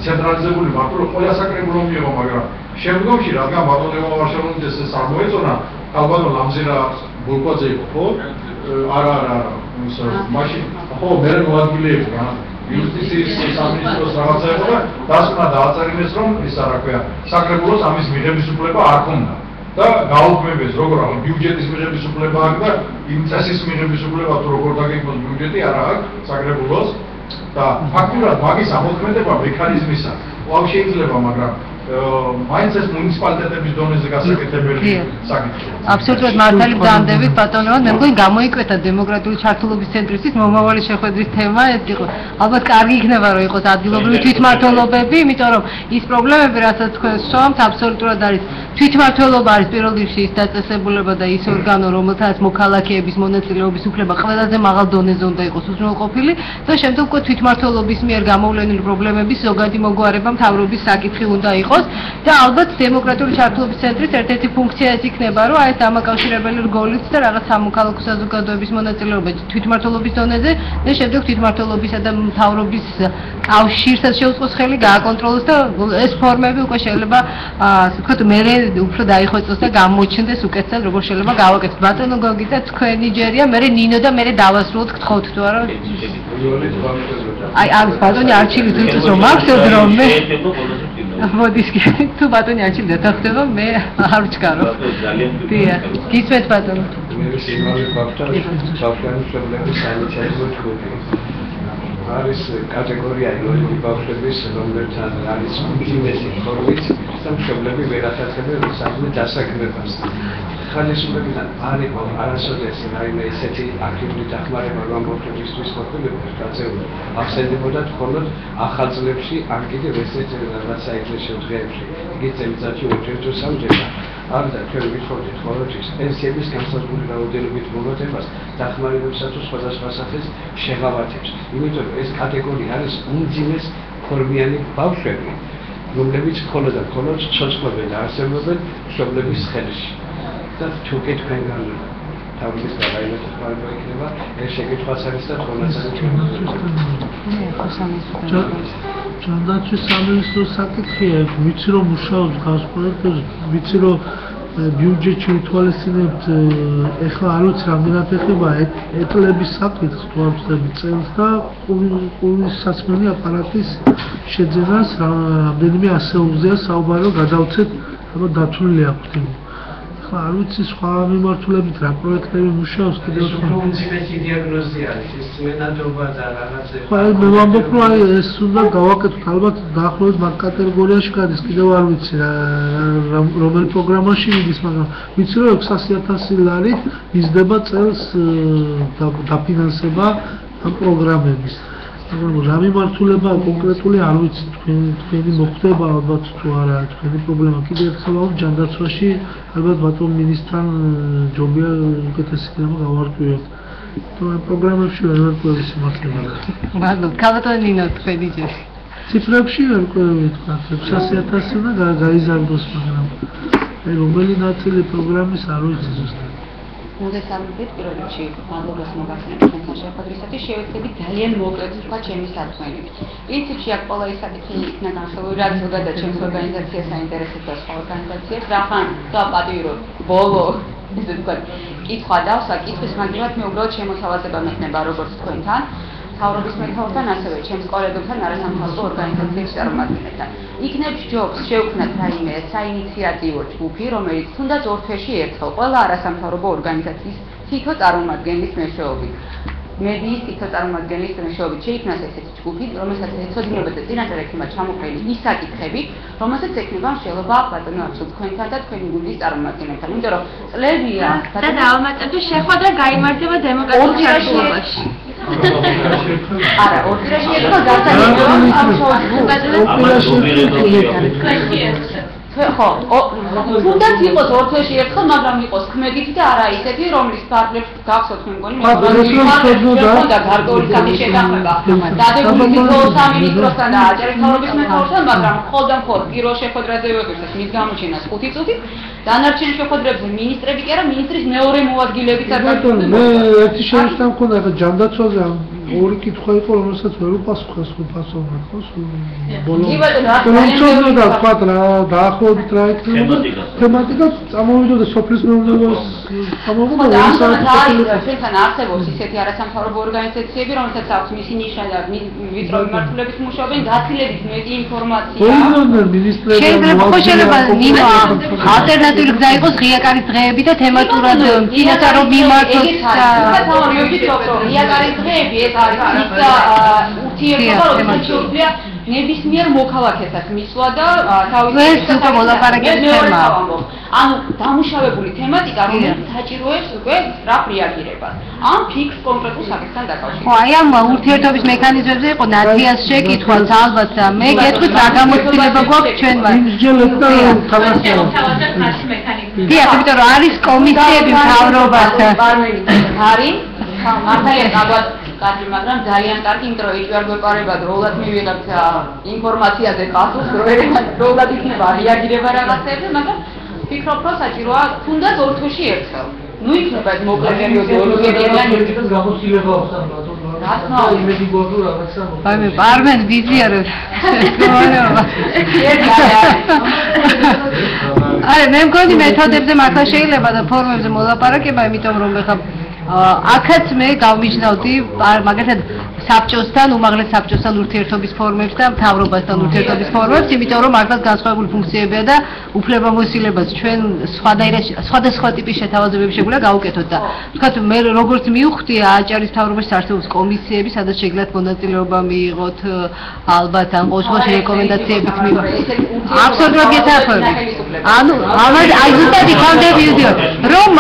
ცენტრალიზებული მარტო ყველა საკრებულო მიიღო, მაგრამ შემდგომში რადგან ბატონებმა ვარშავონის ეს არ მოეწონა, ალბათ ლამზირა ბოლკვაძე იყო, ხო? არა, მაშინ ხო მე მოადგილე იყო რა. იუსტიციის სამინისტროს რაღაცა იყო და დასკვნა დააწერიეს, რომ ის რა ქვია, საკრებულოს ამის მიღების უფლება არ ჰქონდა. და გაუქმებეს როგორ ახლა ბიუჯეტის მიღების უფლება აქვს და იმ წესის მიღების უფლება თუ როგორ დაგეგმოს ბიუჯეტი არ აქვს საკრებულოს და ფაქტურად მაგის ამოქმედება მექანიზმისა კვლავ შეიძლება, მაგრამ მაინც ეს მუნიციპალიტეტების დონეზე გასაკეთებელი საკითხია. აბსოლუტურად მართალი ბრძანდებით ბატონო, მე მგონი გამოიკვეთა დემოკრატიული ჩართულობის ცენტრის მომავალი შეხვედრის თემა ეს იყო. ალბათ კარგი იქნება რომ იყოს ადგილობრივი თვითმმართველობები, იმიტომ რომ ის პრობლემები, რასაც თქვენ სვამთ, აბსოლუტურად არის თვითმმართველობა არის პირველ რიგში ის დაწესებულება და ის ორგანო, რომელთაც მოქალაქეების მონაწილეობის უფლება ყველაზე მაღალ დონეზე უნდა იყოს უზრუნველყოფილი და შემდეგ უკვე თვითმმართველობის მიერ გამოვლენილი პრობლემების ზოგადი მოგვარება მთავრობის საკითხი უნდა იყოს. გავს და ალბათ დემოკრატიული ჩართულობის ცენტრის ერთ-ერთი ფუნქცია ეს იქნება, რომ აი დამაკავშირებელი რგოლიც და რაღაც სამოქალაქო საზოგადოების მონაწილეობა თვითმმართველობის დონეზე და შემდეგ თვითმმართველობისა და მთავრობის კავშირსაც შეუწყოს ხელი გააკონტროლოს და ეს ფორმები უკვე შეიძლება ასე ვთქვათ მე უფრო დაიხვეწოს და გამოჩნდეს უკეთესად როგორ შეიძლება გავაკეთოთ. ბატონო გოგიტა თქვენი ჯერია, მე ნინო და მე დავასრულოთ გთხოვთ თუ არა? აი არის ბატონი არჩილი თუ იწოს რომ აქვს დრო მე მოდის თუ ბატონი არჩილი დათახდება მე არ ვჩქარო. დიახ, გისმენთ ბატონო. არის კატეგორია იოლი ბავშვების, რომელთან არის უმძიმესი ფორმით და მშობლები ვერ ახერხებენ რუსამდე დასაქმებას. ხალისულებიდან არ იყო არასოდეს რაიმე ისეთი აქტიური დახმარება რომ ბავშვებისთვის მოხდებოდა გაწეული. ახსენდებოდათ მხოლოდ ახალ წლებში ან კიდევ ესეთ რაღაც საეკლესიო დღეებში. იგი წელიწადში ორჯერ თუ სამჯერ არ და ჩვენ ვიცხოვდით ყოველთვის პენსიების განსაზღვრული რაოდენობით მომატებას დახმარებებსა თუ სხვადასხვა სახის შეღავათებს. იმიტომ რომ ეს კატეგორია არის უმძიმეს ფორმიანი ბავშვები, რომლებიც მხოლოდ და მხოლოდ ცოცხლობენ და არსებობენ მშობლების ხელში. და თუ კი თქვენგან თავის რაიმე დახმარება იქნება, ეს შეკითხვაც არის და თქონაც არის ჯანდაცვის სამინისტროს საკითხია, ვიცი რომ მუშაობს გავს პროექტებზე, ვიცი რომ ბიუჯეტში ითვალისწინებთ ეხლა არ ვიცი რამდენად ეხება ეტლების საკითხს თუ არ ვწდები წელს და ყურისასმენი აპარატის შეძენას რამდენიმე ასეულზეა საუბარი რომ გადავცეთ აბა დათვლილი აქვთ. არ ვიცი სხვა მიმართულებით რა პროექტები მუშაობს კიდევ უმძიმესი დიაგნოზი არის ეს მენადობა და რაღაცები. ხო, მე ვამბობ რომ აი ეს უნდა გავაკეთოთ ალბათ დაახლოებით მაგ კატეგორიაში გადის კიდევ არ ვიცი რომელ პროგრამაში მიდის, მაგრამ ვიცი რომ 600,000 ლარით მისდება წელს დაფინანსება ამ პროგრამების. მაგრამ რა მიმართულება კონკრეტული არ ვიცი თქვენი მოხდება ალბათ თუ არა თქვენი პრობლემა კიდევ ერთხელ ჯანდაცვაში ალბათ ბატონ მინისტრთან ჯობია უკეთესი კითხვა გავარკვიოთ. თუმცა პროგრამებში ვერ ვარკვევი სიმართლე. მადლობ. ქალბატონი ნინო თქვენი ჯერ. ციფრებში ვერ ვარკვევი თქვა 600,000 უნდა გაიზარდოს, მაგრამ აი რომელი ნაწილი პროგრამის არ ვიცი ზუსტად. მოგესალმებით პირველ რიგში მადლობას მოგახსენებთ თქვენთან შეხვედრისათვის. შევეცდებით ძალიან მოკლედ თქვა ჩემი სათქმელით. პრინციპში აქ ყველა ის საკითხი იქნა განხილული, რაც ზოგადად ჩემს ორგანიზაციას აინტერესებს და სხვა ორგანიზაციებს. რახან დაპატირო ბოლო ესე ვთქვათ კითხვა დავსვა, კითხვის მაგალითად მე უბრალოდ შემოთავაზება მექნება როგორც თქვენთან მთავრობის მეთაურთან, ასევე ჩემს კოლეგებთან, არასამთავრობო ორგანიზაციების წარმომადგენლებთან. იქნებ ჯობს შევქმნათ რაიმე საინიციატივო ჯგუფი, რომელიც თუნდაც ორ თვეში ერთხელ ყველა არასამთავრობო ორგანიზაციის თითო წარმომადგენლის მეშვეობით, მედიის თითო წარმომადგენლის მეშვეობით შეიქმნას ესეთი ჯგუფი, რომელსაც ეცოდინება და წინასწარ ექნება ჩამოყრილი ის საკითხები, რომელსაც ექნება მსჯელობა ბატონო არჩილ თქვენთან და თქვენი გუნდის წარმომადგენლებთან. იმიტომ რომ წლებია და დაავადების შეხვედრა გაიმართება დემოკრატიულ ჩართულობაში. არა, ორთრაში ერთხელ გასაგებია ხო, თუნდაც იყოს ორთვეში ერთხელ, მაგრამ იყოს ქმედითი და არა ისეთი, რომლის ფარგლებს გახსოვთ მე მგონი და გარკვეული სახის შეთანხმება დადებული სამინისტროსთან და აჭარის მთავრობის მეთაურთან, მაგრამ მხოლოდ პირველ შეხვედრაზე ვეღირდეს მის გამოჩენას 5 წუთით, დანარჩენ შეხვედრებზე მინისტრები კი არა, ministris მეორე მოადგილებიც არ გაგვიყვება. მე ერთი შენიშნა მქონდა ახლა ჯანდაცვაზე ორი კითხვა იყო, რომელსაც ვერ უპასუხეს უპასუხა ხო? ბოლო. რომ და თქვა რა დაახლოებით რა იქნება თემატიკა წამოვიდოდა სოფლის მეურნეობას წამოვიდოდა ჩვენთან არსებობს ისეთი არასამთავრობო ორგანიზაციები, რომელსაც აქვს მისი ნიშნა და ვიწრო მიმართულებით მუშაობენ, გაცილებით მეტი ინფორმაცია. შეიძლება ნინო ალტერნატიული გზა იყოს ღიაკარის დღეები და თემატურად წინასწარ რომ მიმართოს ღიაკარის დღეები ეს არის ურთიერთობა, რომელიც შეუძლია ნებისმიერ მოქალაქესაც მისვლა და თავის თემაა. ანუ დამუშავებული თემატიკა, რომელიც საჭიროებს უკვე სწრაფ რეაგირებას. ამ ფიქს კონკრეტულ საკითხთან დაკავშირებით. ხო, აი ამ ურთიერთობის მექანიზმებზე იყო ნაციას შეკითხვაც ალბათ და მე გეტყვით რა გამოცდილება გვაქვს ჩვენმა. დიახ, იმიტომ რომ არის კომისიები მთავრობასთან. არის მართალია ალბათ კარგი, მაგრამ ძალიან კარგი, იმიტომ რომ ეჭვი არ გვეპარება დროულად მივიღებთ ინფორმაციაზე პასუხს, დროულად იქნება რეაგირება რაღაცებზე, მაგრამ ვფიქრობ, რომ საჭიროა თუნდაც 2 თვეში ერთხელ. ნუ იქნება ეს მოკლე პერიოდი 2 თვეში. ეს გამოცდილება ახსნა იმედი გვაქვს რომ რაღაცა აი მე პარმენ ვიზიარებ. აი მე მგონი მეთოდებზე მართლა შეიძლება და ფორმებზე მოლაპარაკება, იმიტომ რომ ეხლა აქაც მე გავმიჯნავდი მაგალითად საბჭოსთან, უმაღლეს საბჭოსთან ურთიერთობის ფორმებს და მთავრობასთან ურთიერთობის ფორმებს, იმიტომ რომ მართლაც განსხვავებული ფუნქციებია და უფლებამოსილებას ჩვენ სხვადასხვა ტიპის შეთავაზებები შეგვიძლია გავუკეთოთ და ვთქვათ მე როგორც მივხვდი აჭარის მთავრობაში არსებობს კომისიები, სადაც შეგიძლიათ მონაწილეობა მიიღოთ, ალბათ ან ყოველთვის რეკომენდაციებით მივიღოთ. აბსოლუტურად გეთახმებით. ანუ აი ზუსტად იქამდე ვიდეო რომ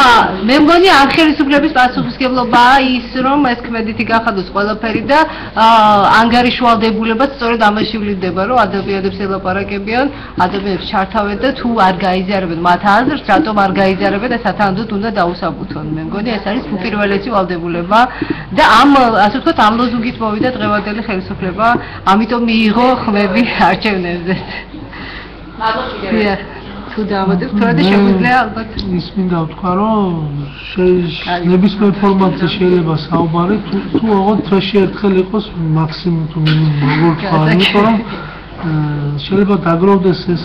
მე მგონი ამ ხელისუფლების პასუხისმგებლობაა ის რომ ეს ქმედითი გახადოს ყველაფერი და ანგარიშვალდებულებაც სწორედ ამაში ვლინდება რომ ადამიანებს ელაპარაკებიან, ადამიანებს ჩართავენ და თუ არ გაიზიარებენ მათ აზრს, რატომ არ გაიზიარებენ და სათანადოდ უნდა დაუსაბუთონ. მე მგონი ეს არის უპირველესი ვალდებულება და ამ ასე ვთქვათ ამ ლოზუნგით მოვიდა დღევანდელი ხელისუფლება, ამიტომ მიიღო ხმები არჩევნებზე. მადლობა. თუ დავადებ, თორემ შეგვიძლია ალბათ ის მინდა ვთქვა, რომ ნებისმიერ ფორმატზე შეიძლება საუბარი, თუ ოღონდ თვეში ერთხელ იყოს მაქსიმუმ თუ მინიმუმ, როგორ თქვა, იმიტომ რომ შეიძლება დაგროვდეს ეს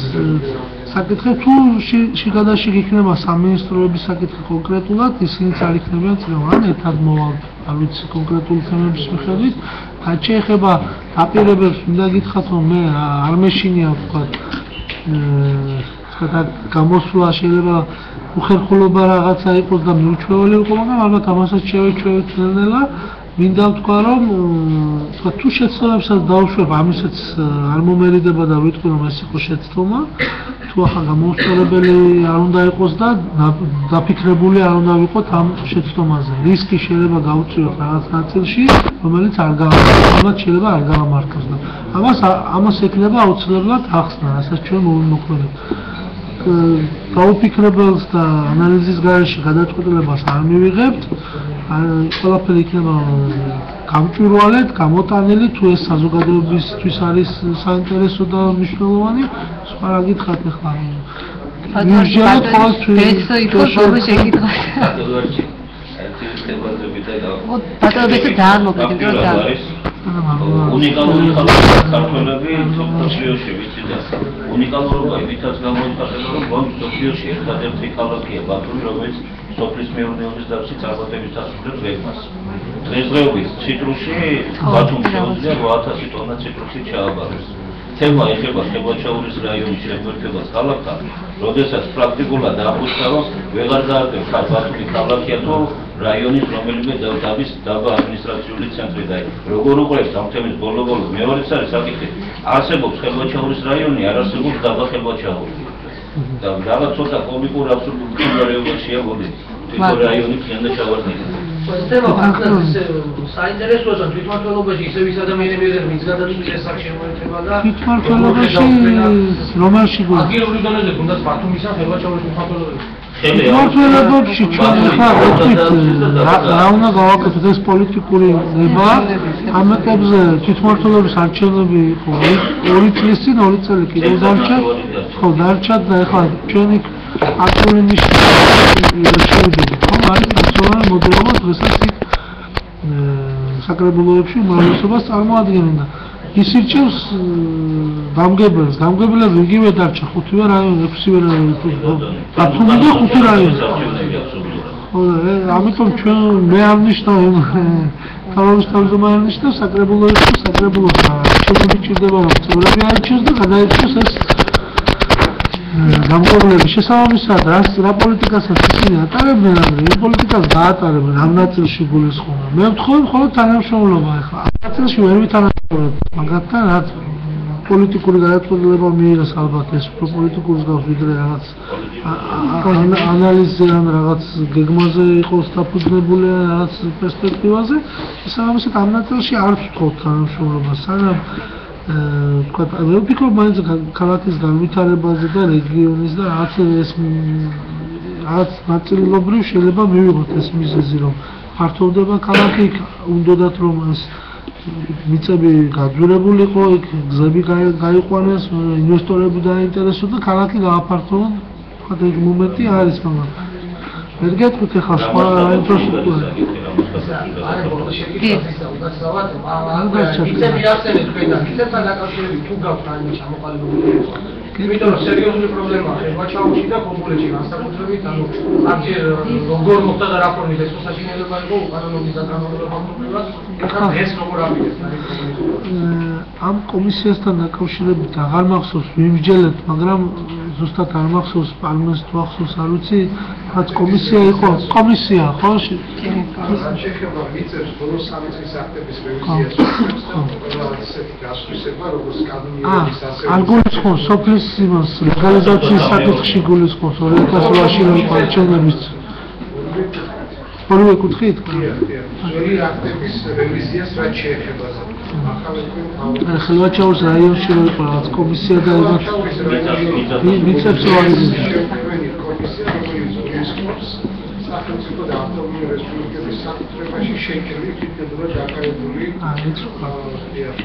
საკითხი, თუ შიგადაშიგ იქნება სამინისტროების საკითხი კონკრეტულად, ისინიც არ იქნებიან წინ, ან ერთად მოვალთ, არ ვიცი კონკრეტული თემების მიხედვით, რაც შეეხება დაპირებებს, მინდა გითხრათ, რომ მე არ მეშინია ვთქვა და გამოსვლა შეიძლება უხერხულობა რაღაცა იყოს და მიუჩვეველი იყო, მაგრამ ალბათ ამასაც შევეჩვევით ნელ-ნელა. მინდა ვთქვა, რომ თუ შეცდომებსაც დავუშვებ, ამისაც არ მომერიდება და ვიტყვი, რომ ეს იყო შეცდომა, თუ ახლა გამოუსწორებელი არ უნდა იყოს და დაფიქრებული არ უნდა ვიყოთ ამ შეცდომაზე. რისკი შეიძლება გავუწიოთ რაღაც ნაწილში, რომელიც არ ალბათ შეიძლება არ გავამართოს და ამას ექნება აუცილებლად ახსნა, რასაც ჩვენ მოვიმოქმედოთ. გაუფიქრებელს და ანალიზის გარეშე გადაწყვეტილებას არ მივიღებთ, ყველაფერი იქნება გამჭვირვალედ, გამოტანილი, თუ ეს საზოგადოებისთვის არის საინტერესო და მნიშვნელოვანი, სხვა რა გითხრათ ახლა. მივჟელოთ ყოველთვის ეს იქნება შეკითხვა. ბატონებითა ძალიან მოკლედ, იმიტომ რომ უნიკალური ხალხი საქართველები მსოფლიოში ვიცი და უნიკალურობა იმითაც გამოიხატება, რომ გვაქვს მსოფლიოში ერთადერთი ქალაქია ბათუმი, რომელიც სოფლის მეურნეობის დაცვის წარმატების დასაწყისად გეგმას. დღესდღეობით ციტრუსი ბათუმში შეუძლია 8000 ტონა ციტრუსი ჩააბაროს. თემა ეხება ხებაჩაურის რაიონის შეერთებას ქალაქთან, როდესაც პრაქტიკულად აღნიშნა, რომ ვეღარ დააგებს ბათუმი ქალაქია თუ რაიონის რომელიმე დაბა ადმინისტრაციული ცენტრი და როგორ უყურებს ამ თემის ბოლო-ბოლო მეორეც არის საკითხი, არსებობს ხებაჩაურის რაიონი, არ არსებობს დაბა ხებაჩაური. და რაღაც ცოტა კომიკურ აბსურდულ სცენარიებშია მოდი. თვითონ რაიონი ქიანდა ჩავარდნილი. ხდება ფაქტობრივად საინტერესოა თვითმმართველობაში ისევ ის ადამიანები არიან, ვინც გადაწყვეტეს აქ შემოერთება და თვითმმართველობაში რომელში გქონდა? აგირებული დონეზე თუნდაც ბათუმისა ხებაჩაურის თვითმმართველობები. თვითმმართველობაში ჩვენ ხარ რა უნდა გავაკეთოთ ეს პოლიტიკური ნება ამეტებზე თვითმმართველობის არჩევნები იყო 2 წლის წინ 2 წელი კიდევ დარჩა ხო დარჩა და ეხლა ჩვენი აქტიური ნიშნები შევიდეთ ხო არის პერსონალური მოდელობა დღესაც საკრებულოებში უმრავლესობას წარმოადგენდა ის ირჩევს დამგებელს იგივე დარჩა 5-ვე რაიონი 6-ვე რაიონი ბათუმი და 5 რაიონი ხო ამიტომ ჩვენ მე არ ნიშნავ თავის თავზე ნიშნავ საკრებულოებში საკრებულოს ჩვენი ჭირდება რომ წევრები არჩევს და გადაეცეს ეს გამგებლები შესაბამისად რა პოლიტიკასაც ისინი ატარებენ ამ პოლიტიკას გაატარებენ ამ ნაწილში გულისხმობა მე ვთხოვე მხოლოდ თანამშრომლობა ახლა ამ ნაწილში ვერ ვითანამშრომლობ მაგათთან რაც პოლიტიკური გადაწყვეტილება მიიღეს ალბათ ეს პოლიტიკურს გავს ვიდრე რაღაც ანალიზზე ან რაღაც გეგმაზე იყოს დაფუძნებული რაღაც პერსპექტივაზე შესაბამისად ამ ნაწილში არ ვთხოვ თანამშრომლობას სანამ ვთქვათ, მე ვფიქრობ მაინც ქალაქის განვითარებაზე და რეგიონის და რაღაც ნაწილობრივ შეიძლება მივიღოთ ეს მიზეზი, რომ ფართოვდება ქალაქი, უნდათ რომ ეს მიწები გაძვირებულიყო, იქ გზები გაიყვანეს, ინვესტორები დაინტერესო და ქალაქი გააფართოვონ. ხოთ ეგ მომენტი არის, მაგრამ ვერ გეტყვით ახლა სხვა ინფრასტრუქტურა. მიწები არსებობს თქვენთან, მიწებთან დაკავშირებით თუ გაქვთ რაიმე ჩამოყალიბებული იმიტომ რომ სერიოზული პრობლემაა ხევაჩაოში და კომპლექსში განსაკუთრებით ანუ არჩევ როგორ მოხდა და რა ფორმით ეს მოსაშინელება იყო უკანონობის დაკანონებამ ეხლა ეს როგორ ამიგეს ამ კომისიასთან დაკავშირებით აღარ მახსოვს ვიმსჯელეთ მაგრამ ზუსტად არ მახსოვს პარლამენტს თუ ახსოვს არ ვიცი რაც კომისია იყო კომისია ხო შეხება მიწებს ბოლოს 3 წლის აქტების რევიზიას და ისეთი გასვისება როგორც კანონიერების ასე არ გულისხმობს სოფლის იმას ლეგალიზაციის საკითხში გულისხმობს 2008-ში რომ პარჩენების ორივე კუთხით ძველი აქტების რევიზიას რაც შეეხება ხილვაჩაურის რაიონში რო იყო რაღაც კომისია და მიწებს რო არის კომისია რომელიც გულისხმობს სახელმწიფო და ავტონომიური რესპუბლიკების საკუთრებაში შეჭრილი თვითმფრინავად დაკავებული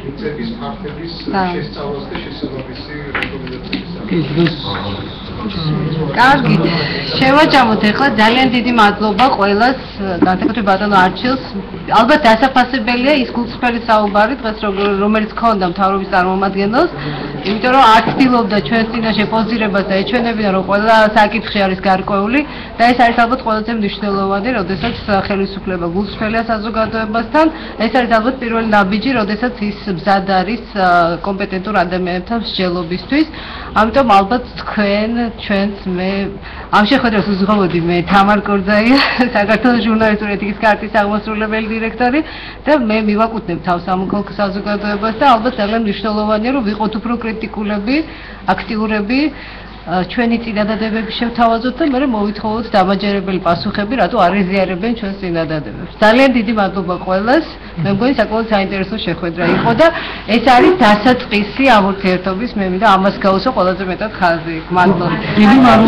მიწების ფაქტების შესწავლას და შესაბამისი რეკომენდაციების კარგი, შევაჭამოთ ახლა ძალიან დიდი მადლობა ყველას, განსაკუთრებით ბატონო არჩილს. ალბათ დასაფასებელია ის გულწრფელი საუბარი დღეს რომელიც ქონდა მთავრობის წარმომადგენელს, იმიტომ რომ არ ცდილობდა ჩვენს წინაშე პოზირებას და ეჩვენებინა რომ ყველა საკითხი არის გარკვეული და ეს არის ალბათ ყველაზე მნიშვნელოვანი, როდესაც ხელისუფლება გულწრფელია საზოგადოებასთან, ეს არის ალბათ პირველი ნაბიჯი, როდესაც ის მზად არის კომპეტენტურ ადამიანებთან მსჯელობისთვის. ამიტომ ალბათ ჩვენს მე ამ შეხვედრას უზღობოდი მე თამარ კორძაია საქართველოს ჟურნალისტური ეთიკის კარტის აღმასრულებელი დირექტორი და მე მივაკუთვნებ თავს ამ საზოგადოებას და ალბათ ძალიან მნიშვნელოვანია რომ ვიყოთ უფრო კრიტიკულები, აქტიურები ჩვენი წინადადებები შევთავაზოთ და მე მოვითხოვოთ დამაჯერებელი პასუხები, რატო არ ეზიარებენ ჩვენს წინადადებებს. ძალიან დიდი მადლობა ყველას. მე მგონი საკმაოდ საინტერესო შეხვედრა იყო და ეს არის დასაწყისი ამ ურთიერთობის მე მინდა ამას გავუსვა ყველაზე მეტად ხაზი. მადლობა.